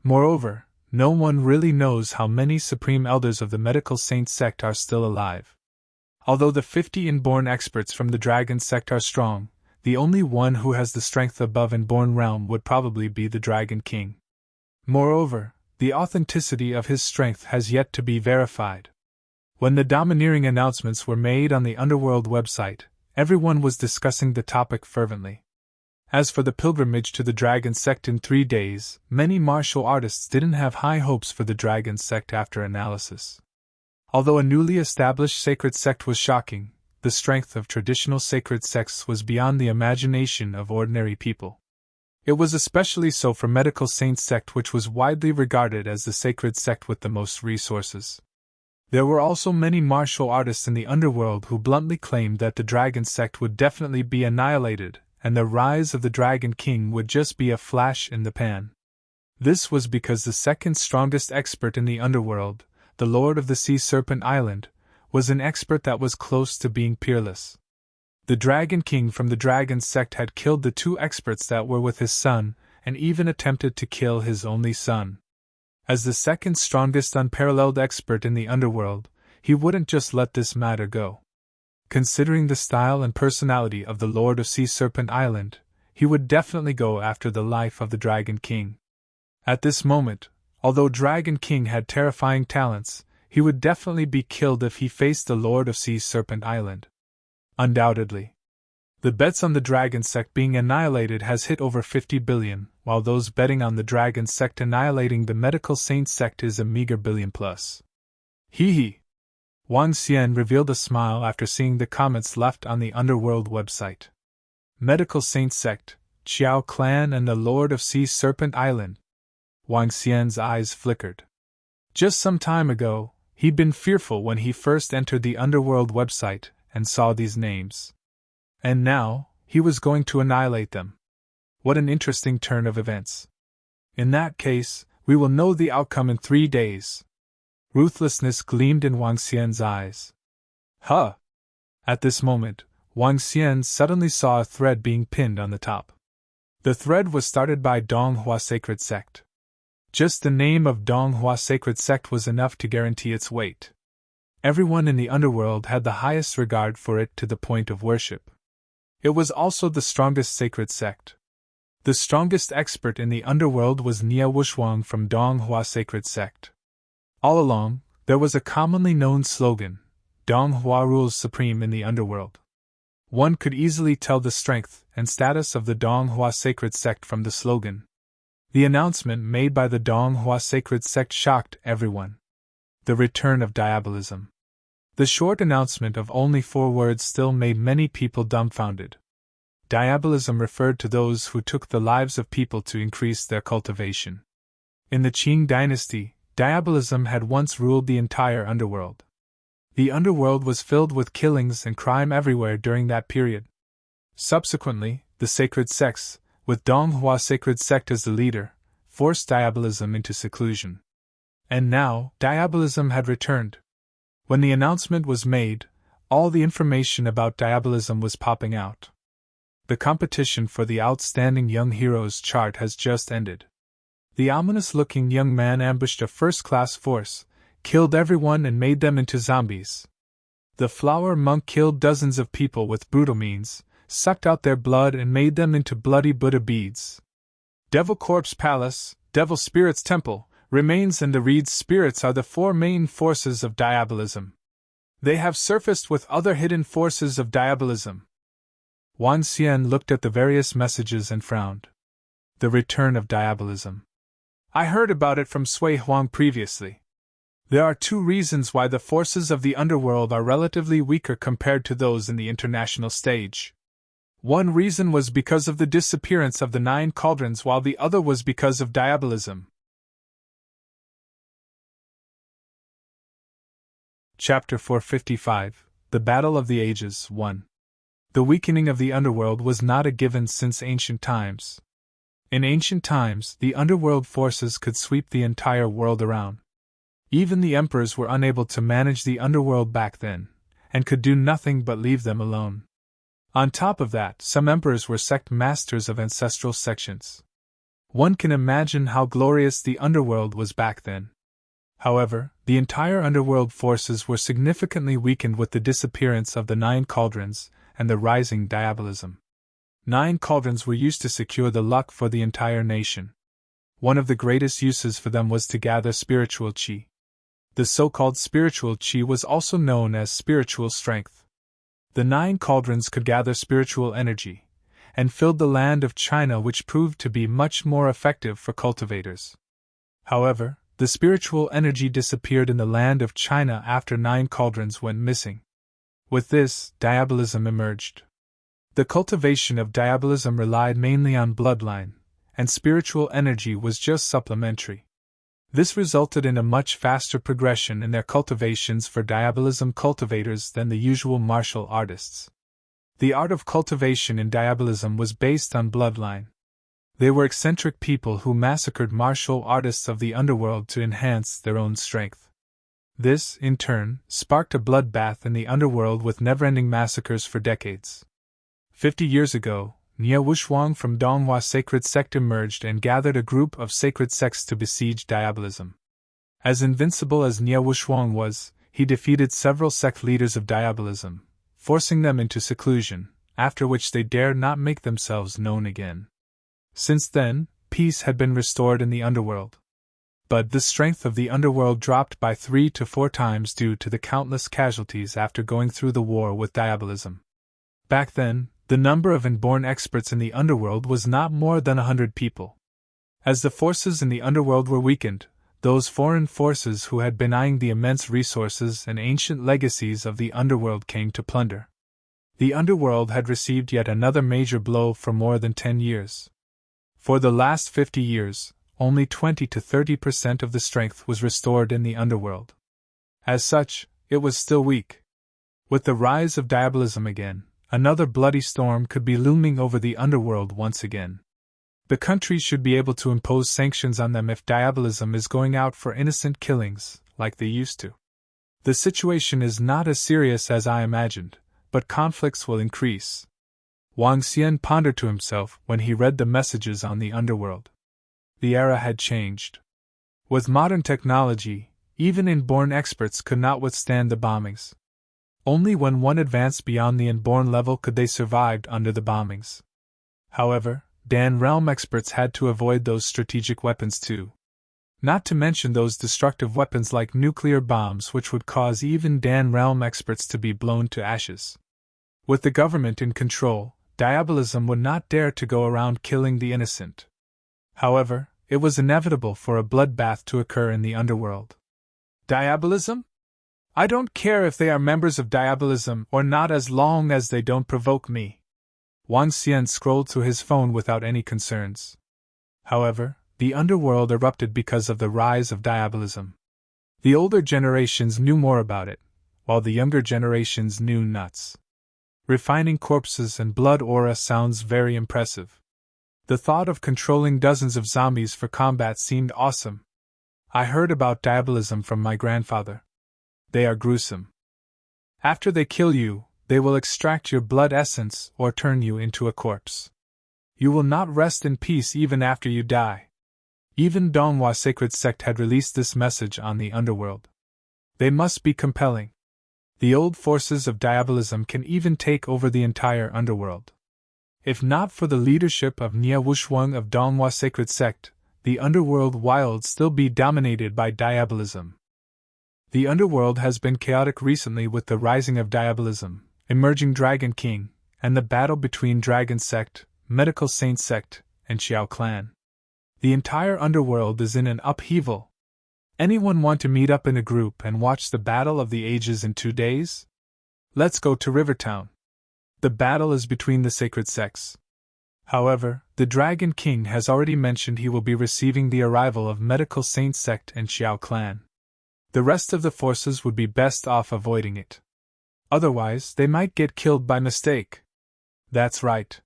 Moreover, no one really knows how many supreme elders of the Medical Saint Sect are still alive. Although the 50 inborn experts from the Dragon Sect are strong, the only one who has the strength above inborn realm would probably be the Dragon King. Moreover, the authenticity of his strength has yet to be verified. When the domineering announcements were made on the Underworld website, everyone was discussing the topic fervently. As for the pilgrimage to the Dragon Sect in 3 days, many martial artists didn't have high hopes for the Dragon Sect after analysis. Although a newly established sacred sect was shocking, the strength of traditional sacred sects was beyond the imagination of ordinary people. It was especially so for Medical Saint Sect, which was widely regarded as the sacred sect with the most resources. There were also many martial artists in the underworld who bluntly claimed that the Dragon Sect would definitely be annihilated, and the rise of the Dragon King would just be a flash in the pan. This was because the second strongest expert in the underworld, the Lord of the Sea Serpent Island, was an expert that was close to being peerless. The Dragon King from the Dragon Sect had killed the 2 experts that were with his son, and even attempted to kill his only son. As the second strongest unparalleled expert in the underworld, he wouldn't just let this matter go. Considering the style and personality of the Lord of Sea Serpent Island, he would definitely go after the life of the Dragon King. At this moment, although Dragon King had terrifying talents, he would definitely be killed if he faced the Lord of Sea Serpent Island. Undoubtedly. The bets on the Dragon Sect being annihilated has hit over 50 billion, while those betting on the Dragon Sect annihilating the Medical Saint Sect is a meager billion plus. Hee hee. Wang Xian revealed a smile after seeing the comments left on the Underworld website. Medical Saint Sect, Qiao Clan and the Lord of Sea Serpent Island. Wang Xian's eyes flickered. Just some time ago, he'd been fearful when he first entered the Underworld website and saw these names. And now, he was going to annihilate them. What an interesting turn of events. In that case, we will know the outcome in 3 days. Ruthlessness gleamed in Wang Xian's eyes. Huh! At this moment, Wang Xian suddenly saw a thread being pinned on the top. The thread was started by Donghua Sacred Sect. Just the name of Donghua Sacred Sect was enough to guarantee its weight. Everyone in the underworld had the highest regard for it to the point of worship. It was also the strongest sacred sect. The strongest expert in the underworld was Nia Wushwang from Donghua Sacred Sect. All along, there was a commonly known slogan, Donghua rules supreme in the underworld. One could easily tell the strength and status of the Donghua Sacred Sect from the slogan. The announcement made by the Donghua Sacred Sect shocked everyone. The return of diabolism. The short announcement of only 4 words still made many people dumbfounded. Diabolism referred to those who took the lives of people to increase their cultivation. In the Qing dynasty, diabolism had once ruled the entire underworld. The underworld was filled with killings and crime everywhere during that period. Subsequently, the sacred sects, with Donghua Sacred Sect as the leader, forced diabolism into seclusion. And now, diabolism had returned. When the announcement was made, all the information about diabolism was popping out. The competition for the Outstanding Young Heroes chart has just ended. The ominous-looking young man ambushed a first-class force, killed everyone and made them into zombies. The flower monk killed dozens of people with brutal means, sucked out their blood and made them into bloody Buddha beads. Devil Corpse Palace, Devil Spirit's Temple, Remains and the Reed's Spirits are the 4 main forces of diabolism. They have surfaced with other hidden forces of diabolism. Wang Xian looked at the various messages and frowned. The return of diabolism. I heard about it from Sui Huang previously. There are 2 reasons why the forces of the underworld are relatively weaker compared to those in the international stage. One reason was because of the disappearance of the 9 cauldrons, while the other was because of diabolism. Chapter 455, The Battle of the Ages 1. The weakening of the underworld was not a given since ancient times. In ancient times, the underworld forces could sweep the entire world around. Even the emperors were unable to manage the underworld back then, and could do nothing but leave them alone. On top of that, some emperors were sect masters of ancestral sections. One can imagine how glorious the underworld was back then. However, the entire underworld forces were significantly weakened with the disappearance of the 9 cauldrons and the rising diabolism. 9 cauldrons were used to secure the luck for the entire nation. One of the greatest uses for them was to gather spiritual qi. The so-called spiritual qi was also known as spiritual strength. The 9 cauldrons could gather spiritual energy, and filled the land of China, which proved to be much more effective for cultivators. However, the spiritual energy disappeared in the land of China after 9 cauldrons went missing. With this, diabolism emerged. The cultivation of diabolism relied mainly on bloodline, and spiritual energy was just supplementary. This resulted in a much faster progression in their cultivations for diabolism cultivators than the usual martial artists. The art of cultivation in diabolism was based on bloodline. They were eccentric people who massacred martial artists of the underworld to enhance their own strength. This, in turn, sparked a bloodbath in the underworld with never-ending massacres for decades. 50 years ago, Huang from Donghua Sacred Sect emerged and gathered a group of sacred sects to besiege diabolism. As invincible as Huang was, he defeated several sect leaders of diabolism, forcing them into seclusion, after which they dared not make themselves known again. Since then, peace had been restored in the underworld. But the strength of the underworld dropped by 3 to 4 times due to the countless casualties after going through the war with diabolism. Back then, the number of inborn experts in the underworld was not more than 100 people. As the forces in the underworld were weakened, those foreign forces who had been eyeing the immense resources and ancient legacies of the underworld came to plunder. The underworld had received yet another major blow for more than 10 years. For the last 50 years, only 20 to 30% of the strength was restored in the underworld. As such, it was still weak. With the rise of diabolism again, another bloody storm could be looming over the underworld once again. The country should be able to impose sanctions on them if diabolism is going out for innocent killings, like they used to. The situation is not as serious as I imagined, but conflicts will increase. Wang Xian pondered to himself when he read the messages on the underworld. The era had changed. With modern technology, even inborn experts could not withstand the bombings. Only when one advanced beyond the inborn level could they survive under the bombings. However, Dan realm experts had to avoid those strategic weapons too. Not to mention those destructive weapons like nuclear bombs, which would cause even Dan realm experts to be blown to ashes. With the government in control, diabolism would not dare to go around killing the innocent. However, it was inevitable for a bloodbath to occur in the underworld. Diabolism? I don't care if they are members of diabolism or not as long as they don't provoke me. Wang Xian scrolled through his phone without any concerns. However, the underworld erupted because of the rise of diabolism. The older generations knew more about it, while the younger generations knew nuts. Refining corpses and blood aura sounds very impressive. The thought of controlling dozens of zombies for combat seemed awesome. I heard about diabolism from my grandfather. They are gruesome. After they kill you, they will extract your blood essence or turn you into a corpse. You will not rest in peace even after you die. Even Donghua Sacred Sect had released this message on the underworld. They must be compelling. The old forces of diabolism can even take over the entire underworld. If not for the leadership of Huang of Donghua Sacred Sect, the underworld would still be dominated by diabolism. The underworld has been chaotic recently with the rising of diabolism, emerging Dragon King, and the battle between Dragon Sect, Medical Saint Sect, and Xiao Clan. The entire underworld is in an upheaval. Anyone want to meet up in a group and watch the Battle of the Ages in 2 days? Let's go to Rivertown. The battle is between the sacred sects. However, the Dragon King has already mentioned he will be receiving the arrival of Medical Saint Sect and Xiao Clan. The rest of the forces would be best off avoiding it. Otherwise, they might get killed by mistake. That's right.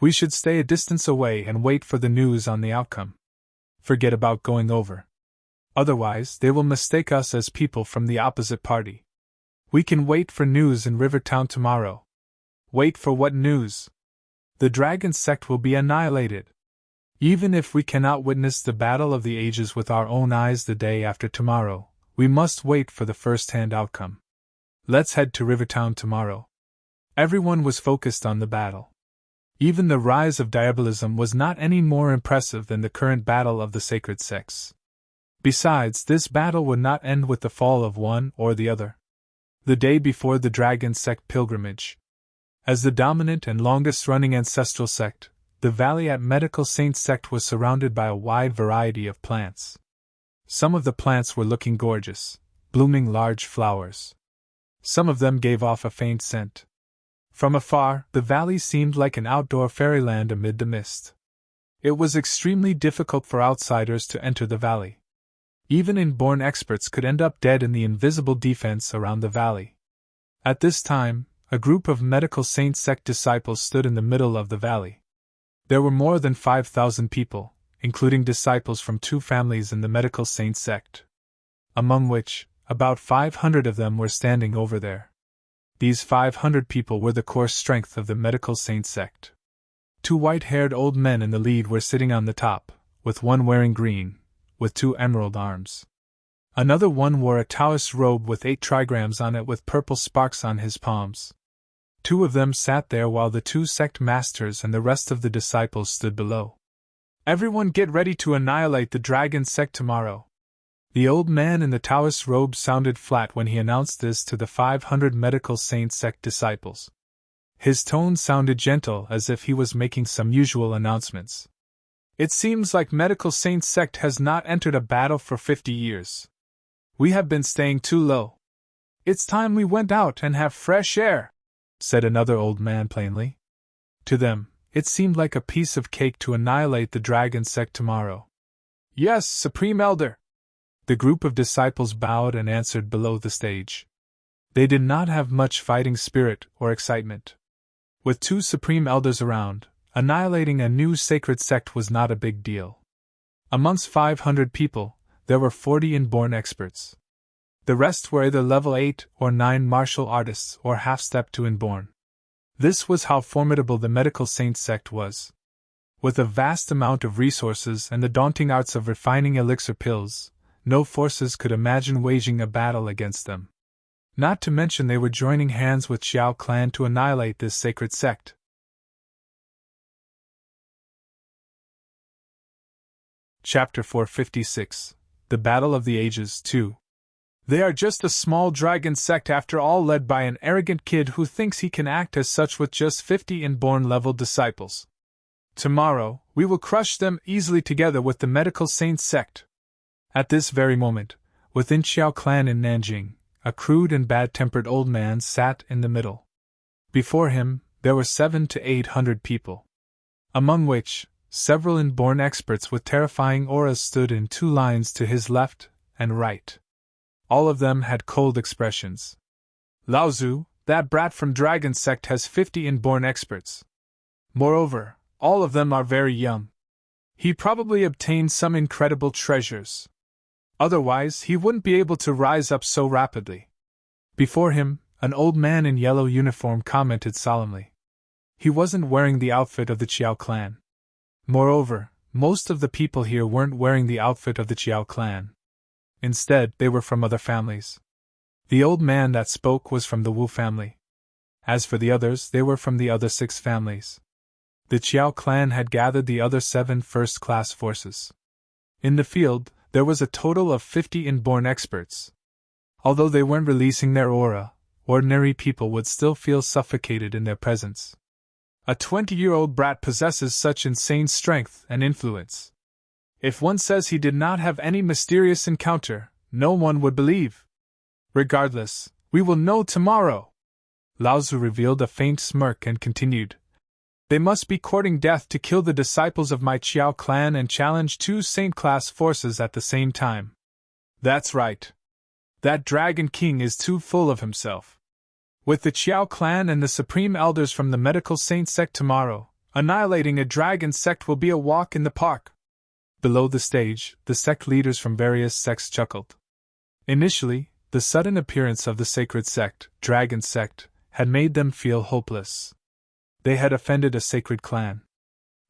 We should stay a distance away and wait for the news on the outcome. Forget about going over. Otherwise, they will mistake us as people from the opposite party. We can wait for news in Rivertown tomorrow. Wait for what news? The Dragon Sect will be annihilated. Even if we cannot witness the Battle of the Ages with our own eyes the day after tomorrow, we must wait for the first-hand outcome. Let's head to Rivertown tomorrow. Everyone was focused on the battle. Even the rise of diabolism was not any more impressive than the current battle of the sacred sects. Besides, this battle would not end with the fall of one or the other. The day before the Dragon Sect pilgrimage. As the dominant and longest-running ancestral sect, the Valley at Medical Saint Sect was surrounded by a wide variety of plants. Some of the plants were looking gorgeous, blooming large flowers. Some of them gave off a faint scent. From afar, the valley seemed like an outdoor fairyland amid the mist. It was extremely difficult for outsiders to enter the valley. Even inborn experts could end up dead in the invisible defense around the valley. At this time, a group of Medical Saint Sect disciples stood in the middle of the valley. There were more than 5,000 people, including disciples from 2 families in the Medical Saint Sect, among which, about 500 of them were standing over there. These 500 people were the core strength of the Medical Saint Sect. 2 white-haired old men in the lead were sitting on the top, with one wearing green, with 2 emerald arms. Another one wore a Taoist robe with 8 trigrams on it with purple sparks on his palms. 2 of them sat there while the 2 sect masters and the rest of the disciples stood below. "Everyone get ready to annihilate the dragon sect tomorrow." The old man in the Taoist robe sounded flat when he announced this to the 500 Medical Saint Sect disciples. His tone sounded gentle, as if he was making some usual announcements. "It seems like Medical Saint Sect has not entered a battle for 50 years. We have been staying too low. It's time we went out and have fresh air," said another old man plainly. To them, it seemed like a piece of cake to annihilate the dragon sect tomorrow. "Yes, Supreme Elder." The group of disciples bowed and answered below the stage. They did not have much fighting spirit or excitement. With 2 Supreme Elders around, annihilating a new sacred sect was not a big deal. Amongst 500 people, there were 40 inborn experts. The rest were either level 8 or 9 martial artists or half-step to inborn. This was how formidable the Medical Saint Sect was. With a vast amount of resources and the daunting arts of refining elixir pills, no forces could imagine waging a battle against them. Not to mention they were joining hands with Xiao clan to annihilate this sacred sect. Chapter 456 The Battle of the Ages 2. They are just a small dragon sect after all, led by an arrogant kid who thinks he can act as such with just 50 inborn level disciples. Tomorrow, we will crush them easily together with the Medical Saint Sect. At this very moment, within Xiao clan in Nanjing, a crude and bad-tempered old man sat in the middle. Before him, there were 700 to 800 people, among which several inborn experts with terrifying auras stood in 2 lines to his left and right. All of them had cold expressions. "Laozu, that brat from Dragon Sect has 50 inborn experts. Moreover, all of them are very young. He probably obtained some incredible treasures. Otherwise, he wouldn't be able to rise up so rapidly." Before him, an old man in yellow uniform commented solemnly. He wasn't wearing the outfit of the Qiao clan. Moreover, most of the people here weren't wearing the outfit of the Qiao clan. Instead, they were from other families. The old man that spoke was from the Wu family. As for the others, they were from the other 6 families. The Qiao clan had gathered the other 7 first-class forces. In the field, there was a total of 50 inborn experts. Although they weren't releasing their aura, ordinary people would still feel suffocated in their presence. A 20-year-old brat possesses such insane strength and influence. If one says he did not have any mysterious encounter, no one would believe. Regardless, we will know tomorrow. Laozu revealed a faint smirk and continued. They must be courting death to kill the disciples of my Qiao clan and challenge 2 Saint-class forces at the same time. That's right. That Dragon King is too full of himself. With the Qiao clan and the Supreme Elders from the Medical Saint Sect tomorrow, annihilating a dragon sect will be a walk in the park. Below the stage, the sect leaders from various sects chuckled. Initially, the sudden appearance of the sacred sect, Dragon Sect, had made them feel hopeless. They had offended a sacred clan.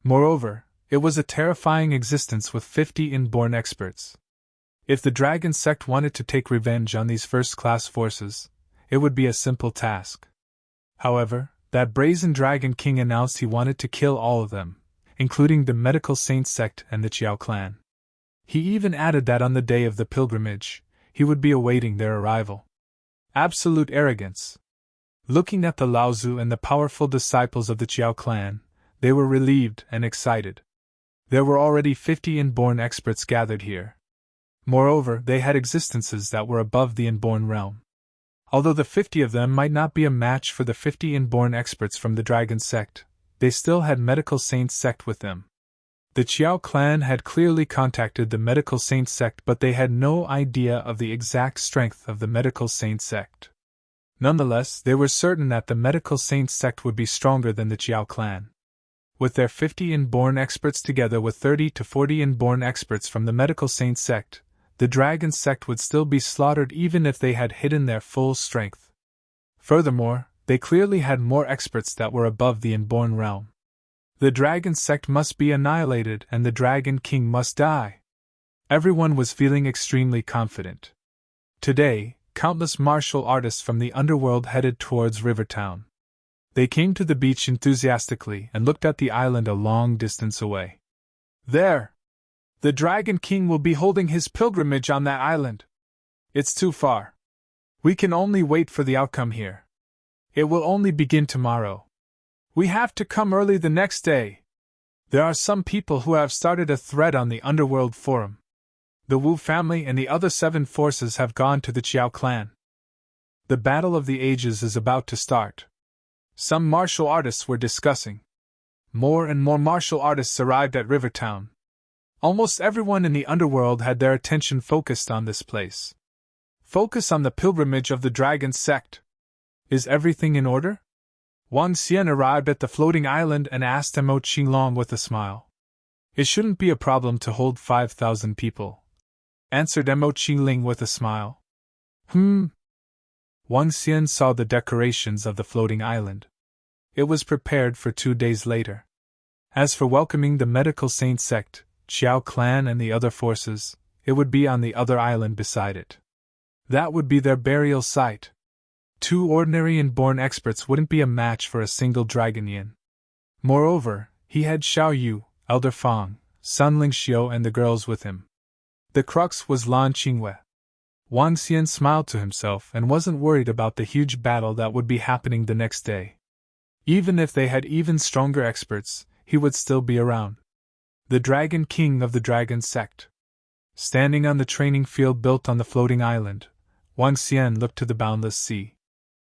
Moreover, it was a terrifying existence with 50 inborn experts. If the Dragon Sect wanted to take revenge on these first-class forces, it would be a simple task. However, that brazen Dragon King announced he wanted to kill all of them, including the Medical Saint Sect and the Qiao clan. He even added that on the day of the pilgrimage, he would be awaiting their arrival. Absolute arrogance. Looking at the Laozu and the powerful disciples of the Qiao clan, they were relieved and excited. There were already 50 inborn experts gathered here. Moreover, they had existences that were above the inborn realm. Although the 50 of them might not be a match for the 50 inborn experts from the Dragon Sect, they still had Medical Saint Sect with them. The Qiao clan had clearly contacted the Medical Saint Sect, but they had no idea of the exact strength of the Medical Saint Sect. Nonetheless, they were certain that the Medical Saint Sect would be stronger than the Qiao clan. With their 50 inborn experts together with 30 to 40 inborn experts from the Medical Saint Sect, the Dragon Sect would still be slaughtered even if they had hidden their full strength. Furthermore, they clearly had more experts that were above the inborn realm. The Dragon Sect must be annihilated and the Dragon King must die. Everyone was feeling extremely confident. Today, countless martial artists from the Underworld headed towards Rivertown. They came to the beach enthusiastically and looked at the island a long distance away. There! The Dragon King will be holding his pilgrimage on that island. It's too far. We can only wait for the outcome here. It will only begin tomorrow. We have to come early the next day. There are some people who have started a thread on the Underworld forum. The Wu family and the other 7 forces have gone to the Qiao clan. The Battle of the Ages is about to start. Some martial artists were discussing. More and more martial artists arrived at Rivertown. Almost everyone in the Underworld had their attention focused on this place. Focus on the pilgrimage of the Dragon Sect. Is everything in order? Wang Xian arrived at the floating island and asked Mo Qinglong with a smile. It shouldn't be a problem to hold 5,000 people, answered Mo Qingling with a smile. Wang Xian saw the decorations of the floating island. It was prepared for 2 days later. As for welcoming the Medical Saint Sect, Qiao clan and the other forces, it would be on the other island beside it. That would be their burial site. 2 ordinary inborn experts wouldn't be a match for a single Dragon Yin. Moreover, he had Xiao Yu, Elder Fang, Sun Lingxiu and the girls with him. The crux was Lan Qingwei. Wang Xian smiled to himself and wasn't worried about the huge battle that would be happening the next day. Even if they had even stronger experts, he would still be around. The Dragon King of the Dragon Sect. Standing on the training field built on the floating island, Wang Xian looked to the boundless sea.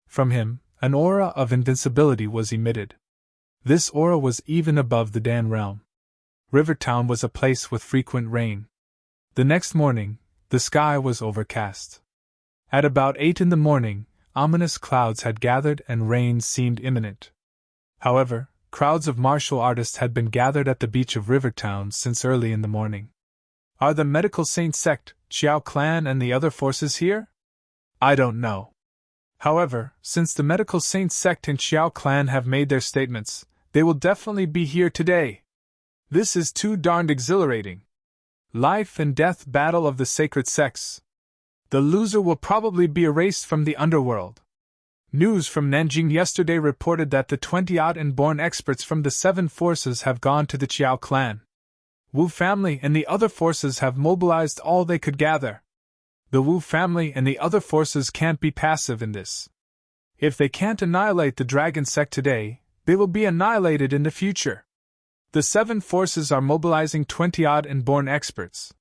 From him, an aura of invincibility was emitted. This aura was even above the Dan realm. Rivertown was a place with frequent rain. The next morning, the sky was overcast. At about 8 in the morning, ominous clouds had gathered and rain seemed imminent. However, crowds of martial artists had been gathered at the beach of Rivertown since early in the morning. Are the Medical Saint Sect, Qiao clan and the other forces here? I don't know. However, since the Medical Saint Sect and Qiao clan have made their statements, they will definitely be here today. This is too darned exhilarating. Life and death battle of the sacred sects. The loser will probably be erased from the Underworld. News from Nanjing yesterday reported that the 20-odd inborn experts from the 7 forces have gone to the Qiao clan. Wu family and the other forces have mobilized all they could gather. The Wu family and the other forces can't be passive in this. If they can't annihilate the Dragon Sect today, they will be annihilated in the future. The 7 forces are mobilizing 20-odd inborn experts.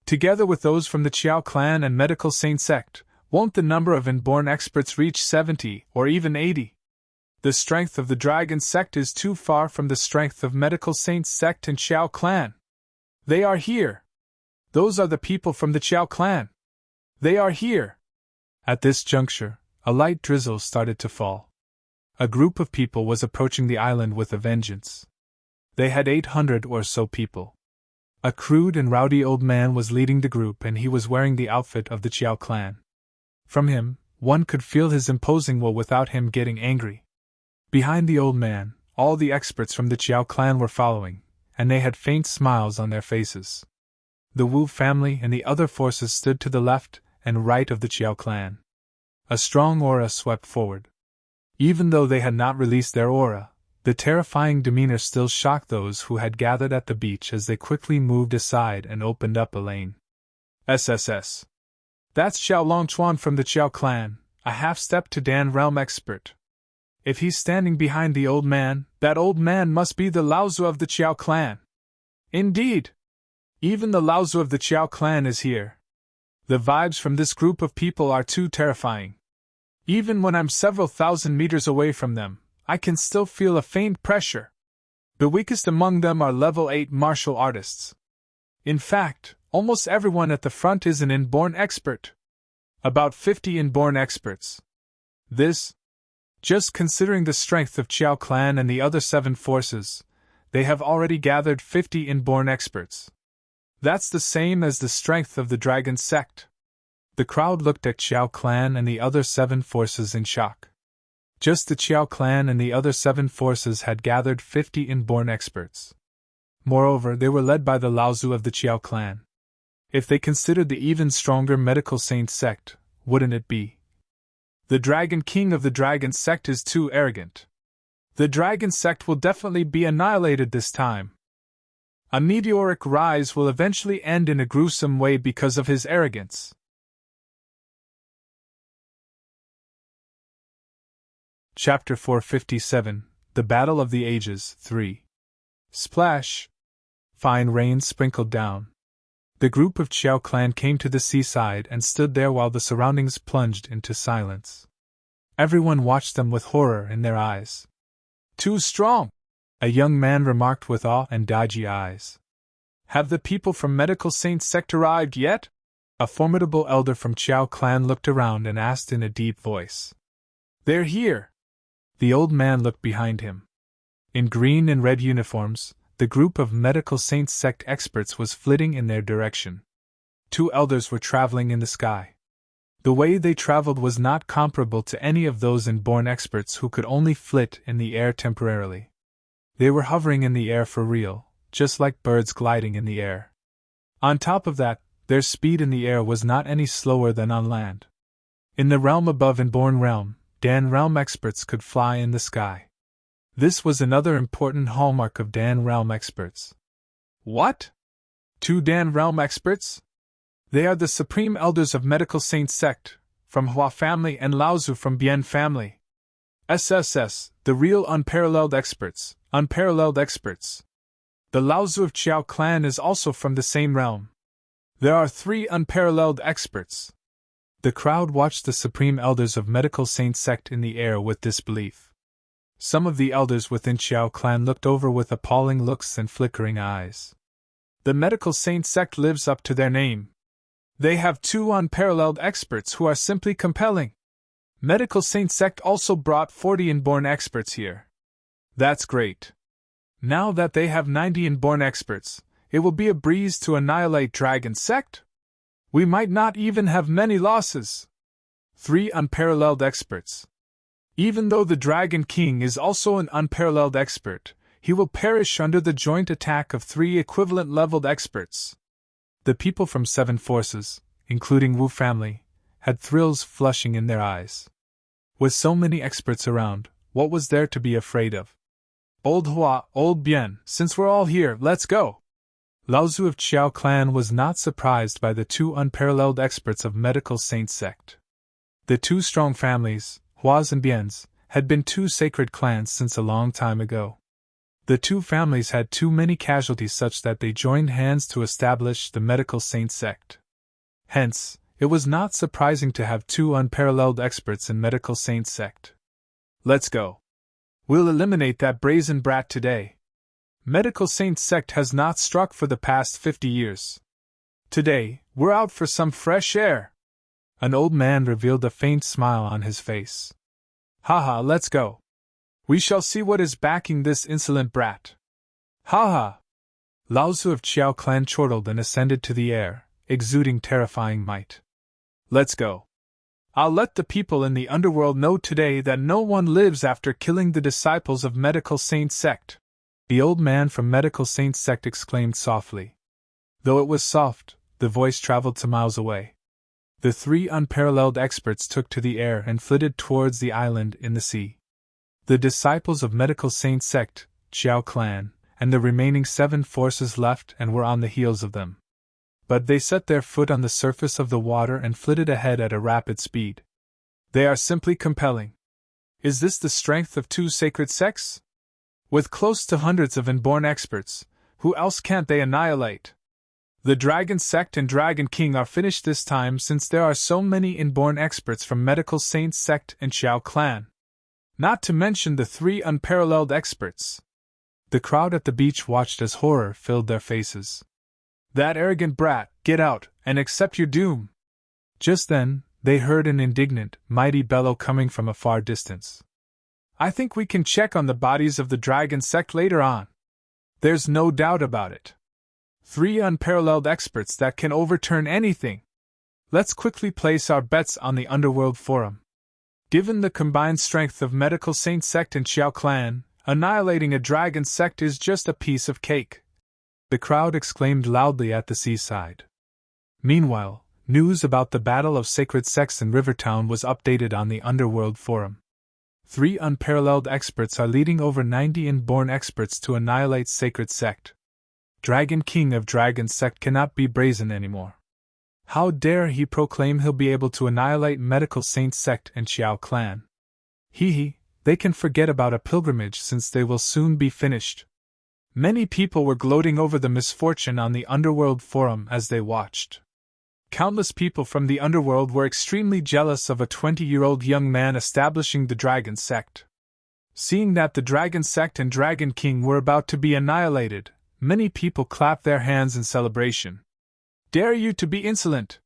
Together with those from the Qiao clan and Medical Saint Sect, won't the number of inborn experts reach 70 or even 80? The strength of the Dragon Sect is too far from the strength of Medical Saint Sect and Qiao clan. They are here. Those are the people from the Qiao clan. They are here. At this juncture, a light drizzle started to fall. A group of people was approaching the island with a vengeance. They had 800 or so people. A crude and rowdy old man was leading the group and he was wearing the outfit of the Qiao clan. From him, one could feel his imposing will without him getting angry. Behind the old man, all the experts from the Qiao clan were following, and they had faint smiles on their faces. The Wu family and the other forces stood to the left and right of the Qiao clan. A strong aura swept forward. Even though they had not released their aura, the terrifying demeanor still shocked those who had gathered at the beach as they quickly moved aside and opened up a lane. SSS. That's Xiao Longchuan from the Qiao clan, a half-step to Dan realm expert. If he's standing behind the old man, that old man must be the Laozu of the Qiao clan. Indeed! Even the Laozu of the Qiao clan is here. The vibes from this group of people are too terrifying. Even when I'm several thousand meters away from them, I can still feel a faint pressure. The weakest among them are level 8 martial artists. In fact, almost everyone at the front is an inborn expert. About 50 inborn experts. Just considering the strength of Qiao clan and the other 7 forces, they have already gathered 50 inborn experts. That's the same as the strength of the Dragon Sect. The crowd looked at Qiao clan and the other 7 forces in shock. Just the Qiao clan and the other 7 forces had gathered 50 inborn experts. Moreover, they were led by the Laozu of the Qiao clan. If they considered the even stronger Medical Saint Sect, wouldn't it be? The Dragon King of the Dragon Sect is too arrogant. The Dragon Sect will definitely be annihilated this time. A meteoric rise will eventually end in a gruesome way because of his arrogance. Chapter 457, The Battle of the Ages 3. Splash! Fine rain sprinkled down. The group of Qiao clan came to the seaside and stood there while the surroundings plunged into silence. Everyone watched them with horror in their eyes. Too strong! A young man remarked with awe and dodgy eyes. Have the people from Medical Saint Sect arrived yet? A formidable elder from Qiao clan looked around and asked in a deep voice. They're here! The old man looked behind him. In green and red uniforms, the group of Medical Saint Sect experts was flitting in their direction. 2 elders were traveling in the sky. The way they traveled was not comparable to any of those inborn experts who could only flit in the air temporarily. They were hovering in the air for real, just like birds gliding in the air. On top of that, their speed in the air was not any slower than on land. In the realm above inborn realm, Dan realm experts could fly in the sky. This was another important hallmark of Dan realm experts. What? 2 Dan realm experts? They are the supreme elders of Medical Saint Sect, from Hua family and Laozu from Bian family. SSS, the real unparalleled experts, unparalleled experts. The Laozu of Qiao clan is also from the same realm. There are 3 unparalleled experts. The crowd watched the supreme elders of Medical Saint Sect in the air with disbelief. Some of the elders within Qiao clan looked over with appalling looks and flickering eyes. The Medical Saint Sect lives up to their name. They have 2 unparalleled experts who are simply compelling. Medical Saint Sect also brought 40 inborn experts here. That's great. Now that they have 90 inborn experts, it will be a breeze to annihilate Dragon Sect. We might not even have many losses. 3 unparalleled experts. Even though the Dragon King is also an unparalleled expert, he will perish under the joint attack of 3 equivalent-leveled experts. The people from 7 forces, including Wu family, had thrills flushing in their eyes. With so many experts around, what was there to be afraid of? Old Hua, Old Bian, since we're all here, let's go! Laozu of Qiao clan was not surprised by the 2 unparalleled experts of Medical Saint Sect. The 2 strong families, Huas and Bians, had been 2 sacred clans since a long time ago. The 2 families had too many casualties such that they joined hands to establish the Medical Saint Sect. Hence, it was not surprising to have 2 unparalleled experts in Medical Saint Sect. Let's go. We'll eliminate that brazen brat today. Medical Saint Sect has not struck for the past 50 years. Today, we're out for some fresh air. An old man revealed a faint smile on his face. Haha, let's go. We shall see what is backing this insolent brat. Haha! Laozu of Qiao clan chortled and ascended to the air, exuding terrifying might. Let's go. I'll let the people in the Underworld know today that no one lives after killing the disciples of Medical Saint Sect. The old man from Medical Saint Sect exclaimed softly. Though it was soft, the voice traveled to miles away. The 3 unparalleled experts took to the air and flitted towards the island in the sea. The disciples of Medical Saint Sect, Qiao clan, and the remaining 7 forces left and were on the heels of them. But they set their foot on the surface of the water and flitted ahead at a rapid speed. They are simply compelling. Is this the strength of 2 sacred sects? With close to hundreds of inborn experts, who else can't they annihilate? The Dragon Sect and Dragon King are finished this time since there are so many inborn experts from Medical Saint Sect and Xiao Clan. Not to mention the 3 unparalleled experts. The crowd at the beach watched as horror filled their faces. That arrogant brat, get out, and accept your doom! Just then, they heard an indignant, mighty bellow coming from a far distance. I think we can check on the bodies of the Dragon Sect later on. There's no doubt about it. 3 unparalleled experts that can overturn anything. Let's quickly place our bets on the Underworld Forum. Given the combined strength of Medical Saint Sect and Xiao Clan, annihilating a Dragon Sect is just a piece of cake. The crowd exclaimed loudly at the seaside. Meanwhile, news about the Battle of Sacred Sects in Rivertown was updated on the Underworld Forum. 3 unparalleled experts are leading over 90 inborn experts to annihilate Sacred Sect. Dragon King of Dragon Sect cannot be brazen anymore. How dare he proclaim he'll be able to annihilate Medical Saint Sect and Xiao Clan? They can forget about a pilgrimage since they will soon be finished. Many people were gloating over the misfortune on the Underworld Forum as they watched. Countless people from the Underworld were extremely jealous of a 20-year-old young man establishing the Dragon Sect. Seeing that the Dragon Sect and Dragon King were about to be annihilated, many people clapped their hands in celebration. Dare you to be insolent!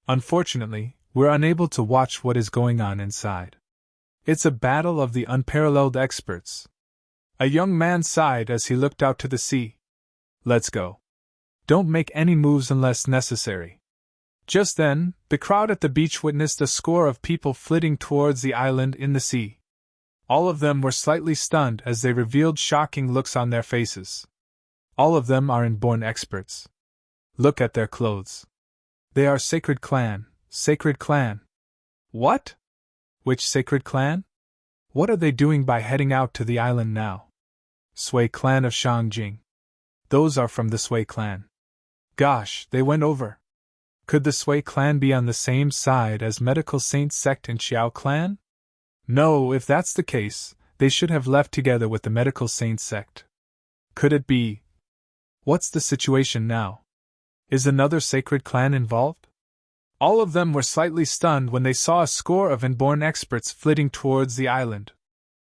Unfortunately, we're unable to watch what is going on inside. It's a battle of the unparalleled experts. A young man sighed as he looked out to the sea. Let's go. Don't make any moves unless necessary. Just then, the crowd at the beach witnessed a score of people flitting towards the island in the sea. All of them were slightly stunned as they revealed shocking looks on their faces. All of them are inborn experts. Look at their clothes. They are Sacred Clan, Sacred Clan. What? Which Sacred Clan? What are they doing by heading out to the island now? Sui Clan of Shangjing. Those are from the Sui Clan. Gosh, they went over. Could the Sui Clan be on the same side as Medical Saint Sect and Xiao Clan? No, if that's the case, they should have left together with the Medical Saint Sect. Could it be? What's the situation now? Is another Sacred Clan involved? All of them were slightly stunned when they saw a score of inborn experts flitting towards the island.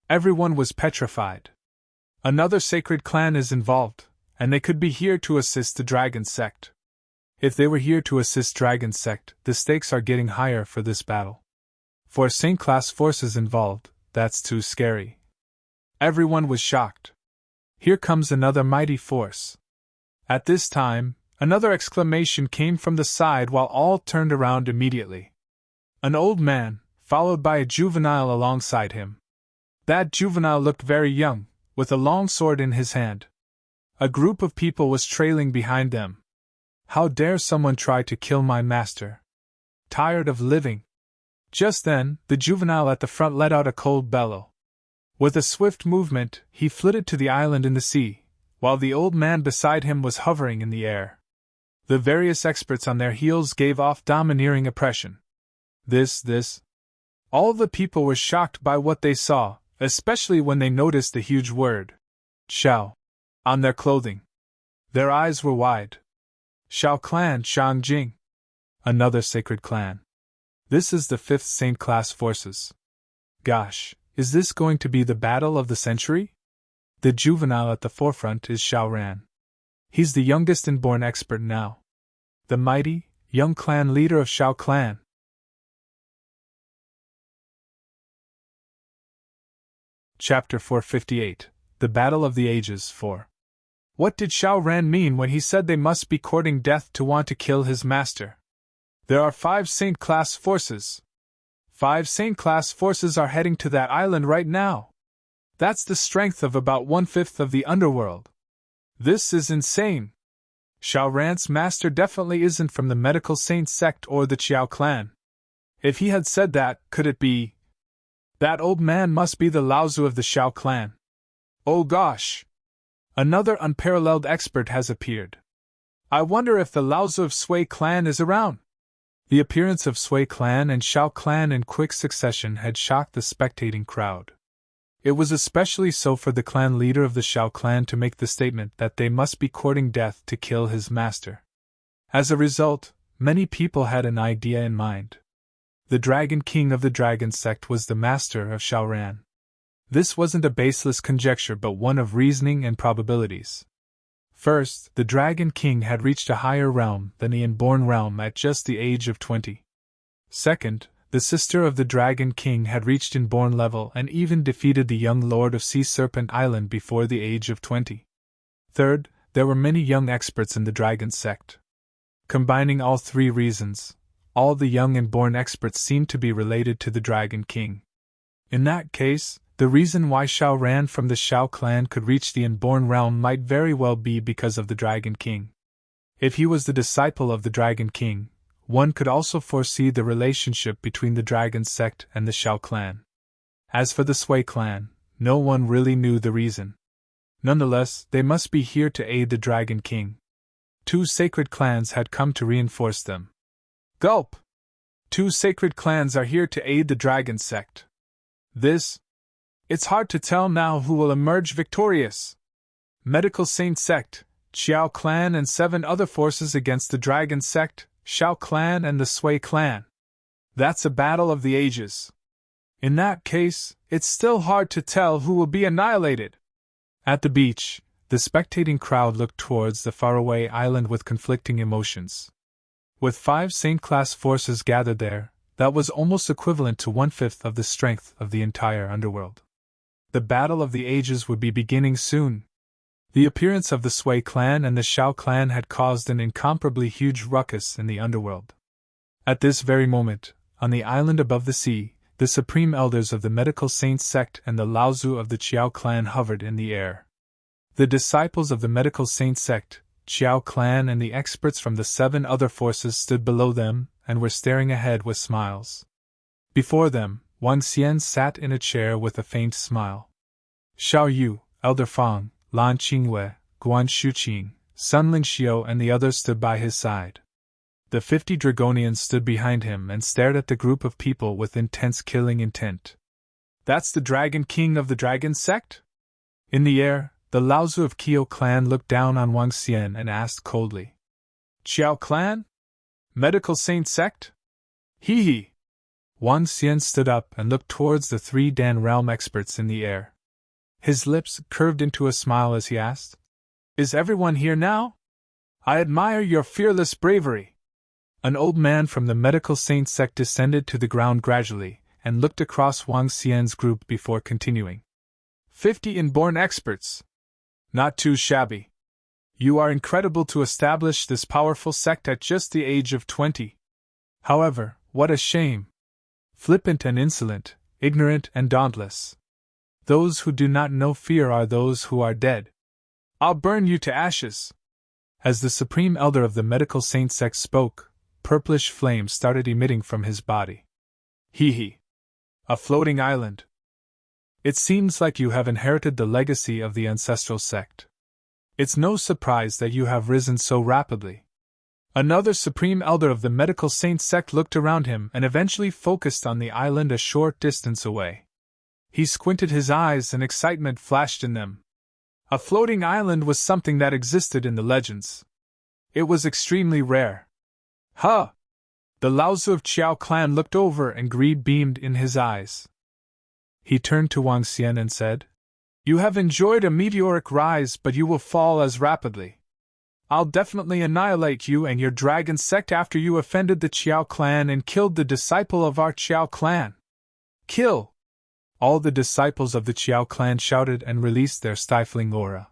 Everyone was petrified. Another Sacred Clan is involved, and they could be here to assist the Dragon Sect. If they were here to assist Dragon Sect, the stakes are getting higher for this battle. For Saint-class forces involved, that's too scary. Everyone was shocked. Here comes another mighty force. At this time, another exclamation came from the side while all turned around immediately. An old man, followed by a juvenile alongside him. That juvenile looked very young, with a long sword in his hand. A group of people was trailing behind them. How dare someone try to kill my master? Tired of living? Just then, the juvenile at the front let out a cold bellow. With a swift movement, he flitted to the island in the sea, while the old man beside him was hovering in the air. The various experts on their heels gave off domineering oppression. This. All the people were shocked by what they saw, especially when they noticed the huge word, Xiao, on their clothing. Their eyes were wide. Xiao Clan Shangjing. Another Sacred Clan. This is the 5th Saint-class forces. Gosh, is this going to be the battle of the century? The juvenile at the forefront is Xiao Ran. He's the youngest inborn expert now. The mighty, young clan leader of Xiao Clan. Chapter 458, The Battle of the Ages 4. What did Xiao Ran mean when he said they must be courting death to want to kill his master? There are 5 Saint-class forces. 5 Saint-class forces are heading to that island right now. That's the strength of about 1/5 of the Underworld. This is insane. Xiao Ran's master definitely isn't from the Medical Saint Sect or the Xiao Clan. If he had said that, could it be? That old man must be the Laozu of the Xiao Clan. Oh gosh! Another unparalleled expert has appeared. I wonder if the Laozu of Sui Clan is around. The appearance of Sui clan and Shao clan in quick succession had shocked the spectating crowd. It was especially so for the clan leader of the Shao clan to make the statement that they must be courting death to kill his master. As a result, many people had an idea in mind. The Dragon King of the Dragon Sect was the master of Shao Ran. This wasn't a baseless conjecture but one of reasoning and probabilities. First, the Dragon King had reached a higher realm than the inborn realm at just the age of 20. Second, the sister of the Dragon King had reached inborn level and even defeated the young lord of Sea Serpent Island before the age of 20. Third, there were many young experts in the Dragon Sect. Combining all three reasons, all the young inborn experts seemed to be related to the Dragon King. In that case, the reason why Shao Ran from the Shao clan could reach the inborn realm might very well be because of the Dragon King. If he was the disciple of the Dragon King, one could also foresee the relationship between the Dragon Sect and the Shao clan. As for the Sui clan, no one really knew the reason. Nonetheless, they must be here to aid the Dragon King. 2 sacred clans had come to reinforce them. Gulp! 2 sacred clans are here to aid the Dragon Sect. It's hard to tell now who will emerge victorious. Medical Saint Sect, Xiao clan and 7 other forces against the Dragon Sect, Shao clan and the Sui clan. That's a battle of the ages. In that case, it's still hard to tell who will be annihilated. At the beach, the spectating crowd looked towards the faraway island with conflicting emotions. With 5 Saint-class forces gathered there, that was almost equivalent to 1/5 of the strength of the entire Underworld. The battle of the ages would be beginning soon. The appearance of the Sui clan and the Shao clan had caused an incomparably huge ruckus in the Underworld. At this very moment, on the island above the sea, the supreme elders of the Medical Saint Sect and the Laozu of the Qiao clan hovered in the air. The disciples of the Medical Saint Sect, Qiao clan and the experts from the 7 other forces stood below them and were staring ahead with smiles. Before them, Wang Xian sat in a chair with a faint smile. Xiao Yu, Elder Fang, Lan Qingwei, Guan Shuqing, Sun Lingxiu and the others stood by his side. The 50 Dragonians stood behind him and stared at the group of people with intense killing intent. That's the Dragon King of the Dragon Sect? In the air, the Laozu of Qiao clan looked down on Wang Xian and asked coldly. Qiao clan? Medical Saint Sect? Hee hee. Wang Xian stood up and looked towards the 3 Dan realm experts in the air. His lips curved into a smile as he asked, Is everyone here now? I admire your fearless bravery. An old man from the Medical Saint Sect descended to the ground gradually and looked across Wang Xian's group before continuing. 50 inborn experts. Not too shabby. You are incredible to establish this powerful sect at just the age of 20. However, what a shame. Flippant and insolent, ignorant and dauntless. Those who do not know fear are those who are dead. I'll burn you to ashes. As the Supreme Elder of the Medical Saint Sect spoke, purplish flames started emitting from his body. Hee hee. A floating island. It seems like you have inherited the legacy of the ancestral sect. It's no surprise that you have risen so rapidly. Another Supreme Elder of the Medical Saint Sect looked around him and eventually focused on the island a short distance away. He squinted his eyes and excitement flashed in them. A floating island was something that existed in the legends. It was extremely rare. Huh! The Laozu of Qiao clan looked over and greed beamed in his eyes. He turned to Wang Xian and said, You have enjoyed a meteoric rise, but you will fall as rapidly. I'll definitely annihilate you and your dragon sect after you offended the Qiao clan and killed the disciple of our Qiao clan. Kill! All the disciples of the Qiao clan shouted and released their stifling aura.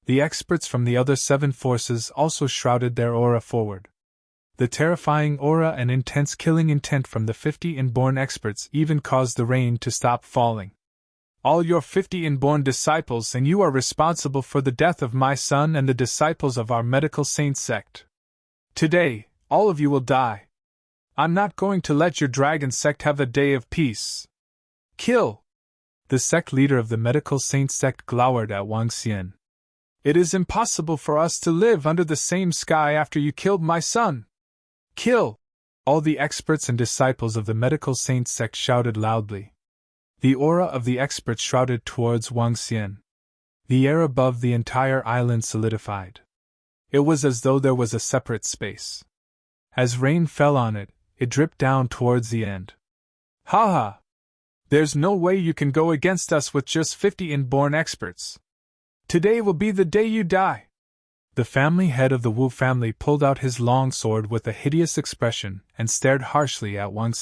The experts from the other 7 forces also shrouded their aura forward. The terrifying aura and intense killing intent from the 50 inborn experts even caused the rain to stop falling. All your 50 inborn disciples, and you are responsible for the death of my son and the disciples of our Medical Saint Sect. Today, all of you will die. I'm not going to let your dragon sect have a day of peace. Kill! The sect leader of the Medical Saint Sect glowered at Wang Xian. It is impossible for us to live under the same sky after you killed my son. Kill! All the experts and disciples of the medical saint sect shouted loudly. The aura of the experts shrouded towards Huang. The air above the entire island solidified. It was as though there was a separate space. As rain fell on it, it dripped down towards the end. Ha ha! There's no way you can go against us with just 50 inborn experts. Today will be the day you die. The family head of the Wu family pulled out his long sword with a hideous expression and stared harshly at Huang.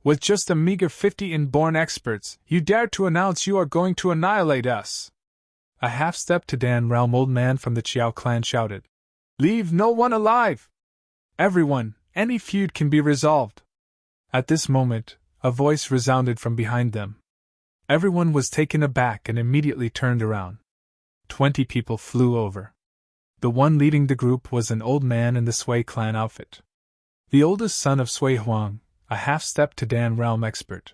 With just a meager 50 inborn experts, you dare to announce you are going to annihilate us. A half-step to Dan realm old man from the Qiao clan shouted. Leave no one alive! Everyone, any feud can be resolved. At this moment, a voice resounded from behind them. Everyone was taken aback and immediately turned around. 20 people flew over. The one leading the group was an old man in the Sui clan outfit. The oldest son of Sui Huang, a half-step to Dan realm expert.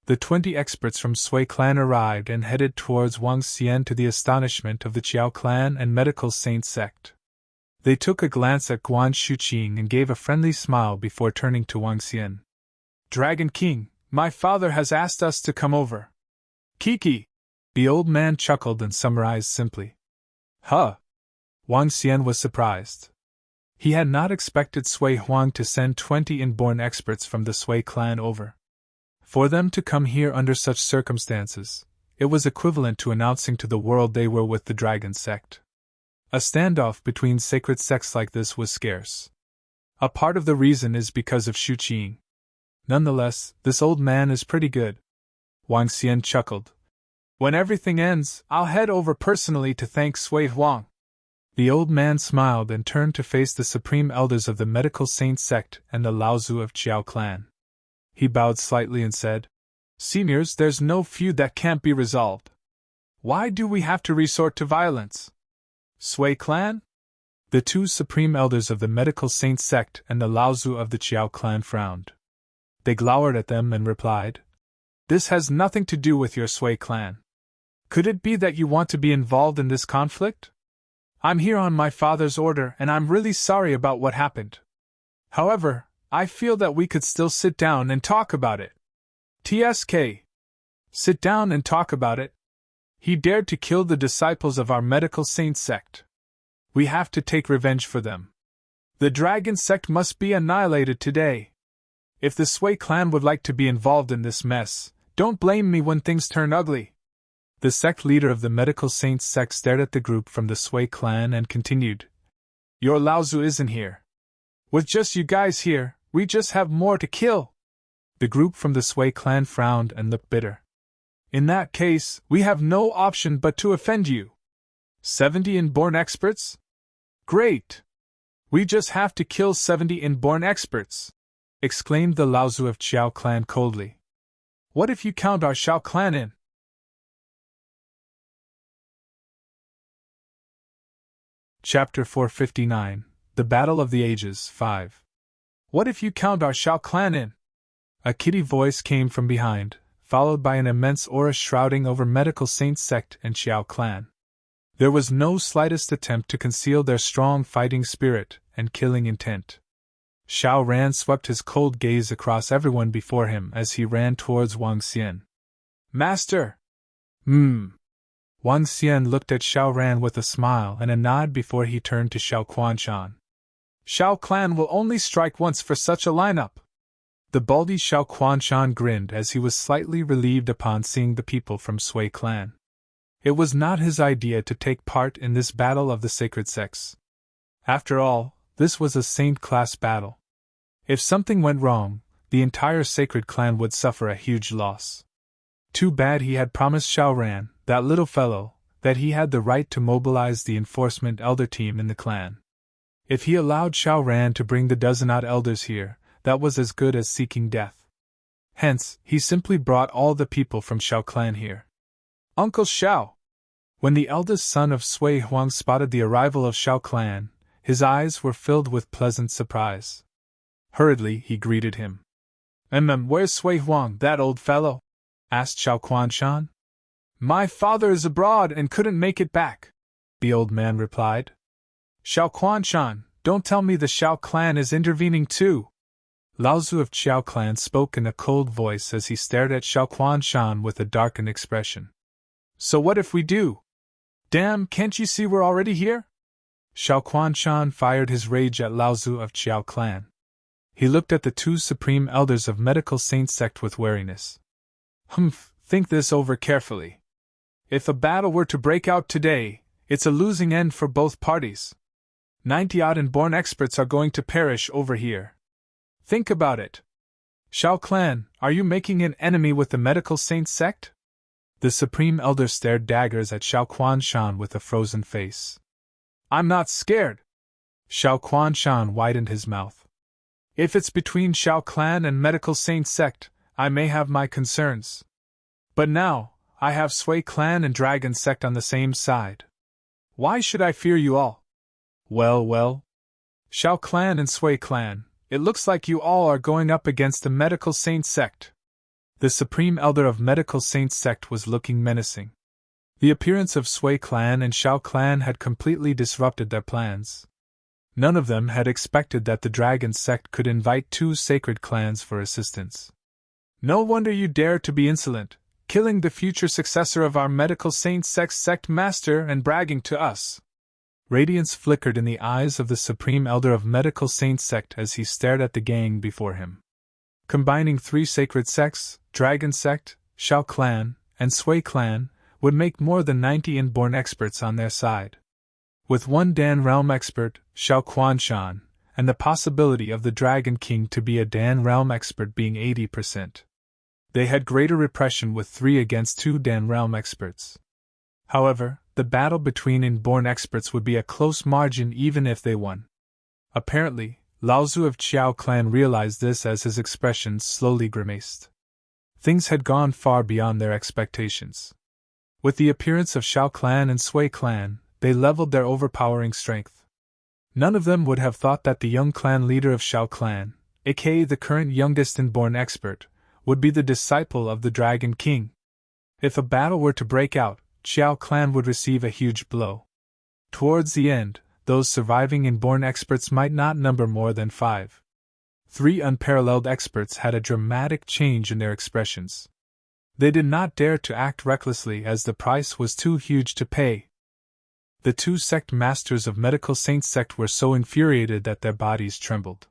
The 20 experts from Sui clan arrived and headed towards Huang to the astonishment of the Qiao clan and medical saint sect. They took a glance at Guan Shuqing and gave a friendly smile before turning to Huang. Dragon King, my father has asked us to come over. Kiki! The old man chuckled and summarized simply. Huh! Huang was surprised. He had not expected Sui Huang to send 20 inborn experts from the Sui clan over. For them to come here under such circumstances, it was equivalent to announcing to the world they were with the Dragon Sect. A standoff between sacred sects like this was scarce. A part of the reason is because of Shu Qing. Nonetheless, this old man is pretty good. Huang chuckled. When everything ends, I'll head over personally to thank Sui Huang. The old man smiled and turned to face the supreme elders of the medical saint sect and the Laozu of Qiao clan. He bowed slightly and said, Seniors, there's no feud that can't be resolved. Why do we have to resort to violence? Sui clan? The two supreme elders of the medical saint sect and the Laozu of the Qiao clan frowned. They glowered at them and replied, This has nothing to do with your Sui clan. Could it be that you want to be involved in this conflict? I'm here on my father's order and I'm really sorry about what happened. However, I feel that we could still sit down and talk about it. TSK. Sit down and talk about it. He dared to kill the disciples of our medical saint sect. We have to take revenge for them. The Dragon Sect must be annihilated today. If the Sui clan would like to be involved in this mess, don't blame me when things turn ugly. The sect leader of the medical saint sect stared at the group from the Sui clan and continued. Your Laozu isn't here. With just you guys here, we just have more to kill. The group from the Sui clan frowned and looked bitter. In that case, we have no option but to offend you. 70 inborn experts? Great! We just have to kill 70 inborn experts, exclaimed the Laozu of Qiao clan coldly. What if you count our Xiao clan in? Chapter 459, The Battle of the Ages 5. What if you count our Xiao clan in? A kiddie voice came from behind, followed by an immense aura shrouding over medical saint sect and Qiao clan. There was no slightest attempt to conceal their strong fighting spirit and killing intent. Xiao Ran swept his cold gaze across everyone before him as he ran towards Huang. Master! Huang looked at Xiao Ran with a smile and a nod before he turned to Xiao Quanshan. Xiao clan will only strike once for such a lineup. The baldy Xiao Quanshan grinned as he was slightly relieved upon seeing the people from Sui clan. It was not his idea to take part in this battle of the sacred sects. After all, this was a saint-class battle. If something went wrong, the entire sacred clan would suffer a huge loss. Too bad he had promised Xiao Ran, that little fellow, that he had the right to mobilize the enforcement elder team in the clan. If he allowed Xiao Ran to bring the dozen-odd elders here, that was as good as seeking death. Hence, he simply brought all the people from Xiao clan here. Uncle Xiao! When the eldest son of Sui Huang spotted the arrival of Xiao clan, his eyes were filled with pleasant surprise. Hurriedly, he greeted him. Where's Sui Huang, that old fellow? Asked Xiao Quanshan. My father is abroad and couldn't make it back, the old man replied. Xiao Quanshan, don't tell me the Xiao clan is intervening too. Lao Tzu of Qiao Clan spoke in a cold voice as he stared at Xiao Quan-shan with a darkened expression. So what if we do? Damn, can't you see we're already here? Xiao Quan-shan fired his rage at Lao Tzu of Qiao Clan. He looked at the two supreme elders of Medical Saint Sect with wariness. Think this over carefully. If a battle were to break out today, it's a losing end for both parties. 90-odd inborn experts are going to perish over here. Think about it. Xiao Clan, are you making an enemy with the Medical Saint Sect? The Supreme Elder stared daggers at Xiao Quan-shan with a frozen face. I'm not scared. Xiao Quan-shan widened his mouth. If it's between Xiao Clan and Medical Saint Sect, I may have my concerns. But now, I have Sui Clan and Dragon Sect on the same side. Why should I fear you all? Well. Xiao Clan and Sui Clan, it looks like you all are going up against the Medical Saint Sect. The Supreme Elder of Medical Saint Sect was looking menacing. The appearance of Sui Clan and Xiao Clan had completely disrupted their plans. None of them had expected that the Dragon Sect could invite two sacred clans for assistance. No wonder you dare to be insolent, killing the future successor of our Medical Saint Sect master and bragging to us. Radiance flickered in the eyes of the Supreme Elder of Medical Saint Sect as he stared at the gang before him. Combining three sacred sects, Dragon Sect, Xiao Clan, and Sui Clan, would make more than 90 inborn experts on their side. With one Dan Realm expert, Xiao Quan-shan, and the possibility of the Dragon King to be a Dan Realm expert being 80%. They had greater repression with 3 against 2 Dan Realm experts. However, the battle between inborn experts would be a close margin even if they won. Apparently, Lao Tzu of Qiao Clan realized this as his expression slowly grimaced. Things had gone far beyond their expectations. With the appearance of Xiao Clan and Sui Clan, they leveled their overpowering strength. None of them would have thought that the young clan leader of Xiao Clan, aka the current youngest inborn expert, would be the disciple of the Dragon King. If a battle were to break out, Qiao Clan would receive a huge blow. Towards the end, those surviving inborn experts might not number more than 5. 3 unparalleled experts had a dramatic change in their expressions. They did not dare to act recklessly as the price was too huge to pay. The 2 sect masters of Medical Saint Sect were so infuriated that their bodies trembled.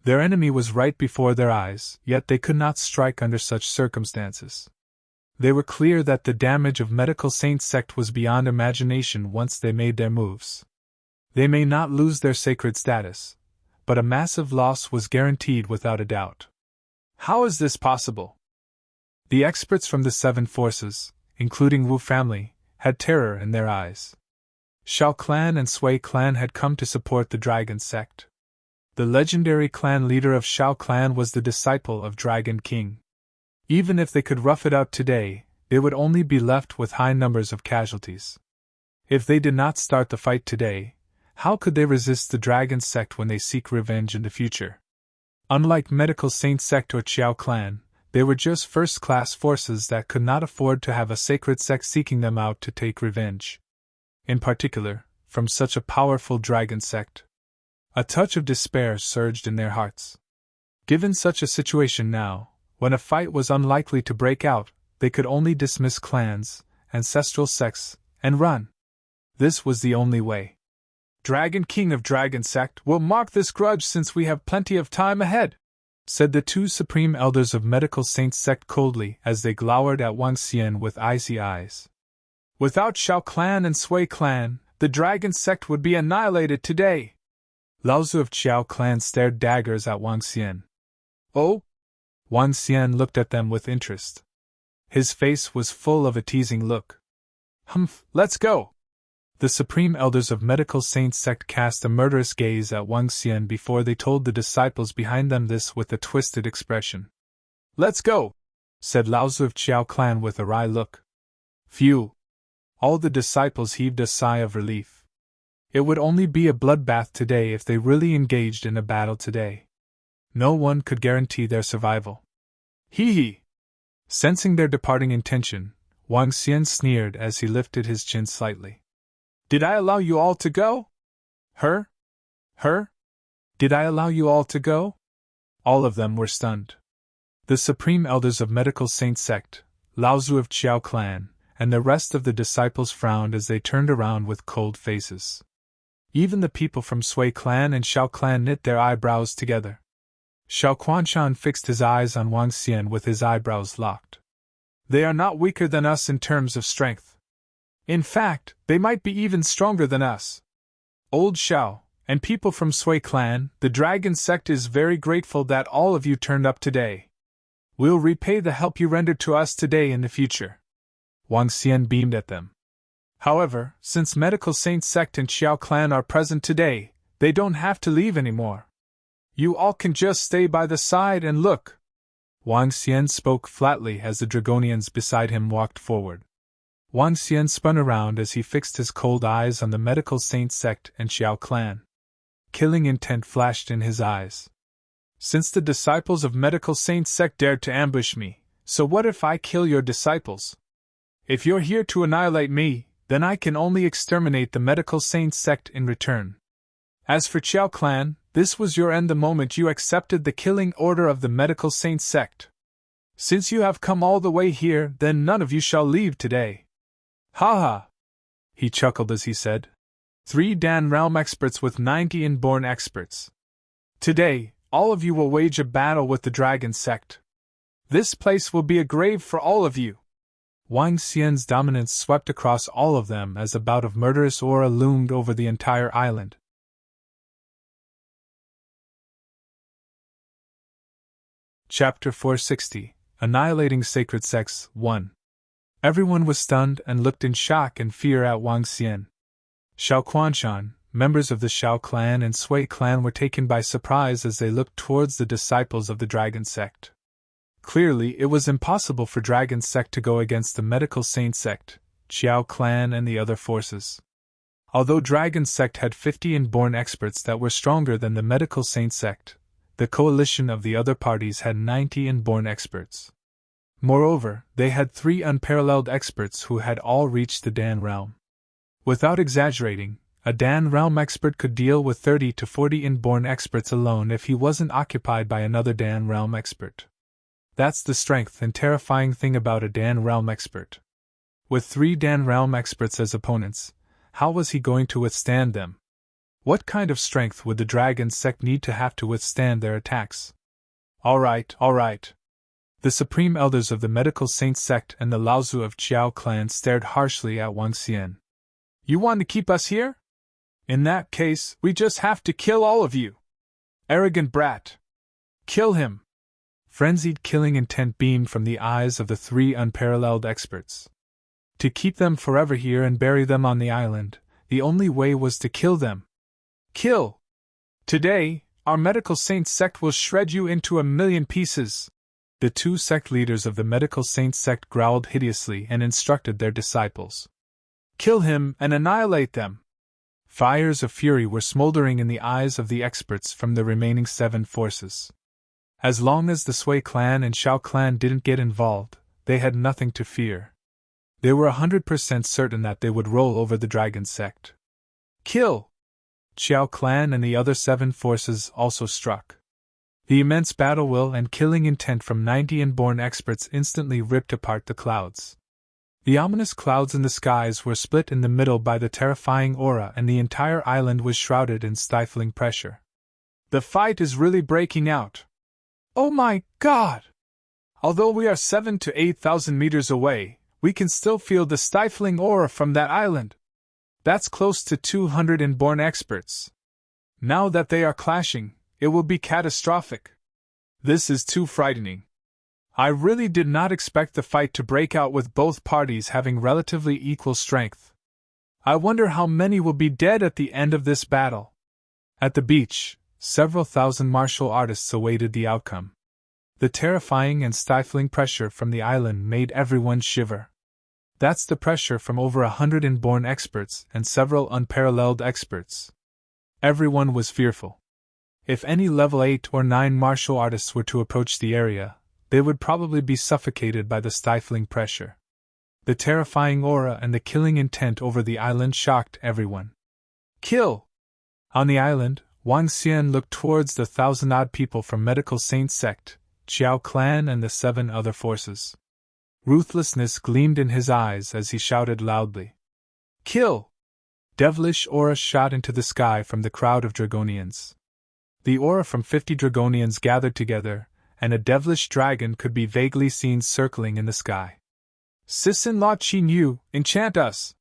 Their enemy was right before their eyes, yet they could not strike under such circumstances. They were clear that the damage of Medical Saint Sect was beyond imagination once they made their moves. They may not lose their sacred status, but a massive loss was guaranteed without a doubt. How is this possible? The experts from the 7 forces, including Wu family, had terror in their eyes. Xiao Clan and Sui Clan had come to support the Dragon Sect. The legendary clan leader of Xiao Clan was the disciple of Dragon King. Even if they could rough it out today, they would only be left with high numbers of casualties. If they did not start the fight today, how could they resist the Dragon Sect when they seek revenge in the future? Unlike Medical Saint Sect or Qiao Clan, they were just first-class forces that could not afford to have a sacred sect seeking them out to take revenge. In particular, from such a powerful Dragon Sect. A touch of despair surged in their hearts. Given such a situation now, when a fight was unlikely to break out, they could only dismiss clans, ancestral sects, and run. This was the only way. Dragon King of Dragon Sect will mark this grudge since we have plenty of time ahead, said the 2 supreme elders of Medical Saint Sect coldly as they glowered at Wang Xian with icy eyes. Without Xiao Clan and Sui Clan, the Dragon Sect would be annihilated today. Lao Tzu of Qiao Clan stared daggers at Wang Xian. Oh? Wang Xian looked at them with interest. His face was full of a teasing look. Let's go! The supreme elders of Medical Saint Sect cast a murderous gaze at Wang Xian before they told the disciples behind them this with a twisted expression. Let's go! Said Lao Tzu of Qiao Clan with a wry look. Phew! All the disciples heaved a sigh of relief. It would only be a bloodbath today if they really engaged in a battle today. No one could guarantee their survival. Hee hee! Sensing their departing intention, Wang Xian sneered as he lifted his chin slightly. Did I allow you all to go? Her? Did I allow you all to go? All of them were stunned. The supreme elders of Medical Saint Sect, Laozu of Qiao clan, and the rest of the disciples frowned as they turned around with cold faces. Even the people from Sui clan and Xiao clan knit their eyebrows together. Xiao Quanshan fixed his eyes on Wang Xian with his eyebrows locked. They are not weaker than us in terms of strength. In fact, they might be even stronger than us. Old Xiao, and people from Sui clan, the Dragon Sect is very grateful that all of you turned up today. We'll repay the help you rendered to us today in the future. Wang Xian beamed at them. However, since Medical Saint Sect and Xiao clan are present today, they don't have to leave anymore. You all can just stay by the side and look. Wang Xian spoke flatly as the Dragonians beside him walked forward. Wang Xian spun around as he fixed his cold eyes on the Medical Saint Sect and Xiao clan. Killing intent flashed in his eyes. Since the disciples of Medical Saint Sect dared to ambush me, so what if I kill your disciples? If you're here to annihilate me, then I can only exterminate the Medical Saint Sect in return. As for Qiao clan, this was your end the moment you accepted the killing order of the Medical Saint Sect. Since you have come all the way here, then none of you shall leave today. Ha ha! He chuckled as he said. 3 Dan realm experts with 90 inborn experts. Today, all of you will wage a battle with the Dragon Sect. This place will be a grave for all of you. Wang Xian's dominance swept across all of them as a bout of murderous aura loomed over the entire island. Chapter 460, Annihilating Sacred Sects 1. Everyone was stunned and looked in shock and fear at Wang Xian. Xiao Quanshan, members of the Xiao clan and Sui clan were taken by surprise as they looked towards the disciples of the Dragon Sect. Clearly, it was impossible for Dragon Sect to go against the Medical Saint Sect, Qiao clan and the other forces. Although Dragon Sect had 50 inborn experts that were stronger than the Medical Saint Sect, the coalition of the other parties had 90 inborn experts. Moreover, they had 3 unparalleled experts who had all reached the Dan realm. Without exaggerating, a Dan realm expert could deal with 30 to 40 inborn experts alone if he wasn't occupied by another Dan realm expert. That's the strength and terrifying thing about a Dan realm expert. With 3 Dan realm experts as opponents, how was he going to withstand them? What kind of strength would the Dragon Sect need to have to withstand their attacks? All right. The supreme elders of the Medical Saint Sect and the Laozu of Qiao clan stared harshly at Wang Xian. You want to keep us here? In that case, we just have to kill all of you. Arrogant brat. Kill him. Frenzied killing intent beamed from the eyes of the 3 unparalleled experts. To keep them forever here and bury them on the island, the only way was to kill them. Kill! Today, our Medical Saint Sect will shred you into 1,000,000 pieces. The 2 sect leaders of the Medical Saint Sect growled hideously and instructed their disciples. Kill him and annihilate them. Fires of fury were smoldering in the eyes of the experts from the remaining 7 forces. As long as the Sui clan and Xiao clan didn't get involved, they had nothing to fear. They were 100% certain that they would roll over the Dragon Sect. Kill! Qiao clan and the other 7 forces also struck. The immense battle will and killing intent from 90 inborn experts instantly ripped apart the clouds. The ominous clouds in the skies were split in the middle by the terrifying aura, and the entire island was shrouded in stifling pressure. The fight is really breaking out. Oh my God! Although we are 7,000 to 8,000 meters away, we can still feel the stifling aura from that island. That's close to 200 inborn experts. Now that they are clashing, it will be catastrophic. This is too frightening. I really did not expect the fight to break out with both parties having relatively equal strength. I wonder how many will be dead at the end of this battle. At the beach, several thousand martial artists awaited the outcome. The terrifying and stifling pressure from the island made everyone shiver. That's the pressure from over 100 inborn experts and several unparalleled experts. Everyone was fearful. If any level 8 or 9 martial artists were to approach the area, they would probably be suffocated by the stifling pressure. The terrifying aura and the killing intent over the island shocked everyone. Kill! On the island, Wang Xian looked towards the 1,000-odd people from Medical Saint Sect, Qiao Clan and the 7 other forces. Ruthlessness gleamed in his eyes as he shouted loudly. Kill! Devilish aura shot into the sky from the crowd of Dragonians. The aura from 50 Dragonians gathered together, and a devilish dragon could be vaguely seen circling in the sky. Sisin La Qin Yu, enchant us!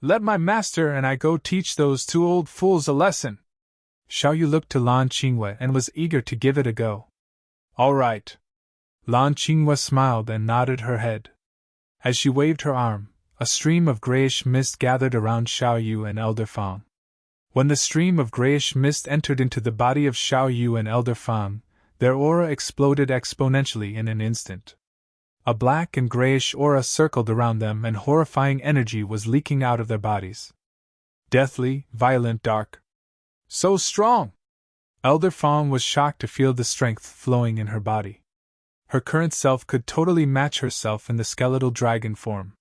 Let my master and I go teach those 2 old fools a lesson! Xiao Yu looked to Lan Qingwei and was eager to give it a go. All right. Lan Qingwei smiled and nodded her head. As she waved her arm, a stream of grayish mist gathered around Xiao Yu and Elder Fang. When the stream of grayish mist entered into the body of Xiao Yu and Elder Fang, their aura exploded exponentially in an instant. A black and grayish aura circled around them and horrifying energy was leaking out of their bodies. Deathly, violent, dark. So strong! Elder Fang was shocked to feel the strength flowing in her body. Her current self could totally match herself in the skeletal dragon form.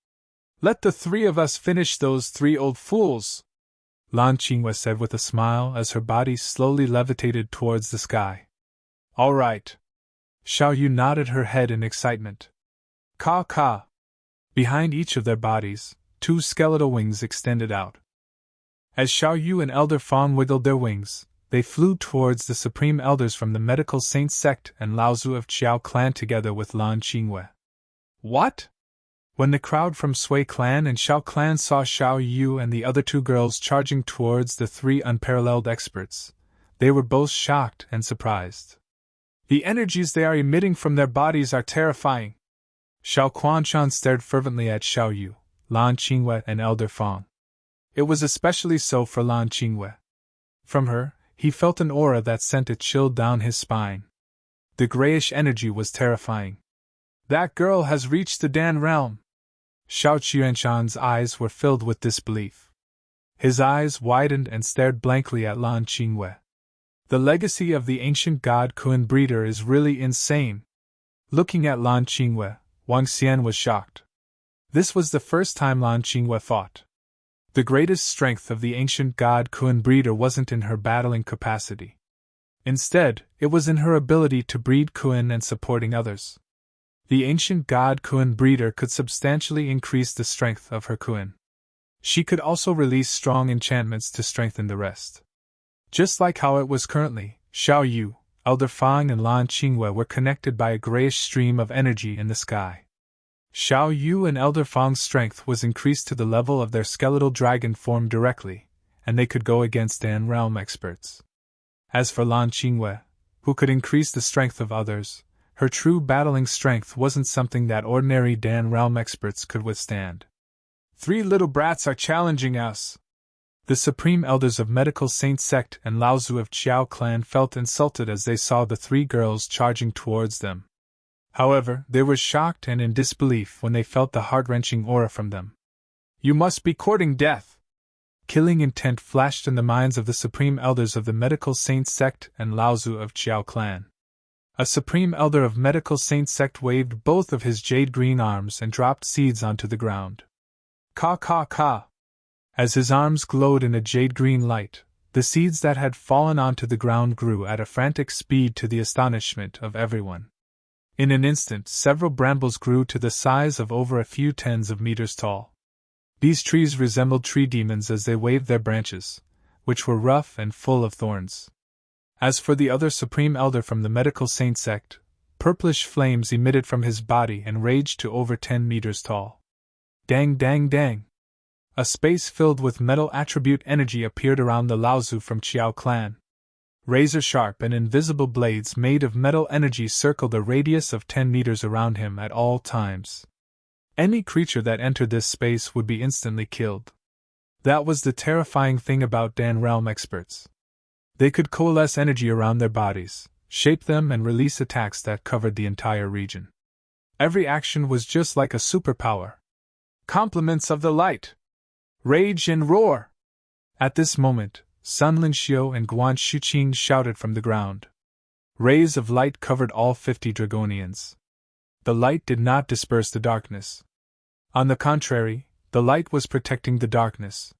Let the 3 of us finish those 3 old fools! Lan Qingwei said with a smile as her body slowly levitated towards the sky. All right. Xiao Yu nodded her head in excitement. Ka ka! Behind each of their bodies, 2 skeletal wings extended out. As Xiao Yu and Elder Fang wiggled their wings, they flew towards the Supreme Elders from the Medical Saint Sect and Laozu of Qiao Clan together with Lan Qingwei. What? When the crowd from Sui Clan and Xiao Clan saw Xiao Yu and the other 2 girls charging towards the 3 unparalleled experts, they were both shocked and surprised. The energies they are emitting from their bodies are terrifying. Xiao Quanshan stared fervently at Xiao Yu, Lan Qingwei and Elder Fang. It was especially so for Lan Qingwei. From her, he felt an aura that sent a chill down his spine. The grayish energy was terrifying. That girl has reached the Dan realm. Xiao Qianshan's eyes were filled with disbelief. His eyes widened and stared blankly at Lan Qingwei. The legacy of the ancient god Kun breeder is really insane. Looking at Lan Qingwei, Wang Xian was shocked. This was the first time Lan Qingwei fought. The greatest strength of the ancient god Kun breeder wasn't in her battling capacity. Instead, it was in her ability to breed Kun and supporting others. The ancient god Kun breeder could substantially increase the strength of her Kun. She could also release strong enchantments to strengthen the rest. Just like how it was currently, Xiao Yu, Elder Fang and Lan Qingwei were connected by a grayish stream of energy in the sky. Xiao Yu and Elder Fang's strength was increased to the level of their skeletal dragon form directly, and they could go against Dan realm experts. As for Lan Qingwei, who could increase the strength of others, her true battling strength wasn't something that ordinary Dan realm experts could withstand. 3 little brats are challenging us. The Supreme Elders of Medical Saint Sect and Laozu of Qiao Clan felt insulted as they saw the 3 girls charging towards them. However, they were shocked and in disbelief when they felt the heart-wrenching aura from them. You must be courting death! Killing intent flashed in the minds of the Supreme Elders of the Medical Saint Sect and Laozu of Qiao Clan. A Supreme Elder of Medical Saint Sect waved both of his jade-green arms and dropped seeds onto the ground. Ka ka ka! As his arms glowed in a jade-green light, the seeds that had fallen onto the ground grew at a frantic speed to the astonishment of everyone. In an instant, several brambles grew to the size of over a few tens of meters tall. These trees resembled tree demons as they waved their branches, which were rough and full of thorns. As for the other Supreme Elder from the Medical Saint Sect, purplish flames emitted from his body and raged to over 10 meters tall. Dang dang dang! A space filled with metal attribute energy appeared around the Laozu from Qiao Clan. Razor-sharp and invisible blades made of metal energy circled a radius of 10 meters around him at all times. Any creature that entered this space would be instantly killed. That was the terrifying thing about Dan realm experts. They could coalesce energy around their bodies, shape them and release attacks that covered the entire region. Every action was just like a superpower. Compliments of the light! Rage and roar! At this moment, Sun Linxiu and Guan Shuqing shouted from the ground. Rays of light covered all 50 Dragonians. The light did not disperse the darkness. On the contrary, the light was protecting the darkness.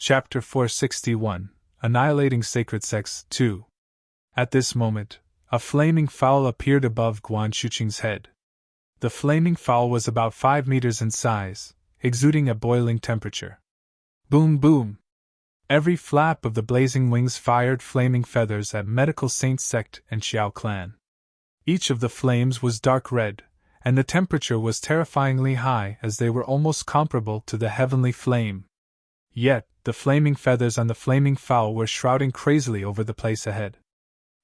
Chapter 461, Annihilating Sacred Sects 2. At this moment, a flaming fowl appeared above Guan Shuqing's head. The flaming fowl was about 5 meters in size, exuding a boiling temperature. Boom boom! Every flap of the blazing wings fired flaming feathers at Medical Saint Sect and Xiao clan. Each of the flames was dark red, and the temperature was terrifyingly high as they were almost comparable to the heavenly flame. Yet, the flaming feathers on the flaming fowl were shrouding crazily over the place ahead.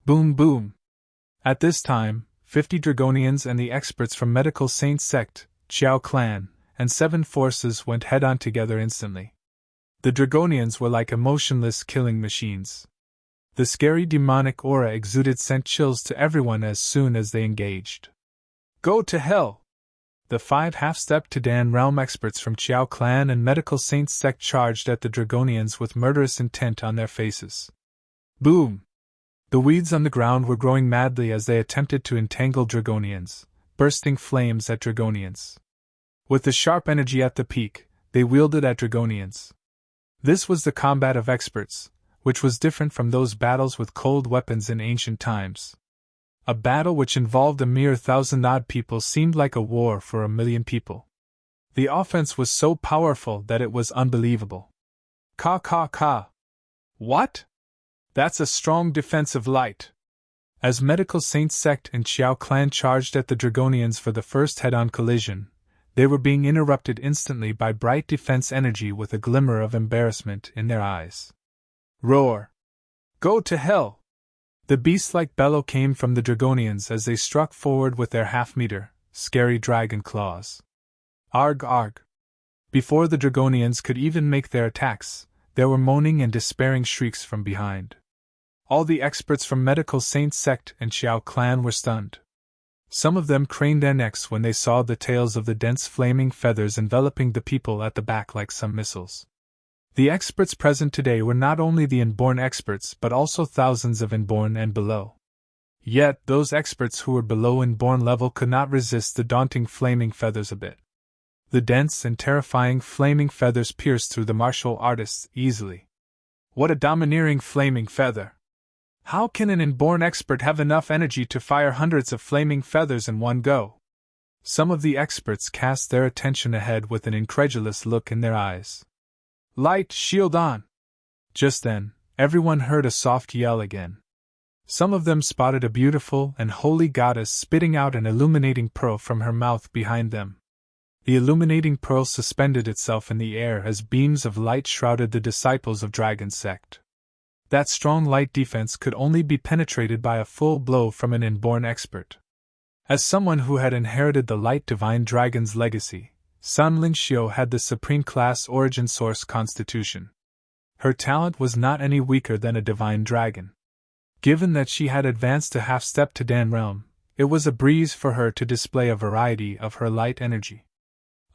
Boom boom! At this time, 50 Dragonians and the experts from Medical Saint Sect, Xiao clan, and 7 forces went head-on together instantly. The Dragonians were like emotionless killing machines. The scary demonic aura exuded sent chills to everyone as soon as they engaged. Go to hell! The 5 half-step Tadan realm experts from Xiao clan and Medical Saint Sect charged at the Dragonians with murderous intent on their faces. Boom! The weeds on the ground were growing madly as they attempted to entangle Dragonians, bursting flames at Dragonians. With the sharp energy at the peak, they wielded at Dragonians. This was the combat of experts, which was different from those battles with cold weapons in ancient times. A battle which involved a mere 1,000-odd people seemed like a war for 1,000,000 people. The offense was so powerful that it was unbelievable. Ka. What? That's a strong defensive light. As Medical Saint Sect and Xiao clan charged at the Dragonians for the first head-on collision, they were being interrupted instantly by bright defense energy with a glimmer of embarrassment in their eyes. Roar! Go to hell! The beast-like bellow came from the Dragonians as they struck forward with their half-meter, scary dragon claws. Arg arg! Before the Dragonians could even make their attacks, there were moaning and despairing shrieks from behind. All the experts from Medical Saint Sect and Xiao clan were stunned. Some of them craned their necks when they saw the tails of the dense flaming feathers enveloping the people at the back like some missiles. The experts present today were not only the inborn experts but also thousands of inborn and below. Yet, those experts who were below inborn level could not resist the daunting flaming feathers a bit. The dense and terrifying flaming feathers pierced through the martial artists easily. What a domineering flaming feather! How can an inborn expert have enough energy to fire hundreds of flaming feathers in one go? Some of the experts cast their attention ahead with an incredulous look in their eyes. Light shield on! Just then, everyone heard a soft yell again. Some of them spotted a beautiful and holy goddess spitting out an illuminating pearl from her mouth behind them. The illuminating pearl suspended itself in the air as beams of light shrouded the disciples of Dragon Sect. That strong light defense could only be penetrated by a full blow from an inborn expert. As someone who had inherited the light divine dragon's legacy, Sun Lingxiu had the supreme class origin source constitution. Her talent was not any weaker than a divine dragon. Given that she had advanced a half-step to Dan realm, it was a breeze for her to display a variety of her light energy.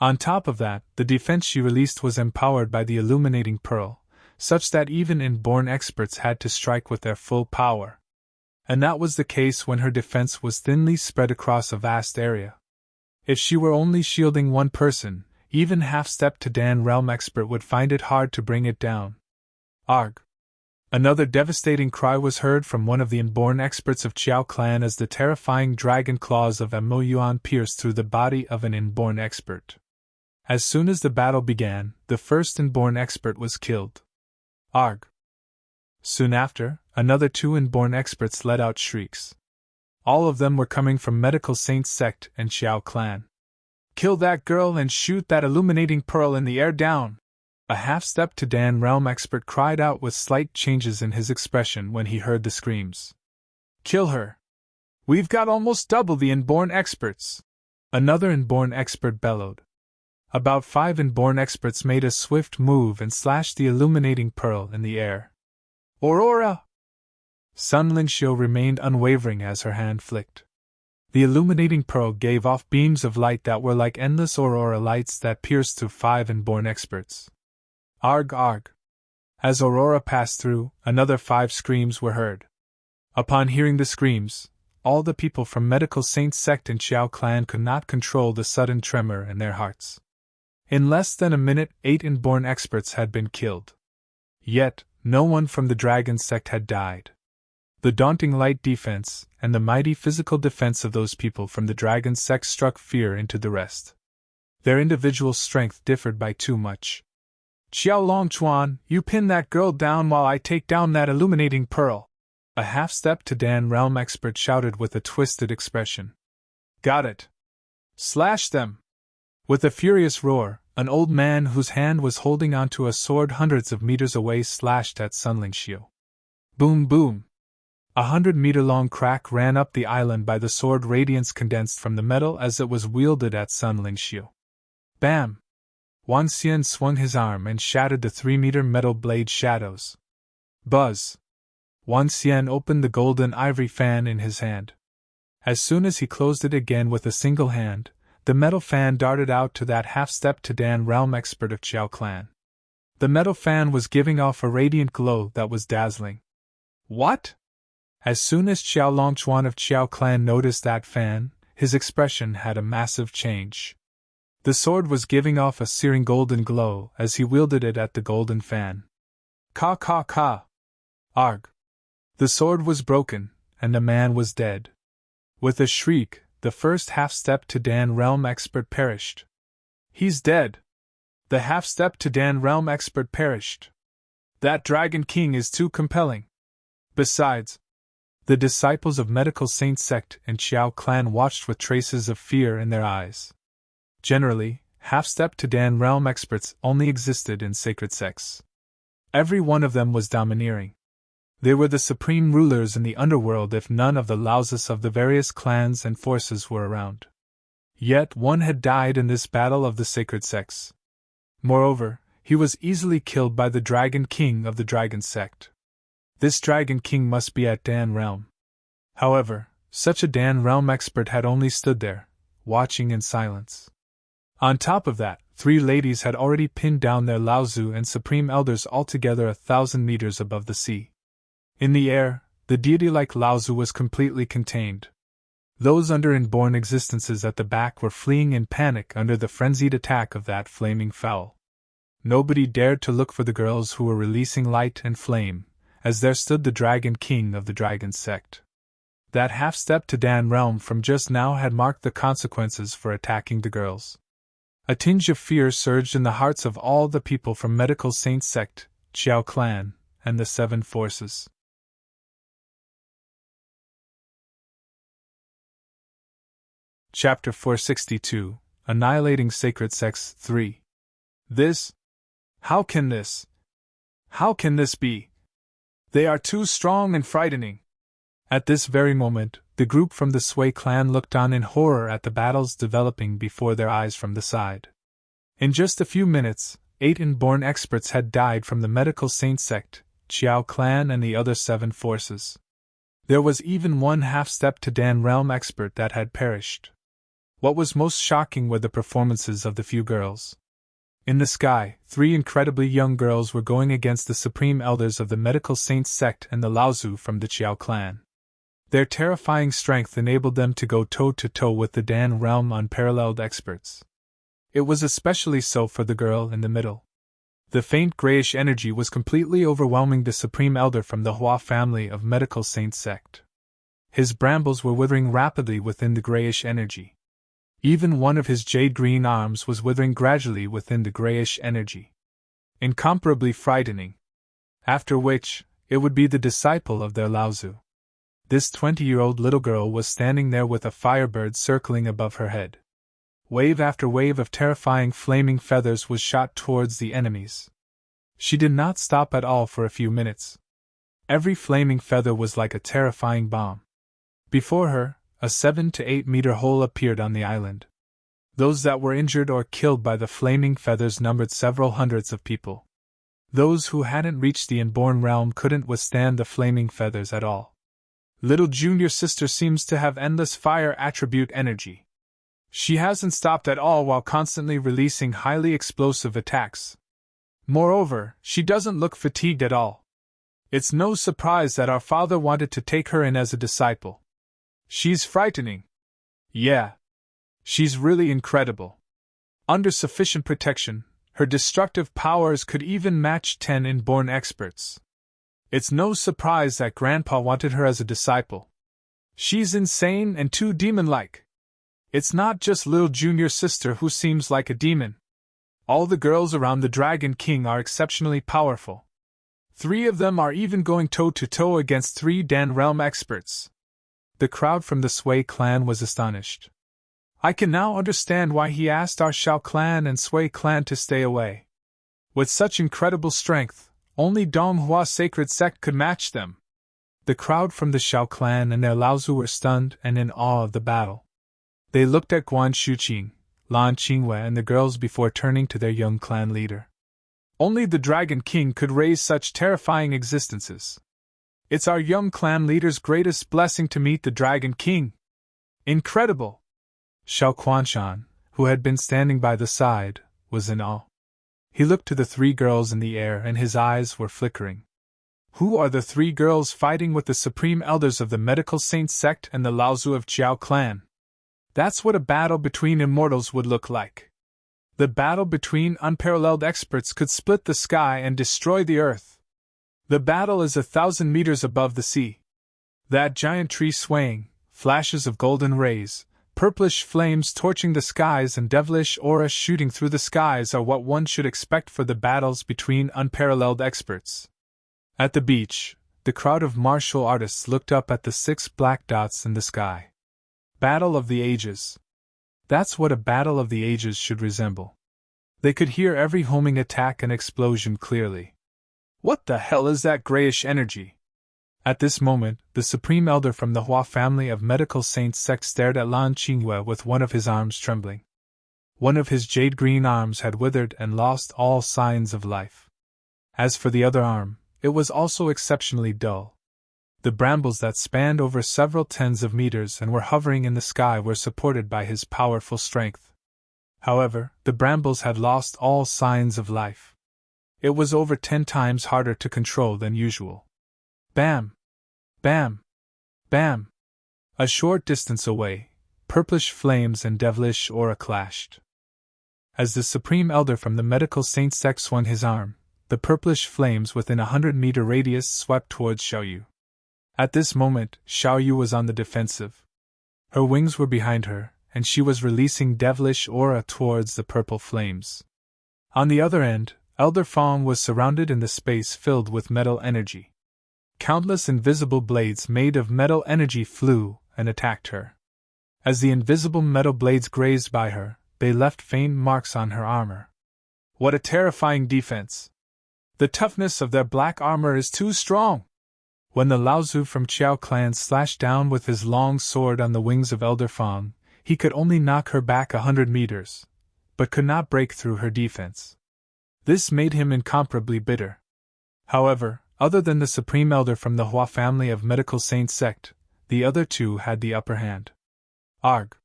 On top of that, the defense she released was empowered by the illuminating pearl, such that even inborn experts had to strike with their full power. And that was the case when her defense was thinly spread across a vast area. If she were only shielding one person, even half-step to Dan realm expert would find it hard to bring it down. Arg! Another devastating cry was heard from one of the inborn experts of Xiao clan as the terrifying dragon claws of Mo Yuan pierced through the body of an inborn expert. As soon as the battle began, the first inborn expert was killed. Arg! Soon after, another 2 inborn experts let out shrieks. All of them were coming from Medical Saint Sect and Xiao clan. Kill that girl and shoot that illuminating pearl in the air down! A half-step to Dan realm expert cried out with slight changes in his expression when he heard the screams. Kill her! We've got almost double the inborn experts! Another inborn expert bellowed. About 5 inborn experts made a swift move and slashed the illuminating pearl in the air. Aurora! Sun Lingxiu remained unwavering as her hand flicked. The illuminating pearl gave off beams of light that were like endless aurora lights that pierced through 5 inborn experts. Arg arg! As aurora passed through, another 5 screams were heard. Upon hearing the screams, all the people from Medical Saint Sect and Xiao clan could not control the sudden tremor in their hearts. In less than a minute, 8 inborn experts had been killed. Yet, no one from the dragon sect had died. The daunting light defense and the mighty physical defense of those people from the dragon sect struck fear into the rest. Their individual strength differed by too much. "Xiao Longchuan, you pin that girl down while I take down that illuminating pearl," a half-step to Dan realm expert shouted with a twisted expression. "Got it. Slash them!" With a furious roar, an old man whose hand was holding onto a sword hundreds of meters away slashed at Sunling Xiu. Boom boom! 100-meter-long crack ran up the island by the sword radiance condensed from the metal as it was wielded at Sunling Xiu. Bam! Wan Xian swung his arm and shattered the 3-meter metal blade shadows. Buzz! Wan Xian opened the golden ivory fan in his hand. As soon as he closed it again with a single hand, the metal fan darted out to that half-step to Dan realm expert of Qiao clan. The metal fan was giving off a radiant glow that was dazzling. What? As soon as Qiao Longchuan of Qiao clan noticed that fan, his expression had a massive change. The sword was giving off a searing golden glow as he wielded it at the golden fan. Ka ka ka! Arg! The sword was broken, and the man was dead. With a shriek, the first half-step to Dan realm expert perished. He's dead! The half-step to Dan realm expert perished. That Dragon King is too compelling. Besides, the disciples of Medical Saint Sect and Qiao clan watched with traces of fear in their eyes. Generally, half-step to Dan realm experts only existed in sacred sects. Every one of them was domineering. They were the supreme rulers in the underworld if none of the Laozus of the various clans and forces were around. Yet one had died in this battle of the sacred sects. Moreover, he was easily killed by the Dragon King of the Dragon Sect. This Dragon King must be at Dan Realm. However, such a Dan Realm expert had only stood there, watching in silence. On top of that, 3 ladies had already pinned down their Laozu and Supreme Elders altogether 1,000 meters above the sea. In the air, the deity-like Laozu was completely contained. Those under inborn existences at the back were fleeing in panic under the frenzied attack of that flaming fowl. Nobody dared to look for the girls who were releasing light and flame, as there stood the Dragon King of the Dragon Sect. That half-step to Dan Realm from just now had marked the consequences for attacking the girls. A tinge of fear surged in the hearts of all the people from Medical Saint Sect, Qiao clan, and the 7 forces. Chapter 462, Annihilating Sacred Sects 3. How can this be? They are too strong and frightening. At this very moment, the group from the Sui clan looked on in horror at the battles developing before their eyes from the side. In just a few minutes, 8 inborn experts had died from the Medical Saint Sect, Qiao clan and the other 7 forces. There was even one half-step to Dan Realm expert that had perished. What was most shocking were the performances of the few girls. In the sky, 3 incredibly young girls were going against the supreme elders of the Medical Saint Sect and the Laozu from the Qiao clan. Their terrifying strength enabled them to go toe-to-toe with the Dan Realm unparalleled experts. It was especially so for the girl in the middle. The faint grayish energy was completely overwhelming the supreme elder from the Hua family of Medical Saint Sect. His brambles were withering rapidly within the grayish energy. Even one of his jade-green arms was withering gradually within the grayish energy. Incomparably frightening. After which, it would be the disciple of their Laozu. This 20-year-old little girl was standing there with a firebird circling above her head. Wave after wave of terrifying flaming feathers was shot towards the enemies. She did not stop at all for a few minutes. Every flaming feather was like a terrifying bomb. Before her, a 7 to 8 meter hole appeared on the island. Those that were injured or killed by the flaming feathers numbered several hundreds of people. Those who hadn't reached the inborn realm couldn't withstand the flaming feathers at all. Little junior sister seems to have endless fire attribute energy. She hasn't stopped at all while constantly releasing highly explosive attacks. Moreover, she doesn't look fatigued at all. It's no surprise that our father wanted to take her in as a disciple. She's frightening. Yeah. She's really incredible. Under sufficient protection, Her destructive powers could even match 10 inborn experts. It's no surprise that Grandpa wanted her as a disciple. She's insane and too demon-like. It's not just little junior sister who seems like a demon. All the girls around the Dragon King are exceptionally powerful. 3 of them are even going toe-to-toe against 3 Dan Realm experts. The crowd from the Sui clan was astonished. I can now understand why he asked our Shao clan and Sui clan to stay away. With such incredible strength, only Donghua Sacred Sect could match them. The crowd from the Shao clan and their Laozu were stunned and in awe of the battle. They looked at Guan Shuqing, Lan Qingwei and the girls before turning to their young clan leader. Only the Dragon King could raise such terrifying existences. It's our young clan leader's greatest blessing to meet the Dragon King. Incredible! Xiao Quanshan, who had been standing by the side, was in awe. He looked to the 3 girls in the air and his eyes were flickering. Who are the 3 girls fighting with the supreme elders of the Medical Saint Sect and the Laozu of Jiao clan? That's what a battle between immortals would look like. The battle between unparalleled experts could split the sky and destroy the earth. The battle is 1,000 meters above the sea. That giant tree swaying, flashes of golden rays, purplish flames torching the skies and devilish auras shooting through the skies are what one should expect for the battles between unparalleled experts. At the beach, the crowd of martial artists looked up at the 6 black dots in the sky. Battle of the Ages. That's what a battle of the ages should resemble. They could hear every homing attack and explosion clearly. What the hell is that grayish energy? At this moment, the Supreme Elder from the Hua family of Medical Saint Sect stared at Lan Qingwei with one of his arms trembling. One of his jade-green arms had withered and lost all signs of life. As for the other arm, it was also exceptionally dull. The brambles that spanned over several tens of meters and were hovering in the sky were supported by his powerful strength. However, the brambles had lost all signs of life. It was over 10 times harder to control than usual. Bam! Bam! Bam! A short distance away, purplish flames and devilish aura clashed. As the Supreme Elder from the Medical Saint Sect swung his arm, the purplish flames within 100-meter radius swept towards Xiaoyu. At this moment, Xiaoyu was on the defensive. Her wings were behind her, and she was releasing devilish aura towards the purple flames. On the other end, Elder Fong was surrounded in the space filled with metal energy. Countless invisible blades made of metal energy flew and attacked her. As the invisible metal blades grazed by her, they left faint marks on her armor. What a terrifying defense! The toughness of their black armor is too strong! When the Laozu from Qiao clan slashed down with his long sword on the wings of Elder Fong, he could only knock her back 100 meters, but could not break through her defense. This made him incomparably bitter. However, other than the Supreme Elder from the Hua family of Medical Saint Sect, the other 2 had the upper hand. Arg!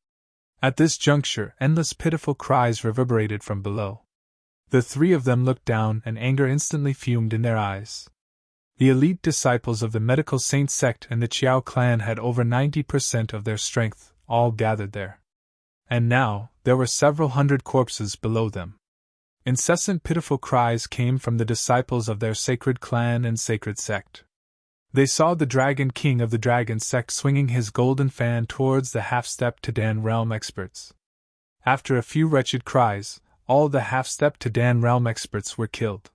At this juncture, endless pitiful cries reverberated from below. The 3 of them looked down and anger instantly fumed in their eyes. The elite disciples of the Medical Saint Sect and the Qiao clan had over 90% of their strength, all gathered there. And now, there were several hundred corpses below them. Incessant pitiful cries came from the disciples of their sacred clan and sacred sect. They saw the Dragon King of the Dragon Sect swinging his golden fan towards the half-step to Dan Realm experts. After a few wretched cries, all the half-step to Dan Realm experts were killed.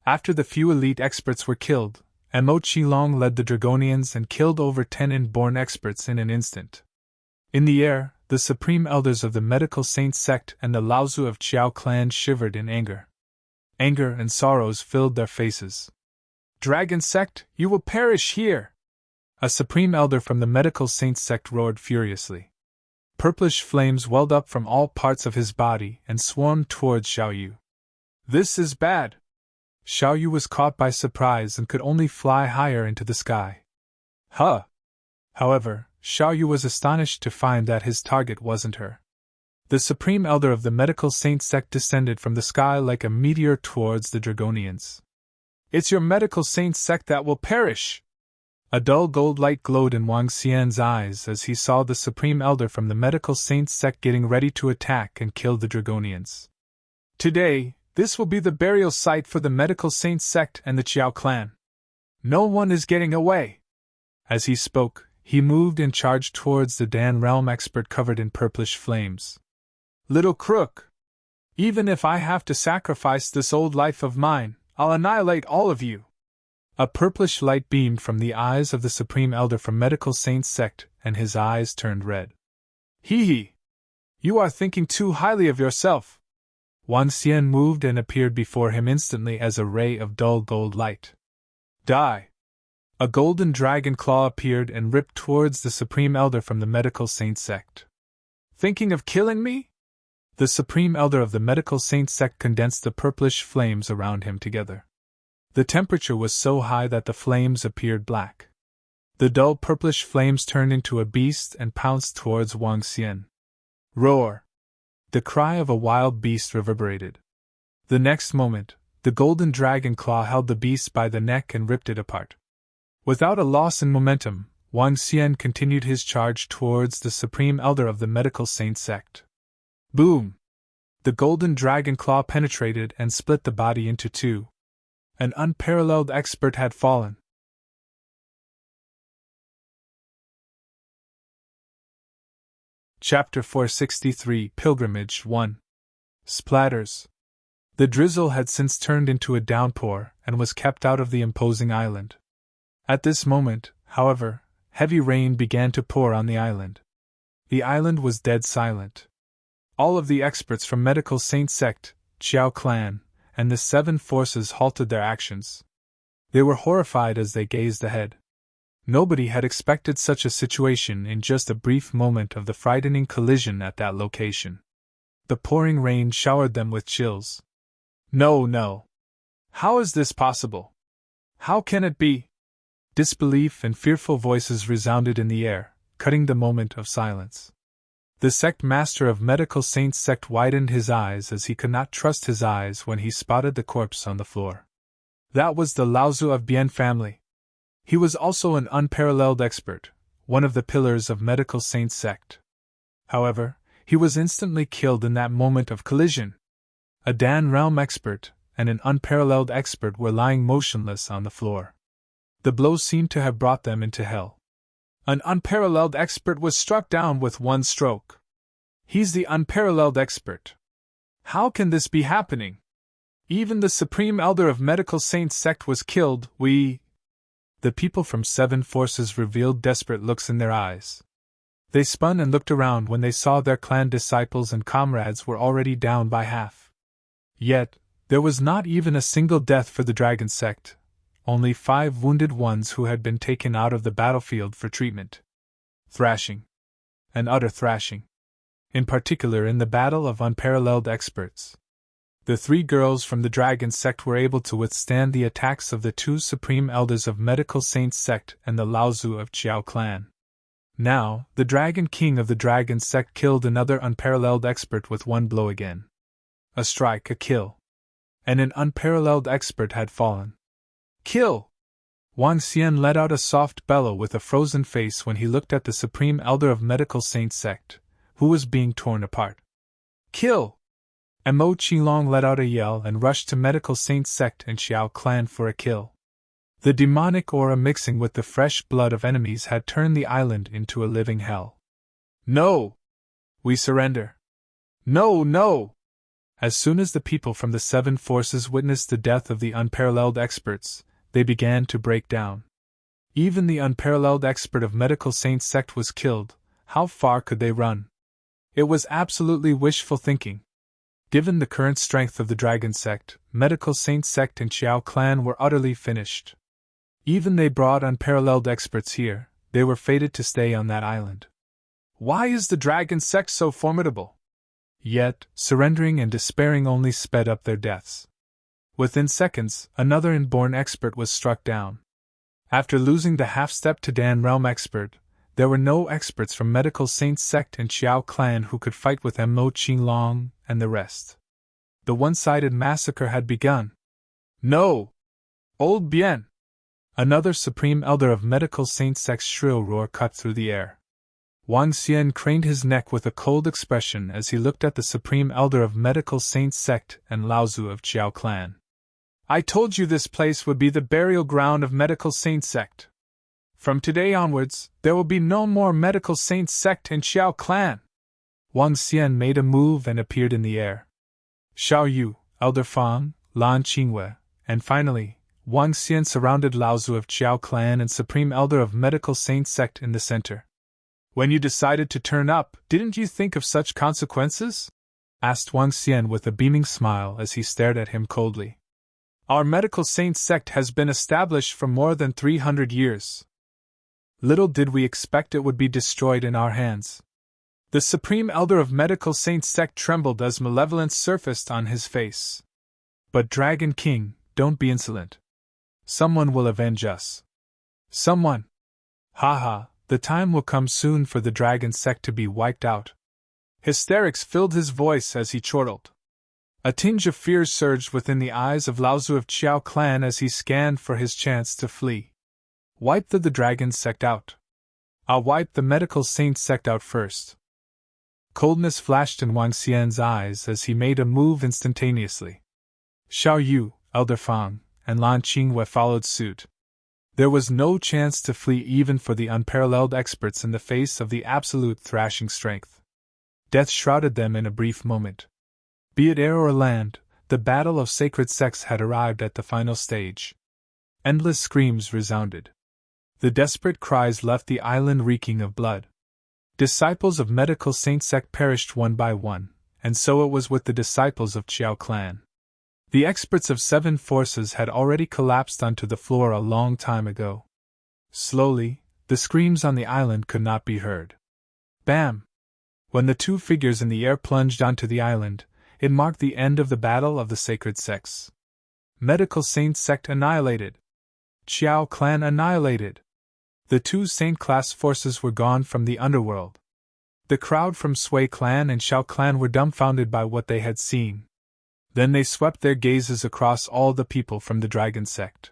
After the few elite experts were killed, Mo Qilong led the Dragonians and killed over 10 inborn experts in an instant. In the air, the Supreme Elders of the Medical Saint Sect and the Laozu of Qiao clan shivered in anger. Anger and sorrows filled their faces. Dragon Sect, you will perish here! A Supreme Elder from the Medical Saint Sect roared furiously. Purplish flames welled up from all parts of his body and swarmed towards Xiaoyu. This is bad! Xiaoyu was caught by surprise and could only fly higher into the sky. Huh! However, Xiaoyu was astonished to find that his target wasn't her. The Supreme Elder of the Medical Saint Sect descended from the sky like a meteor towards the Dragonians. It's your Medical Saint Sect that will perish! A dull gold light glowed in Wang Xian's eyes as he saw the Supreme Elder from the Medical Saint Sect getting ready to attack and kill the Dragonians. Today, This will be the burial site for the Medical Saint Sect and the Chiao clan. No one is getting away. As he spoke, he moved and charged towards the Dan Realm expert covered in purplish flames. Little crook! Even if I have to sacrifice this old life of mine, I'll annihilate all of you! A purplish light beamed from the eyes of the Supreme Elder from Medical Saint Sect, and his eyes turned red. Hee! You are thinking too highly of yourself! Wang Xian moved and appeared before him instantly as a ray of dull gold light. Die! A golden dragon claw appeared and ripped towards the Supreme Elder from the Medical Saint Sect. Thinking of killing me? The Supreme Elder of the Medical Saint Sect condensed the purplish flames around him together. The temperature was so high that the flames appeared black. The dull purplish flames turned into a beast and pounced towards Wang Xian. Roar! The cry of a wild beast reverberated. The next moment, the golden dragon claw held the beast by the neck and ripped it apart. Without a loss in momentum, Wang Xian continued his charge towards the Supreme Elder of the Medical Saint Sect. Boom! The golden dragon claw penetrated and split the body into two. An unparalleled expert had fallen. Chapter 463 Pilgrimage 1. Splatters. The drizzle had since turned into a downpour and was kept out of the imposing island. At this moment, however, heavy rain began to pour on the island. The island was dead silent. All of the experts from Medical Saint Sect, Chiao clan, and the seven forces halted their actions. They were horrified as they gazed ahead. Nobody had expected such a situation in just a brief moment of the frightening collision at that location. The pouring rain showered them with chills. No. How is this possible? How can it be? Disbelief and fearful voices resounded in the air, cutting the moment of silence. The sect master of Medical Saint Sect widened his eyes as he could not trust his eyes when he spotted the corpse on the floor. That was the Laozu of Bien family. He was also an unparalleled expert, one of the pillars of Medical Saint Sect. However, he was instantly killed in that moment of collision. A Dan Realm expert and an unparalleled expert were lying motionless on the floor. The blow seemed to have brought them into hell. An unparalleled expert was struck down with one stroke. He's the unparalleled expert. How can this be happening? Even the Supreme Elder of Medical Saint Sect was killed. The people from seven forces revealed desperate looks in their eyes. They spun and looked around when they saw their clan disciples and comrades were already down by half. Yet, there was not even a single death for the Dragon Sect. Only 5 wounded ones who had been taken out of the battlefield for treatment. Thrashing. An utter thrashing. In particular in the battle of unparalleled experts. The 3 girls from the Dragon Sect were able to withstand the attacks of the 2 Supreme Elders of Medical Saint Sect and the Laozu of Chiao clan. Now, the Dragon King of the Dragon Sect killed another unparalleled expert with one blow again. A strike, a kill. And an unparalleled expert had fallen. Kill! Wang Xian let out a soft bellow with a frozen face when he looked at the Supreme Elder of Medical Saint Sect, who was being torn apart. Kill! And Mo Qilong let out a yell and rushed to Medical Saint Sect and Xiao clan for a kill. The demonic aura mixing with the fresh blood of enemies had turned the island into a living hell. No! We surrender. No! As soon as the people from the 7 forces witnessed the death of the unparalleled experts, they began to break down. Even the unparalleled expert of Medical Saint Sect was killed. How far could they run? It was absolutely wishful thinking. Given the current strength of the Dragon Sect, Medical Saint Sect and Chiao clan were utterly finished. Even they brought unparalleled experts here, they were fated to stay on that island. Why is the Dragon Sect so formidable? Yet, surrendering and despairing only sped up their deaths. Within seconds, another inborn expert was struck down. After losing the half-step to Dan Realm expert, there were no experts from Medical Saint Sect and Chiao clan who could fight with Mo Qilong and the rest. The one-sided massacre had begun. No! Old Bien! Another Supreme Elder of Medical Saint Sect's shrill roar cut through the air. Wang Xian craned his neck with a cold expression as he looked at the Supreme Elder of Medical Saint Sect and Laozu of Jiao Clan. I told you this place would be the burial ground of Medical Saint Sect. From today onwards, there will be no more Medical Saint Sect in Jiao Clan. Wang Xian made a move and appeared in the air. Xiao Yu, Elder Fang, Lan Qingwei, and finally, Wang Xian surrounded Laozu of Jiao Clan and Supreme Elder of Medical Saint Sect in the center. When you decided to turn up, didn't you think of such consequences? Asked Wang Xian with a beaming smile as he stared at him coldly. Our Medical Saint Sect has been established for more than 300 years. Little did we expect it would be destroyed in our hands. The Supreme Elder of Medical Saint Sect trembled as malevolence surfaced on his face. But Dragon King, don't be insolent. Someone will avenge us. Someone. Haha, the time will come soon for the Dragon Sect to be wiped out. Hysterics filled his voice as he chortled. A tinge of fear surged within the eyes of Laozu of Jiao Clan as he scanned for his chance to flee. Wipe the Dragon Sect out. I'll wipe the Medical Saint Sect out first. Coldness flashed in Wang Xian's eyes as he made a move instantaneously. Xiao Yu, Elder Fang, and Lan Qingwei followed suit. There was no chance to flee even for the unparalleled experts in the face of the absolute thrashing strength. Death shrouded them in a brief moment. Be it air or land, the battle of sacred sects had arrived at the final stage. Endless screams resounded. The desperate cries left the island reeking of blood. Disciples of Medical Saint Sect perished one by one, and so it was with the disciples of Jiao Clan. The experts of 7 forces had already collapsed onto the floor a long time ago. Slowly, the screams on the island could not be heard. Bam! When the 2 figures in the air plunged onto the island, it marked the end of the battle of the sacred sects. Medical Saint Sect annihilated. Jiao Clan annihilated. The 2 Saint-class forces were gone from the Underworld. The crowd from Sui Clan and Xiao Clan were dumbfounded by what they had seen. Then they swept their gazes across all the people from the Dragon Sect.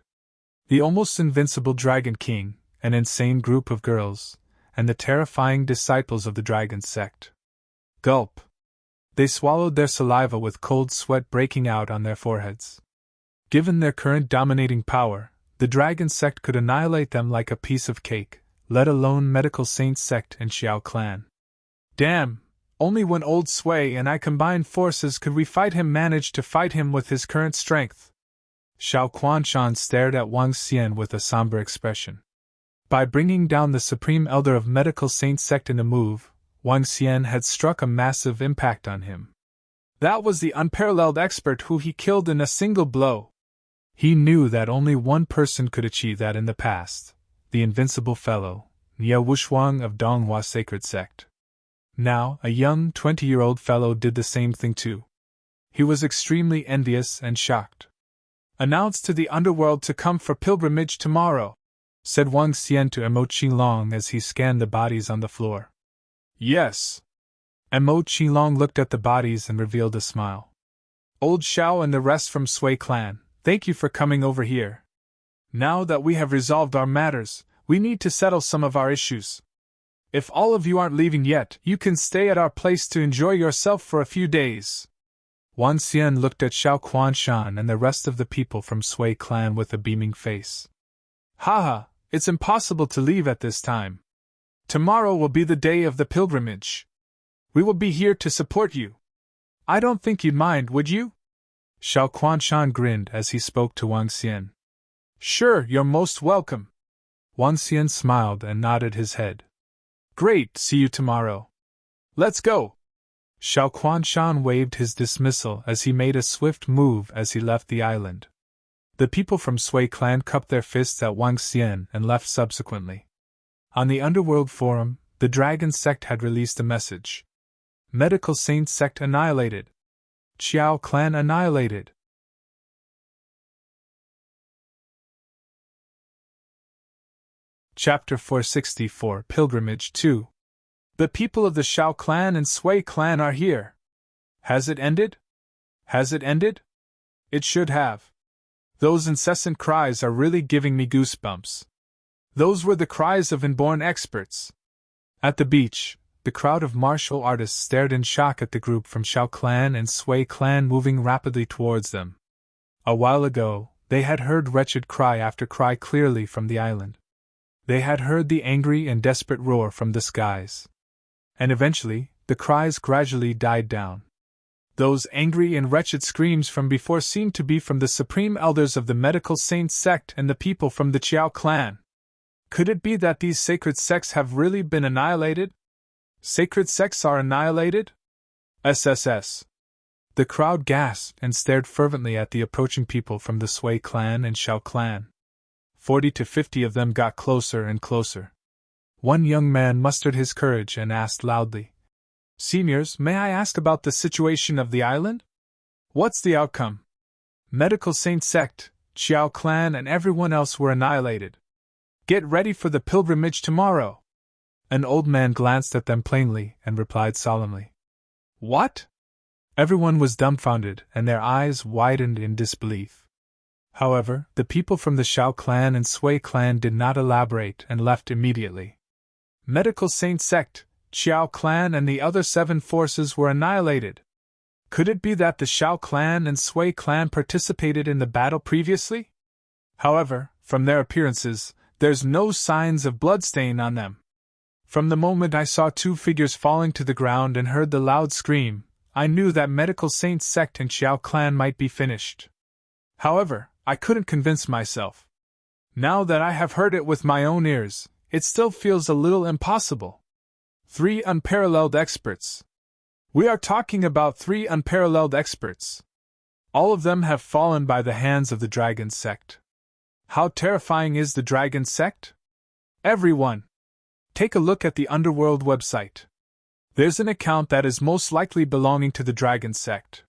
The almost invincible Dragon King, an insane group of girls, and the terrifying disciples of the Dragon Sect. Gulp! They swallowed their saliva with cold sweat breaking out on their foreheads. Given their current dominating power, the Dragon Sect could annihilate them like a piece of cake, let alone Medical Saint Sect and Jiao Clan. Damn! Only when old Sui and I combined forces could we manage to fight him with his current strength. Xiao Quanshan stared at Wang Xian with a somber expression. By bringing down the Supreme Elder of Medical Saint Sect in a move, Wang Xian had struck a massive impact on him. That was the unparalleled expert who he killed in a single blow. He knew that only one person could achieve that in the past, the invincible fellow, Nie Wuxuang of Donghua Sacred Sect. Now, a young 20-year-old fellow did the same thing too. He was extremely envious and shocked. Announce to the Underworld to come for pilgrimage tomorrow, said Wang Xian to Emo Qilong as he scanned the bodies on the floor. Yes. Emo Qilong looked at the bodies and revealed a smile. Old Xiao and the rest from Sui Clan, thank you for coming over here. Now that we have resolved our matters, we need to settle some of our issues. If all of you aren't leaving yet, you can stay at our place to enjoy yourself for a few days. Wang Xian looked at Xiao Quanshan and the rest of the people from Sui Clan with a beaming face. Haha, it's impossible to leave at this time. Tomorrow will be the day of the pilgrimage. We will be here to support you. I don't think you'd mind, would you? Xiao Quanshan grinned as he spoke to Wang Xian. Sure, you're most welcome. Wang Xian smiled and nodded his head. Great, see you tomorrow. Let's go. Xiao Quanshan waved his dismissal as he made a swift move as he left the island. The people from Sui Clan cupped their fists at Wang Xian and left subsequently. On the Underworld forum, the Dragon Sect had released a message. Medical Saint Sect annihilated. Jiao Clan annihilated. Chapter 464 Pilgrimage 2. The people of the Xiao Clan and Sui Clan are here. Has it ended? Has it ended? It should have. Those incessant cries are really giving me goosebumps. Those were the cries of inborn experts. At the beach, the crowd of martial artists stared in shock at the group from Shao Clan and Sui Clan moving rapidly towards them. A while ago, they had heard wretched cry after cry clearly from the island. They had heard the angry and desperate roar from the skies. And eventually, the cries gradually died down. Those angry and wretched screams from before seemed to be from the supreme elders of the medical saint sect and the people from the Qiao clan. Could it be that these sacred sects have really been annihilated? Sacred sects are annihilated? SSS. The crowd gasped and stared fervently at the approaching people from the Sui clan and Shao clan. 40 to 50 of them got closer and closer. One young man mustered his courage and asked loudly, "Seniors, may I ask about the situation of the island? What's the outcome? Medical Saint Sect, Qiao clan and everyone else were annihilated. Get ready for the pilgrimage tomorrow." An old man glanced at them plainly and replied solemnly, "What?" Everyone was dumbfounded and their eyes widened in disbelief. However, the people from the Shao clan and Sui clan did not elaborate and left immediately. Medical Saint Sect, Qiao clan and the other 7 forces were annihilated. Could it be that the Shao clan and Sui clan participated in the battle previously? However, from their appearances, there's no signs of bloodstain on them. From the moment I saw 2 figures falling to the ground and heard the loud scream, I knew that Medical Saint Sect and Qiao clan might be finished. However, I couldn't convince myself. Now that I have heard it with my own ears, it still feels a little impossible. 3 unparalleled experts. We are talking about 3 unparalleled experts. All of them have fallen by the hands of the Dragon Sect. How terrifying is the Dragon Sect? Everyone, take a look at the Underworld website. There's an account that is most likely belonging to the Dragon Sect.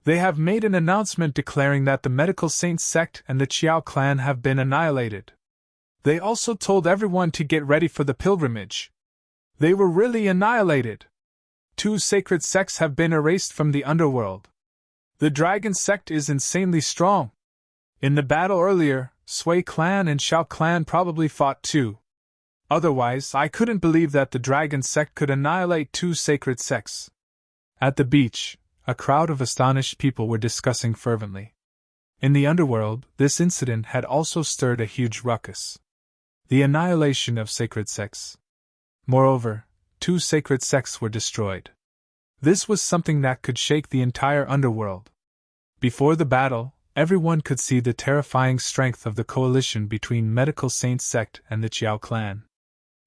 They have made an announcement declaring that the Medical Saint Sect and the Qiao clan have been annihilated. They also told everyone to get ready for the pilgrimage. They were really annihilated. 2 sacred sects have been erased from the Underworld. The Dragon Sect is insanely strong. In the battle earlier, Sui clan and Shao clan probably fought too. Otherwise, I couldn't believe that the Dragon Sect could annihilate 2 sacred sects. At the beach, a crowd of astonished people were discussing fervently. In the Underworld, this incident had also stirred a huge ruckus. The annihilation of sacred sects. Moreover, 2 sacred sects were destroyed. This was something that could shake the entire Underworld. Before the battle, everyone could see the terrifying strength of the coalition between Medical Saint Sect and the Qiao clan.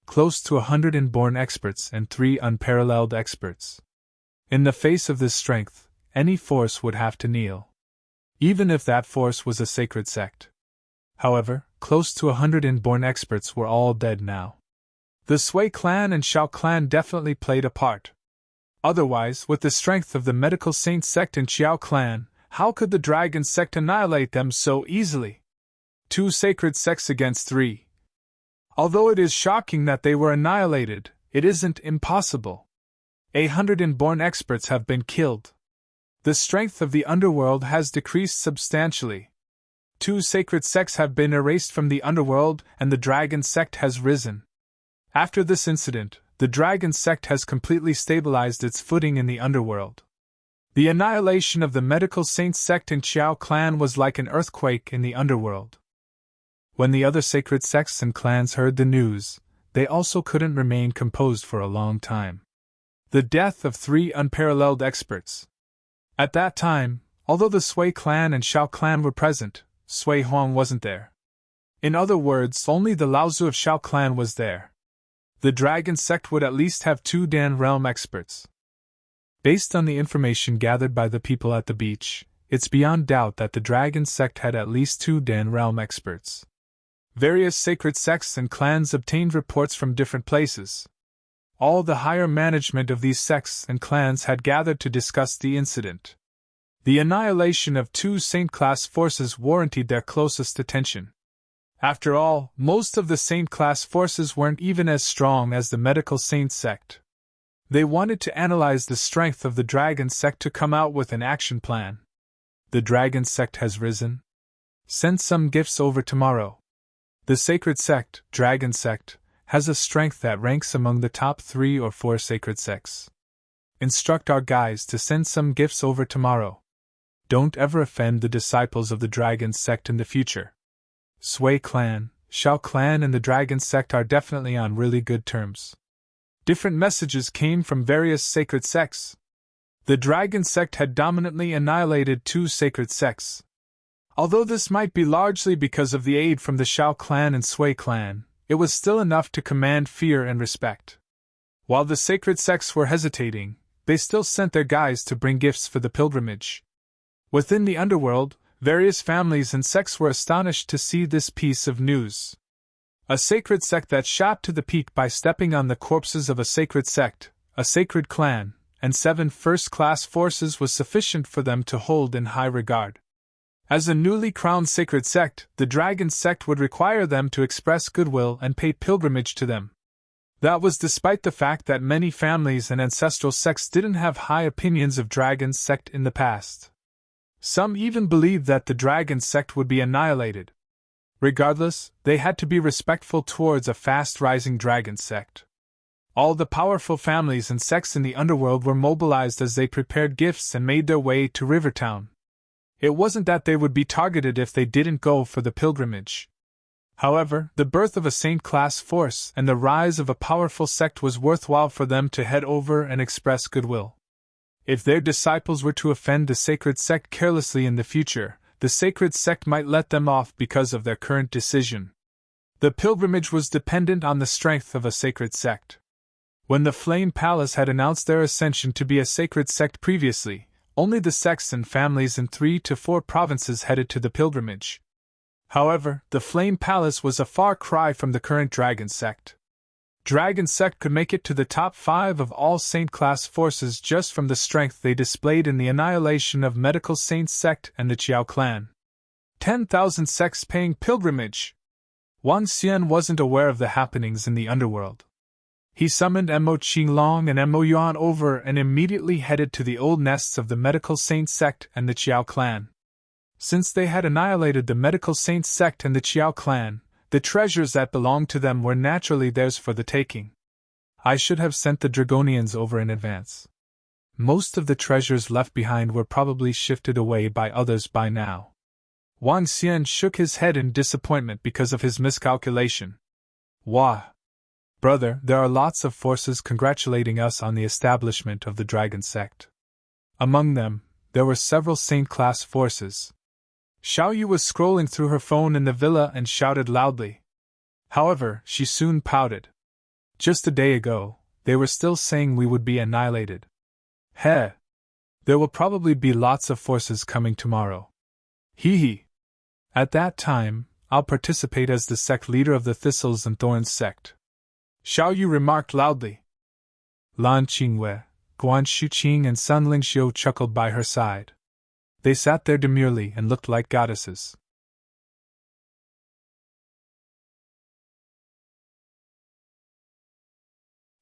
Close to 100 inborn experts and 3 unparalleled experts. In the face of this strength, any force would have to kneel. Even if that force was a sacred sect. However, close to 100 inborn experts were all dead now. The Sui clan and Shao clan definitely played a part. Otherwise, with the strength of the Medical Saint Sect and Qiao clan, how could the Dragon Sect annihilate them so easily? 2 sacred sects against 3. Although it is shocking that they were annihilated, it isn't impossible. 100 inborn experts have been killed. The strength of the Underworld has decreased substantially. 2 sacred sects have been erased from the Underworld and the Dragon Sect has risen. After this incident, the Dragon Sect has completely stabilized its footing in the Underworld. The annihilation of the Medical Saint Sect and Qiao clan was like an earthquake in the Underworld. When the other sacred sects and clans heard the news, they also couldn't remain composed for a long time. The death of 3 unparalleled experts. At that time, although the Sui clan and Shao clan were present, Sui Huang wasn't there. In other words, only the Laozu of Shao clan was there. The Dragon Sect would at least have 2 Dan realm experts. Based on the information gathered by the people at the beach, it's beyond doubt that the Dragon Sect had at least 2 Dan realm experts. Various sacred sects and clans obtained reports from different places. All the higher management of these sects and clans had gathered to discuss the incident. The annihilation of 2 Saint-class forces warranted their closest attention. After all, most of the Saint-class forces weren't even as strong as the Medical Saint Sect. They wanted to analyze the strength of the Dragon Sect to come out with an action plan. The Dragon Sect has risen. Send some gifts over tomorrow. The Sacred Sect, Dragon Sect, has a strength that ranks among the top 3 or 4 sacred sects. Instruct our guys to send some gifts over tomorrow. Don't ever offend the disciples of the Dragon Sect in the future. Sui clan, Shao clan and the Dragon Sect are definitely on really good terms. Different messages came from various sacred sects. The Dragon Sect had dominantly annihilated 2 sacred sects. Although this might be largely because of the aid from the Shao clan and Sui clan, it was still enough to command fear and respect. While the sacred sects were hesitating, they still sent their guys to bring gifts for the pilgrimage. Within the Underworld, various families and sects were astonished to see this piece of news. A sacred sect that shot to the peak by stepping on the corpses of a sacred sect, a sacred clan, and 7 first-class forces was sufficient for them to hold in high regard. As a newly crowned sacred sect, the Dragon Sect would require them to express goodwill and pay pilgrimage to them. That was despite the fact that many families and ancestral sects didn't have high opinions of Dragon Sect in the past. Some even believed that the Dragon Sect would be annihilated. Regardless, they had to be respectful towards a fast-rising Dragon Sect. All the powerful families and sects in the Underworld were mobilized as they prepared gifts and made their way to Rivertown. It wasn't that they would be targeted if they didn't go for the pilgrimage. However, the birth of a saint-class force and the rise of a powerful sect was worthwhile for them to head over and express goodwill. If their disciples were to offend the sacred sect carelessly in the future, the sacred sect might let them off because of their current decision. The pilgrimage was dependent on the strength of a sacred sect. When the Flame Palace had announced their ascension to be a sacred sect previously, only the sects and families in 3 to 4 provinces headed to the pilgrimage. However, the Flame Palace was a far cry from the current Dragon Sect. Dragon Sect could make it to the top 5 of all Saint-class forces just from the strength they displayed in the annihilation of Medical Saint Sect and the Qiao clan. 10,000 sects paying pilgrimage! Wang Xian wasn't aware of the happenings in the Underworld. He summoned Mo Qinglong and Mo Yuan over and immediately headed to the old nests of the Medical Saint Sect and the Qiao clan. Since they had annihilated the Medical Saint Sect and the Qiao clan, the treasures that belonged to them were naturally theirs for the taking. I should have sent the Dragonians over in advance. Most of the treasures left behind were probably shifted away by others by now. Wang Xian shook his head in disappointment because of his miscalculation. Wah! Brother, there are lots of forces congratulating us on the establishment of the Dragon Sect. Among them, there were several Saint-class forces. Xiaoyu was scrolling through her phone in the villa and shouted loudly. However, she soon pouted. Just a day ago, they were still saying we would be annihilated. Heh! There will probably be lots of forces coming tomorrow. Hee hee! At that time, I'll participate as the sect leader of the Thistles and Thorns sect. Xiaoyu remarked loudly. Lan Qingwei, Guan Shuqing and Sun Lingxiu chuckled by her side. They sat there demurely and looked like goddesses.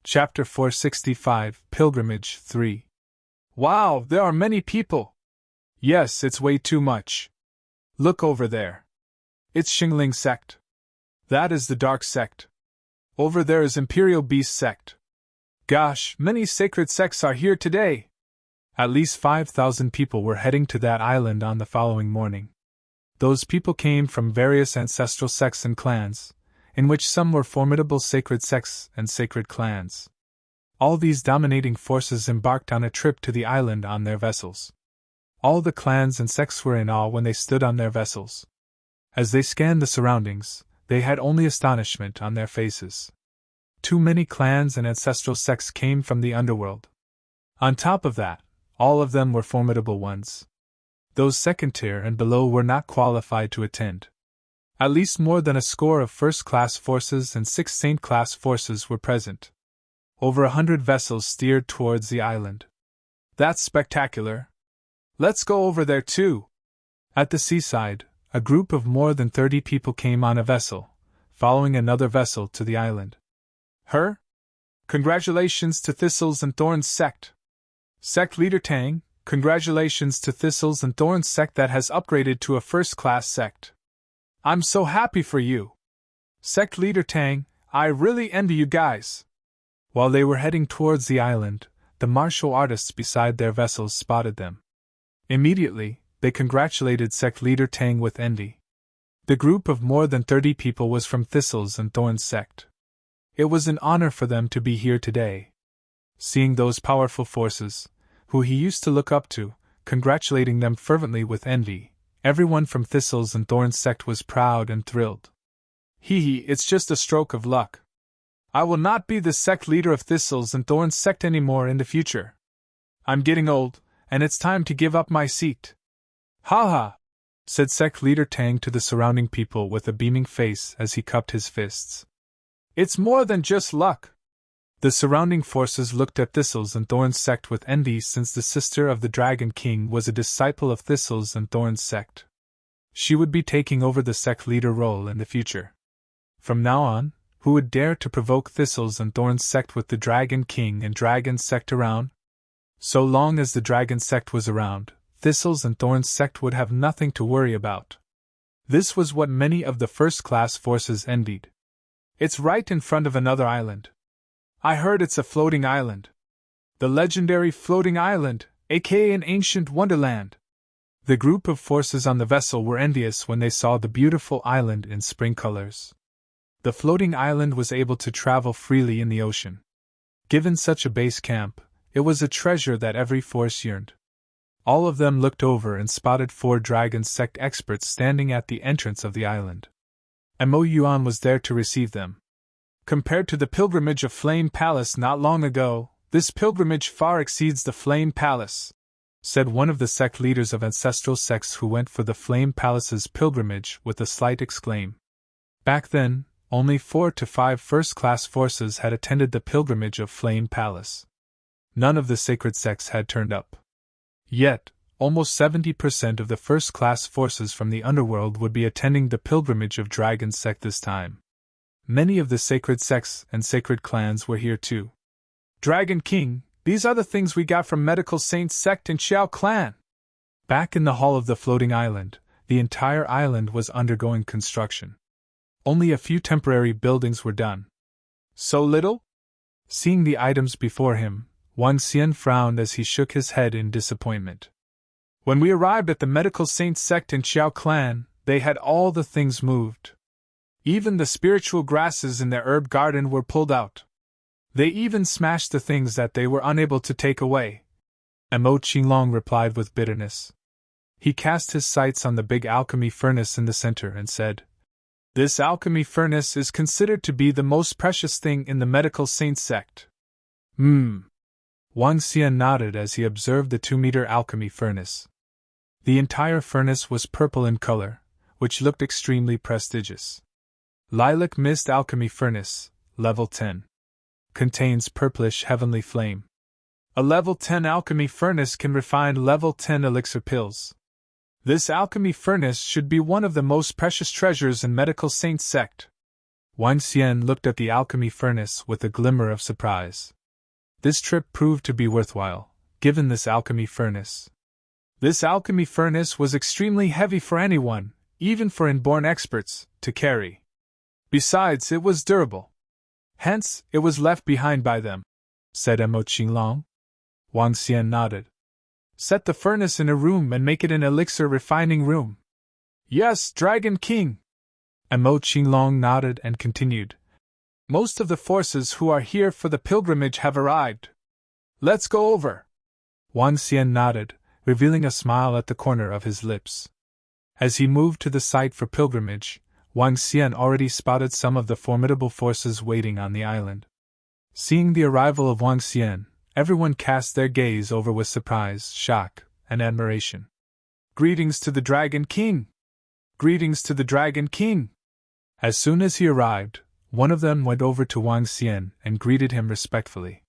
Chapter 465, Pilgrimage 3. Wow, there are many people! Yes, it's way too much. Look over there. It's Xingling Sect. That is the Dark Sect. Over there is Imperial Beast Sect. Gosh, many sacred sects are here today! At least 5,000 people were heading to that island on the following morning. Those people came from various ancestral sects and clans, in which some were formidable sacred sects and sacred clans. All these dominating forces embarked on a trip to the island on their vessels. All the clans and sects were in awe when they stood on their vessels. As they scanned the surroundings, they had only astonishment on their faces. Too many clans and ancestral sects came from the Underworld. On top of that, all of them were formidable ones. Those second tier and below were not qualified to attend. At least more than a score of first-class forces and 6 saint-class forces were present. Over 100 vessels steered towards the island. That's spectacular. Let's go over there too. At the seaside, a group of more than 30 people came on a vessel, following another vessel to the island. Her? Congratulations to Thistles and Thorns Sect. Sect Leader Tang, congratulations to Thistles and Thorns Sect that has upgraded to a first-class sect. I'm so happy for you. Sect Leader Tang, I really envy you guys. While they were heading towards the island, the martial artists beside their vessels spotted them. Immediately, they congratulated Sect leader Tang with envy. The group of more than 30 people was from Thistles and Thorns Sect. It was an honor for them to be here today. Seeing those powerful forces, who he used to look up to, congratulating them fervently with envy, everyone from Thistles and Thorns Sect was proud and thrilled. It's just a stroke of luck. I will not be the sect leader of Thistles and Thorns Sect anymore in the future. I'm getting old, and it's time to give up my seat. Ha ha! Said sect leader Tang to the surrounding people with a beaming face as he cupped his fists. It's more than just luck. The surrounding forces looked at Thistles and Thorns Sect with envy since the sister of the Dragon King was a disciple of Thistles and Thorns Sect. She would be taking over the sect leader role in the future. From now on, who would dare to provoke Thistles and Thorns Sect with the Dragon King and Dragon Sect around? So long as the Dragon Sect was around, Thistles and Thorns Sect would have nothing to worry about. This was what many of the first-class forces envied. It's right in front of another island. I heard it's a floating island. The legendary floating island, aka an ancient wonderland. The group of forces on the vessel were envious when they saw the beautiful island in spring colors. The floating island was able to travel freely in the ocean. Given such a base camp, it was a treasure that every force yearned. All of them looked over and spotted 4 Dragon Sect experts standing at the entrance of the island. Mo Yuan was there to receive them. Compared to the pilgrimage of Flame Palace not long ago, this pilgrimage far exceeds the Flame Palace, said one of the sect leaders of ancestral sects who went for the Flame Palace's pilgrimage with a slight exclaim. Back then, only 4 to 5 first-class forces had attended the pilgrimage of Flame Palace. None of the sacred sects had turned up. Yet, almost 70% of the first-class forces from the Underworld would be attending the pilgrimage of Dragon Sect this time. Many of the sacred sects and sacred clans were here too. Dragon King, these are the things we got from Medical Saint Sect and Xiao Clan. Back in the hall of the floating island, the entire island was undergoing construction. Only a few temporary buildings were done. So little? Seeing the items before him, Wang Xian frowned as he shook his head in disappointment. When we arrived at the Medical Saint Sect and Xiao Clan, they had all the things moved. Even the spiritual grasses in their herb garden were pulled out. They even smashed the things that they were unable to take away. Mo Qinglong replied with bitterness. He cast his sights on the big alchemy furnace in the center and said, This alchemy furnace is considered to be the most precious thing in the Medical Saint Sect. Wang Xian nodded as he observed the 2-meter alchemy furnace. The entire furnace was purple in color, which looked extremely prestigious. Lilac Mist Alchemy Furnace, Level 10. Contains purplish heavenly flame. A Level 10 alchemy furnace can refine Level 10 elixir pills. This alchemy furnace should be one of the most precious treasures in Medical Saint Sect. Wang Xian looked at the alchemy furnace with a glimmer of surprise. This trip proved to be worthwhile, given this alchemy furnace. This alchemy furnace was extremely heavy for anyone, even for inborn experts, to carry. Besides, it was durable. Hence, it was left behind by them, said Mo Qinglong. Wang Xian nodded. Set the furnace in a room and make it an elixir refining room. Yes, Dragon King. Mo Qinglong nodded and continued. Most of the forces who are here for the pilgrimage have arrived. Let's go over. Wang Xian nodded, revealing a smile at the corner of his lips. As he moved to the site for pilgrimage, Wang Xian already spotted some of the formidable forces waiting on the island. Seeing the arrival of Wang Xian, everyone cast their gaze over with surprise, shock, and admiration. Greetings to the Dragon King! Greetings to the Dragon King! As soon as he arrived, one of them went over to Wang Xian and greeted him respectfully.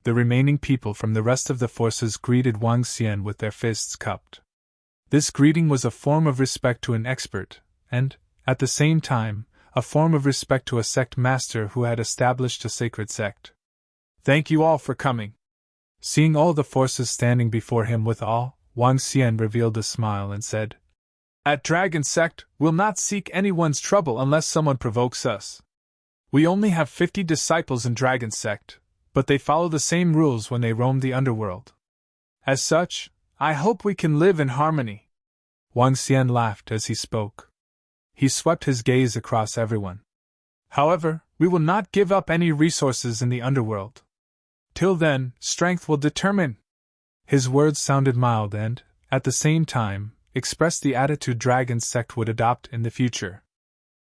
The remaining people from the rest of the forces greeted Wang Xian with their fists cupped. This greeting was a form of respect to an expert, and, at the same time, a form of respect to a sect master who had established a sacred sect. Thank you all for coming. Seeing all the forces standing before him with awe, Wang Xian revealed a smile and said, At Dragon Sect, we'll not seek anyone's trouble unless someone provokes us. We only have 50 disciples in Dragon Sect, but they follow the same rules when they roam the Underworld. As such, I hope we can live in harmony." Wang Xian laughed as he spoke. He swept his gaze across everyone. "However, we will not give up any resources in the Underworld. Till then, strength will determine." His words sounded mild and, at the same time, expressed the attitude Dragon Sect would adopt in the future.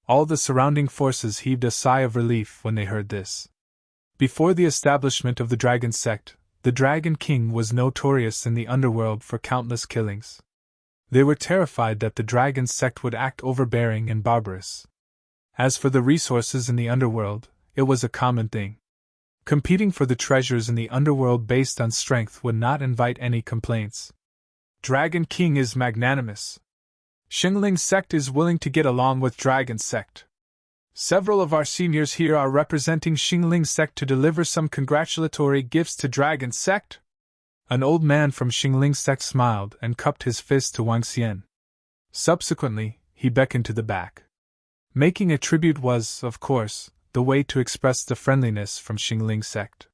All the surrounding forces heaved a sigh of relief when they heard this. Before the establishment of the Dragon Sect, the Dragon King was notorious in the Underworld for countless killings. They were terrified that the Dragon Sect would act overbearing and barbarous. As for the resources in the Underworld, it was a common thing. Competing for the treasures in the Underworld based on strength would not invite any complaints. Dragon King is magnanimous. Xingling Sect is willing to get along with Dragon Sect. Several of our seniors here are representing Xingling Sect to deliver some congratulatory gifts to Dragon Sect." An old man from Xingling Sect smiled and cupped his fist to Wang Xian. Subsequently, he beckoned to the back. Making a tribute was, of course, the way to express the friendliness from Xingling Sect.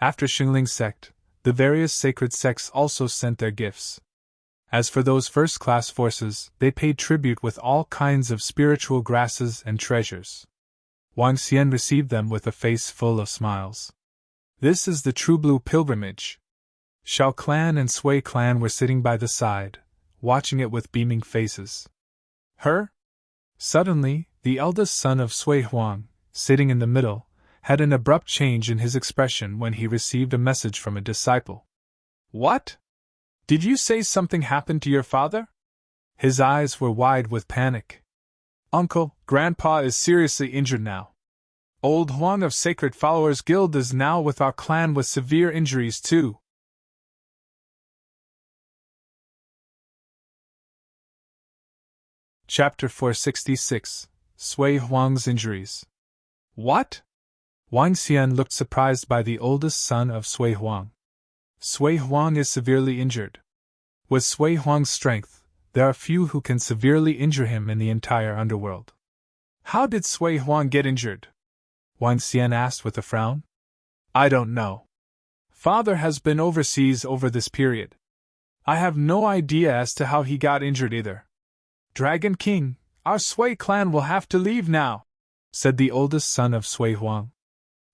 After Xingling Sect, the various sacred sects also sent their gifts. As for those first-class forces, they paid tribute with all kinds of spiritual grasses and treasures. Wang Xian received them with a face full of smiles. This is the true blue pilgrimage. Shao clan and Sui clan were sitting by the side, watching it with beaming faces. Her? Suddenly, the eldest son of Sui Huang, sitting in the middle, had an abrupt change in his expression when he received a message from a disciple. "What? Did you say something happened to your father?" His eyes were wide with panic. "Uncle, Grandpa is seriously injured now. Old Huang of Sacred Followers Guild is now with our clan with severe injuries too." Chapter 466, Sui Huang's Injuries. "What?" Wang Xian looked surprised by the oldest son of Sui Huang. "Sui Huang is severely injured. With Sui Huang's strength, there are few who can severely injure him in the entire Underworld." "How did Sui Huang get injured?" Wang Xian asked with a frown. "I don't know. Father has been overseas over this period. I have no idea as to how he got injured either." "Dragon King, our Sui clan will have to leave now," said the oldest son of Sui Huang.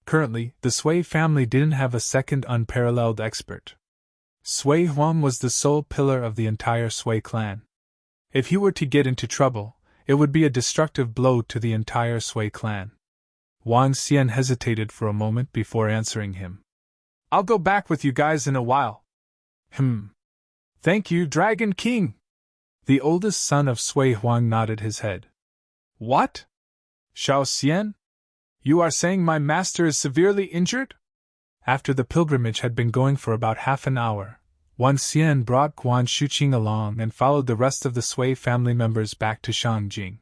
Currently, the Sui family didn't have a second unparalleled expert. Sui Huang was the sole pillar of the entire Sui clan. If he were to get into trouble, it would be a destructive blow to the entire Sui clan. Wang Xian hesitated for a moment before answering him. "I'll go back with you guys in a while." "Thank you, Dragon King." The oldest son of Sui Huang nodded his head. "What? Shao Xian? You are saying my master is severely injured?" After the pilgrimage had been going for about half an hour, Wang Xian brought Guan Shuqing along and followed the rest of the Sui family members back to Shangjing.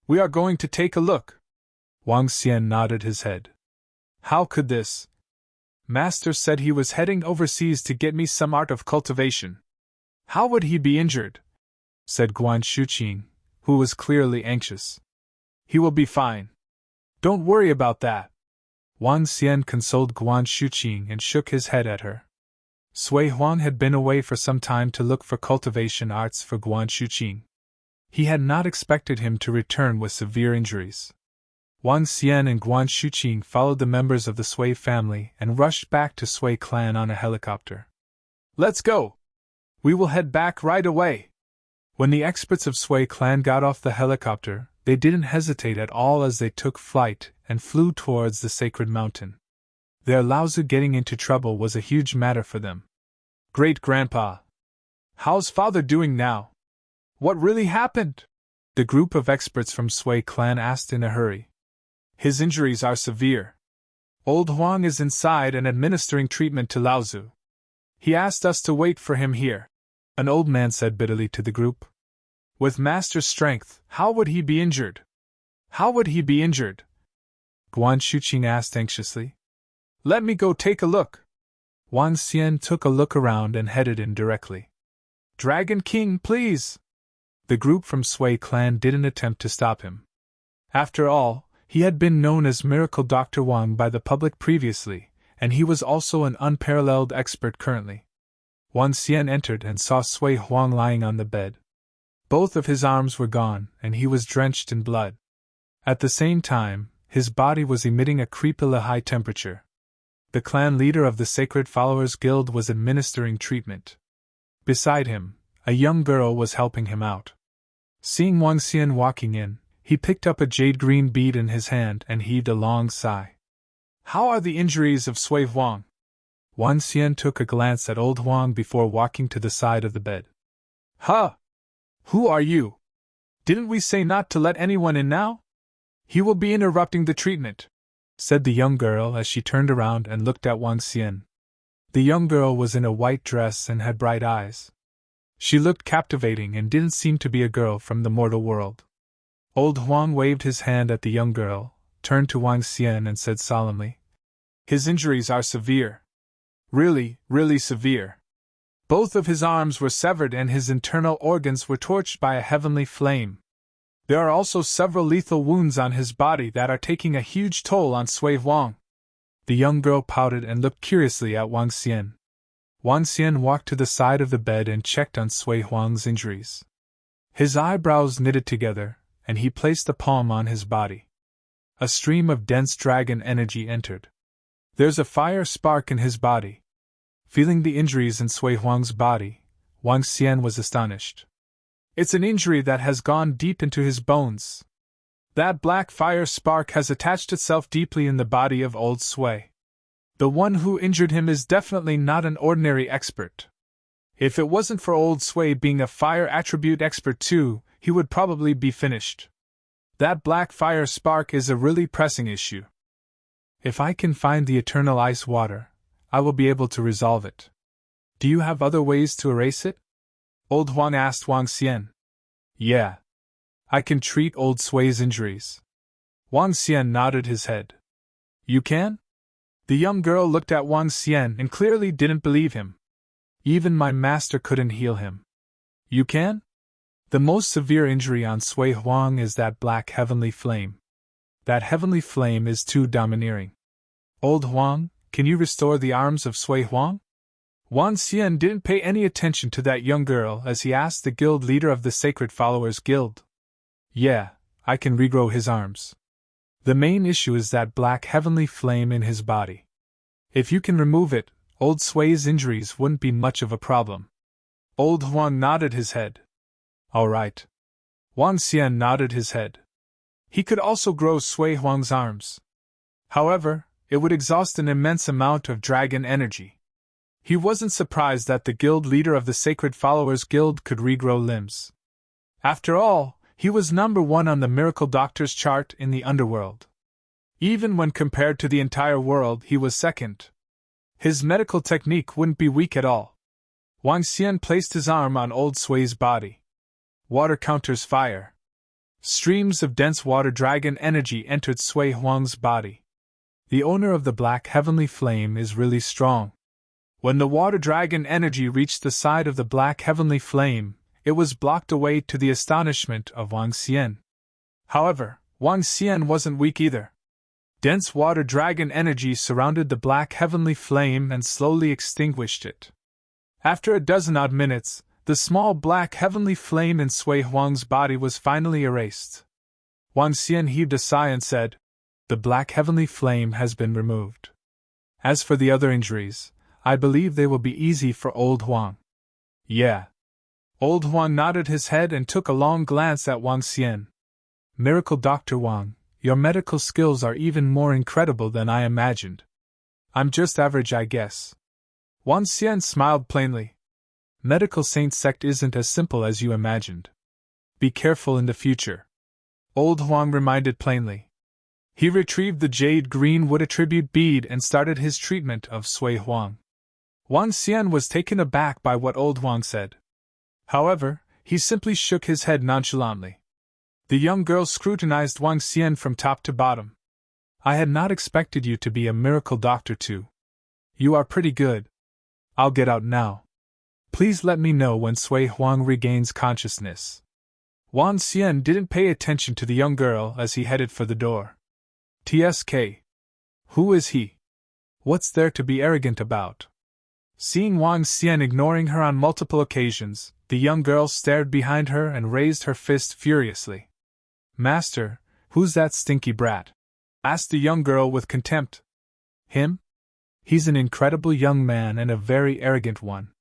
"We are going to take a look." Wang Xian nodded his head. "How could this? Master said he was heading overseas to get me some art of cultivation. How would he be injured?" said Guan Shuqing, who was clearly anxious. "He will be fine. Don't worry about that." Wang Xian consoled Guan Shuqing and shook his head at her. Sui Huang had been away for some time to look for cultivation arts for Guan Shuqing. He had not expected him to return with severe injuries. Wang Xian and Guan Shuqing followed the members of the Sui family and rushed back to Sui clan on a helicopter. "Let's go! We will head back right away." When the experts of Sui clan got off the helicopter, they didn't hesitate at all as they took flight and flew towards the sacred mountain. Their Laozu getting into trouble was a huge matter for them. "Great-grandpa! How's father doing now? What really happened?" the group of experts from Sui clan asked in a hurry. "His injuries are severe. Old Huang is inside and administering treatment to Laozu. He asked us to wait for him here," an old man said bitterly to the group. "With master's strength, how would he be injured? How would he be injured?" Guan Shuqing asked anxiously. "Let me go take a look." Wang Xian took a look around and headed in directly. "Dragon King, please!" The group from Sui clan didn't attempt to stop him. After all, He had been known as Miracle Dr. Huang by the public previously, and he was also an unparalleled expert currently. Wang Xian entered and saw Sui Huang lying on the bed. Both of his arms were gone, and he was drenched in blood. At the same time, his body was emitting a creepily high temperature. The clan leader of the Sacred Followers Guild was administering treatment. Beside him, a young girl was helping him out. Seeing Wang Xian walking in, he picked up a jade green bead in his hand and heaved a long sigh. "How are the injuries of Sui Huang?" Wang Xian took a glance at old Huang before walking to the side of the bed. "Huh! Who are you? Didn't we say not to let anyone in now? He will be interrupting the treatment," said the young girl as she turned around and looked at Wang Xian. The young girl was in a white dress and had bright eyes. She looked captivating and didn't seem to be a girl from the mortal world. Old Huang waved his hand at the young girl, turned to Wang Xian and said solemnly, "His injuries are severe. Really, really severe. Both of his arms were severed and his internal organs were torched by a heavenly flame. There are also several lethal wounds on his body that are taking a huge toll on Sui Huang." The young girl pouted and looked curiously at Wang Xian. Wang Xian walked to the side of the bed and checked on Sui Huang's injuries. His eyebrows knitted together, and he placed a palm on his body. A stream of dense dragon energy entered. "There's a fire spark in his body." Feeling the injuries in Sui Huang's body, Wang Xian was astonished. "It's an injury that has gone deep into his bones. That black fire spark has attached itself deeply in the body of old Sui. The one who injured him is definitely not an ordinary expert. If it wasn't for old Sui being a fire attribute expert too, he would probably be finished. That black fire spark is a really pressing issue. If I can find the eternal ice water, I will be able to resolve it. Do you have other ways to erase it?" Old Huang asked Wang Xian. "Yeah. I can treat old Sui's injuries." Wang Xian nodded his head. "You can?" The young girl looked at Wang Xian and clearly didn't believe him. "Even my master couldn't heal him." "You can?" "The most severe injury on Sui Huang is that black heavenly flame. That heavenly flame is too domineering. Old Huang, can you restore the arms of Sui Huang?" Wang Xian didn't pay any attention to that young girl as he asked the guild leader of the Sacred Followers Guild. "Yeah, I can regrow his arms. The main issue is that black heavenly flame in his body. If you can remove it, old Sui's injuries wouldn't be much of a problem." Old Huang nodded his head. "All right." Wang Xian nodded his head. He could also grow Sui Huang's arms. However, it would exhaust an immense amount of dragon energy. He wasn't surprised that the guild leader of the Sacred Followers Guild could regrow limbs. After all, he was number 1 on the Miracle Doctor's chart in the Underworld. Even when compared to the entire world, he was second. His medical technique wouldn't be weak at all. Wang Xian placed his arm on old Sui's body. Water counters fire. Streams of dense water dragon energy entered Sui Huang's body. The owner of the black heavenly flame is really strong. When the water dragon energy reached the side of the black heavenly flame, it was blocked away to the astonishment of Wang Xian. However, Wang Xian wasn't weak either. Dense water dragon energy surrounded the black heavenly flame and slowly extinguished it. After a dozen-odd minutes, the small black heavenly flame in Sui Huang's body was finally erased. Wang Xian heaved a sigh and said, "The black heavenly flame has been removed. As for the other injuries, I believe they will be easy for old Huang." "Yeah." Old Huang nodded his head and took a long glance at Wang Xian. "Miracle Dr. Huang, your medical skills are even more incredible than I imagined. I'm just average, I guess." Wang Xian smiled plainly. "Medical Saint Sect isn't as simple as you imagined. Be careful in the future," Old Huang reminded plainly. He retrieved the jade green wood attribute bead and started his treatment of Sui Huang. Wang Xian was taken aback by what Old Huang said. However, he simply shook his head nonchalantly. The young girl scrutinized Wang Xian from top to bottom. "I had not expected you to be a miracle doctor too. You are pretty good. I'll get out now. Please let me know when Sui Huang regains consciousness." Wang Xian didn't pay attention to the young girl as he headed for the door. TSK. Who is he? What's there to be arrogant about? Seeing Wang Xian ignoring her on multiple occasions, the young girl stared behind her and raised her fist furiously. Master, who's that stinky brat? Asked the young girl with contempt. Him? He's an incredible young man and a very arrogant one.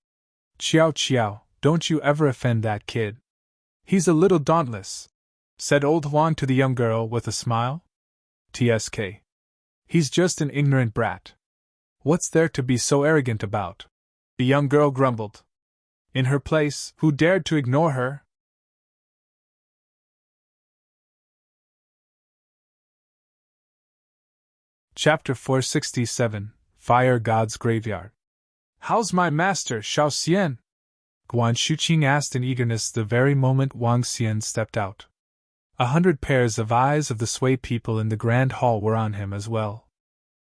Chiao, don't you ever offend that kid. He's a little dauntless, said old Huang to the young girl with a smile. TSK. He's just an ignorant brat. What's there to be so arrogant about? The young girl grumbled. In her place, who dared to ignore her? Chapter 467, Fire God's Graveyard. How's my master, Shao Xian? Guan Shuqing asked in eagerness the very moment Wang Xian stepped out. 100 pairs of eyes of the Sui people in the grand hall were on him as well.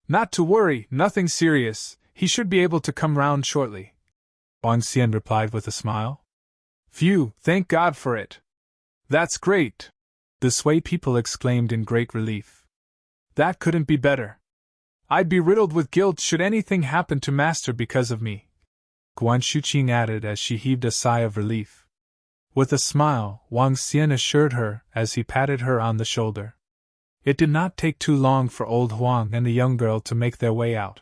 Not to worry, nothing serious, he should be able to come round shortly, Wang Xian replied with a smile. Phew, thank God for it. That's great, the Sui people exclaimed in great relief. That couldn't be better. I'd be riddled with guilt should anything happen to Master because of me, Guan Shuqing added as she heaved a sigh of relief. With a smile, Wang Xian assured her as he patted her on the shoulder. It did not take too long for old Huang and the young girl to make their way out.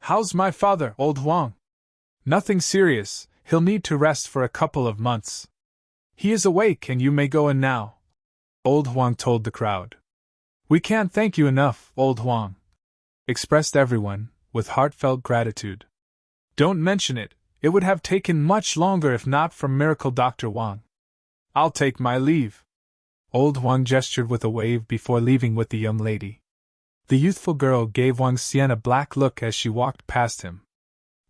How's my father, old Huang? Nothing serious, he'll need to rest for a couple of months. He is awake and you may go in now, old Huang told the crowd. We can't thank you enough, old Huang, expressed everyone, with heartfelt gratitude. Don't mention it, it would have taken much longer if not for Miracle Dr. Huang. I'll take my leave. Old Huang gestured with a wave before leaving with the young lady. The youthful girl gave Wang Xian a black look as she walked past him.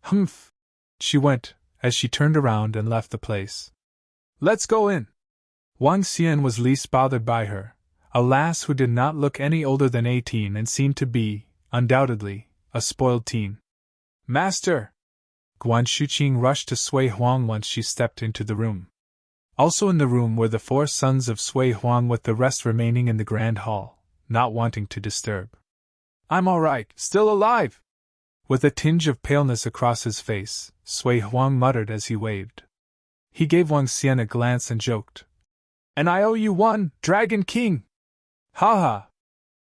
Humph! She went, as she turned around and left the place. Let's go in. Wang Xian was least bothered by her, a lass who did not look any older than 18 and seemed to be, undoubtedly, a spoiled teen. Master! Guan Shuqing rushed to Sui Huang once she stepped into the room. Also in the room were the 4 sons of Sui Huang with the rest remaining in the grand hall, not wanting to disturb. I'm all right, still alive! With a tinge of paleness across his face, Sui Huang muttered as he waved. He gave Wang Xian a glance and joked. And I owe you one, Dragon King! Ha ha!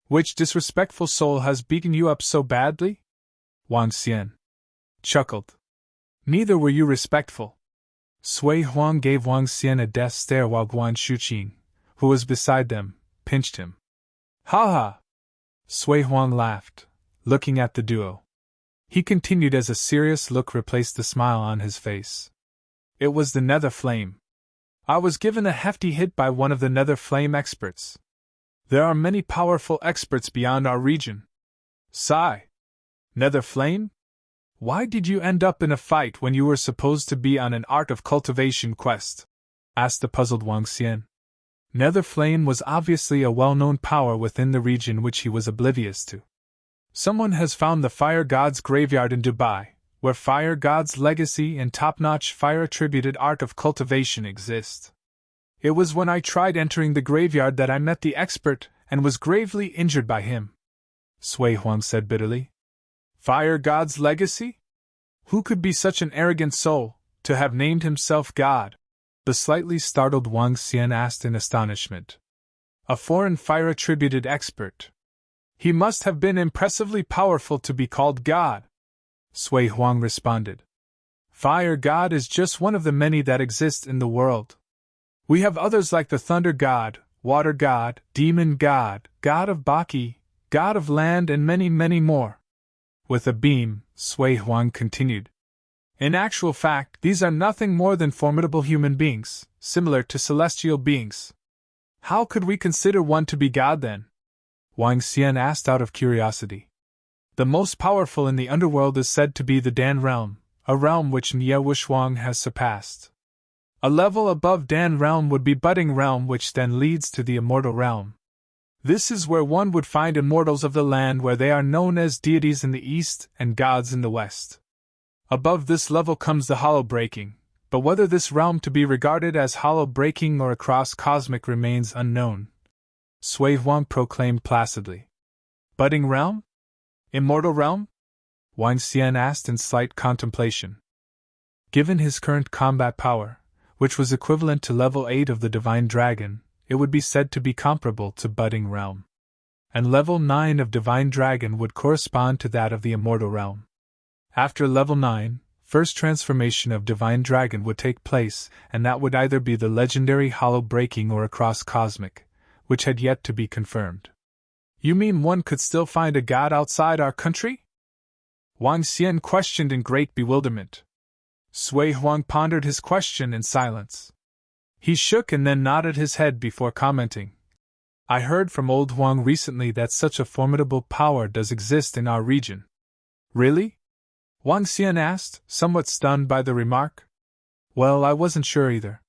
Which disrespectful soul has beaten you up so badly? Wang Xian chuckled. Neither were you respectful. Sui Huang gave Wang Xian a death stare while Guan Shuqing, who was beside them, pinched him. Ha ha! Sui Huang laughed, looking at the duo. He continued as a serious look replaced the smile on his face. It was the Nether Flame. I was given a hefty hit by one of the Nether Flame experts. There are many powerful experts beyond our region. Sigh. Nether Flame? Why did you end up in a fight when you were supposed to be on an Art of Cultivation quest? Asked the puzzled Wang Xian. Nether Flame was obviously a well-known power within the region which he was oblivious to. Someone has found the Fire God's Graveyard in Dubai, where Fire God's legacy and top-notch fire-attributed Art of Cultivation exist. It was when I tried entering the graveyard that I met the expert and was gravely injured by him, Sui Huang said bitterly. Fire God's legacy? Who could be such an arrogant soul, to have named himself God? The slightly startled Wang Xian asked in astonishment. A foreign fire-attributed expert. He must have been impressively powerful to be called God, Sui Huang responded. Fire God is just one of the many that exist in the world. We have others like the Thunder God, Water God, Demon God, God of Baki, God of Land and many, many more. With a beam, Sui Huang continued. In actual fact, these are nothing more than formidable human beings, similar to celestial beings. How could we consider one to be God then? Wang Xian asked out of curiosity. The most powerful in the Underworld is said to be the Dan realm, a realm which Nie Wuxuang has surpassed. A level above Dan realm would be Budding realm, which then leads to the Immortal realm. This is where one would find immortals of the land where they are known as deities in the east and gods in the west. Above this level comes the hollow breaking, but whether this realm to be regarded as hollow breaking or across cosmic remains unknown, Sui Huang proclaimed placidly. Budding realm? Immortal realm? Huang Xian asked in slight contemplation. Given his current combat power, which was equivalent to level 8 of the Divine Dragon, it would be said to be comparable to Budding Realm. And level 9 of Divine Dragon would correspond to that of the Immortal Realm. After level 9, first transformation of Divine Dragon would take place, and that would either be the legendary Hollow Breaking or Across Cosmic, which had yet to be confirmed. You mean one could still find a god outside our country? Huang Xian questioned in great bewilderment. Sui Huang pondered his question in silence. He shook and then nodded his head before commenting. I heard from old Huang recently that such a formidable power does exist in our region. Really? Huang Xian asked, somewhat stunned by the remark. Well, I wasn't sure either.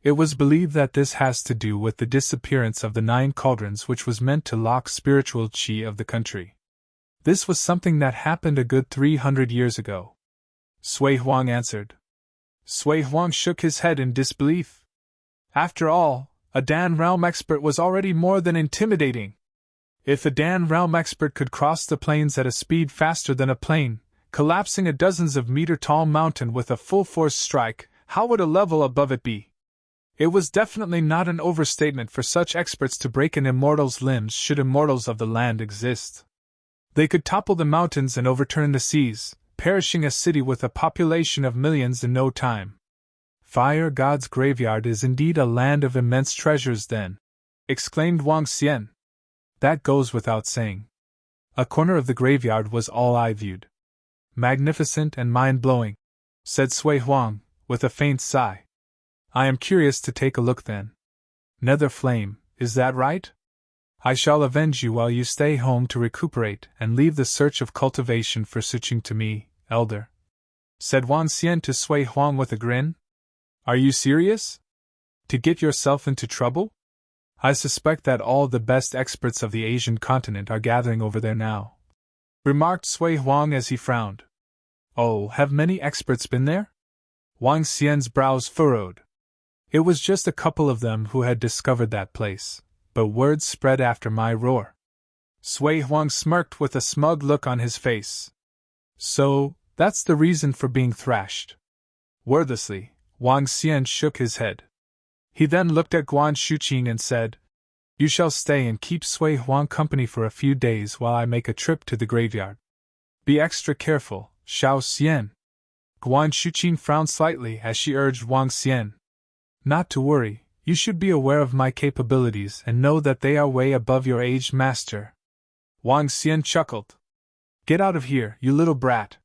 It was believed that this has to do with the disappearance of the 9 cauldrons which was meant to lock spiritual qi of the country. This was something that happened a good 300 years ago. Sui Huang answered. Sui Huang shook his head in disbelief. After all, a Dan realm expert was already more than intimidating. If a Dan realm expert could cross the plains at a speed faster than a plane, collapsing a dozens of meter-tall mountain with a full-force strike, how would a level above it be? It was definitely not an overstatement for such experts to break an immortal's limbs should immortals of the land exist. They could topple the mountains and overturn the seas, perishing a city with a population of millions in no time. Fire God's graveyard is indeed a land of immense treasures then, exclaimed Huang Xian. That goes without saying. A corner of the graveyard was all I viewed. Magnificent and mind-blowing, said Sui Huang, with a faint sigh. I am curious to take a look then. Nether Flame, is that right? I shall avenge you while you stay home to recuperate and leave the search of cultivation for switching to me, Elder, said Huang Xian to Sui Huang with a grin. Are you serious? To get yourself into trouble? I suspect that all the best experts of the Asian continent are gathering over there now, remarked Sui Huang as he frowned. Oh, have many experts been there? Huang Xian's brows furrowed. It was just a couple of them who had discovered that place, but word spread after my roar. Sui Huang smirked with a smug look on his face. So, that's the reason for being thrashed. Wordlessly, Huang Xian shook his head. He then looked at Guan Shuqing and said, You shall stay and keep Sui Huang company for a few days while I make a trip to the graveyard. Be extra careful, Xiao Xian. Guan Shuqing frowned slightly as she urged Huang Xian. Not to worry, you should be aware of my capabilities and know that they are way above your aged master. Huang Xian chuckled. Get out of here, you little brat.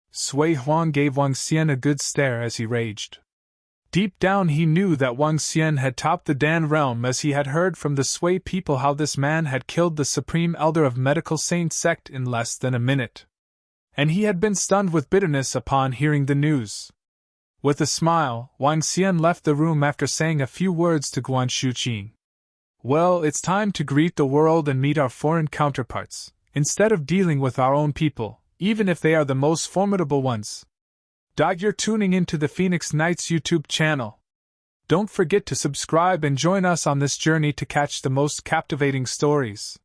Sui Huang gave Huang Xian a good stare as he raged. Deep down he knew that Huang Xian had topped the Dan realm as he had heard from the Sui people how this man had killed the supreme elder of medical saint Sect in less than a minute. And he had been stunned with bitterness upon hearing the news. With a smile, Huang Xian left the room after saying a few words to Guan Shuqing. Well, it's time to greet the world and meet our foreign counterparts, instead of dealing with our own people, even if they are the most formidable ones. You're tuning into the Phoenix Knights YouTube channel. Don't forget to subscribe and join us on this journey to catch the most captivating stories.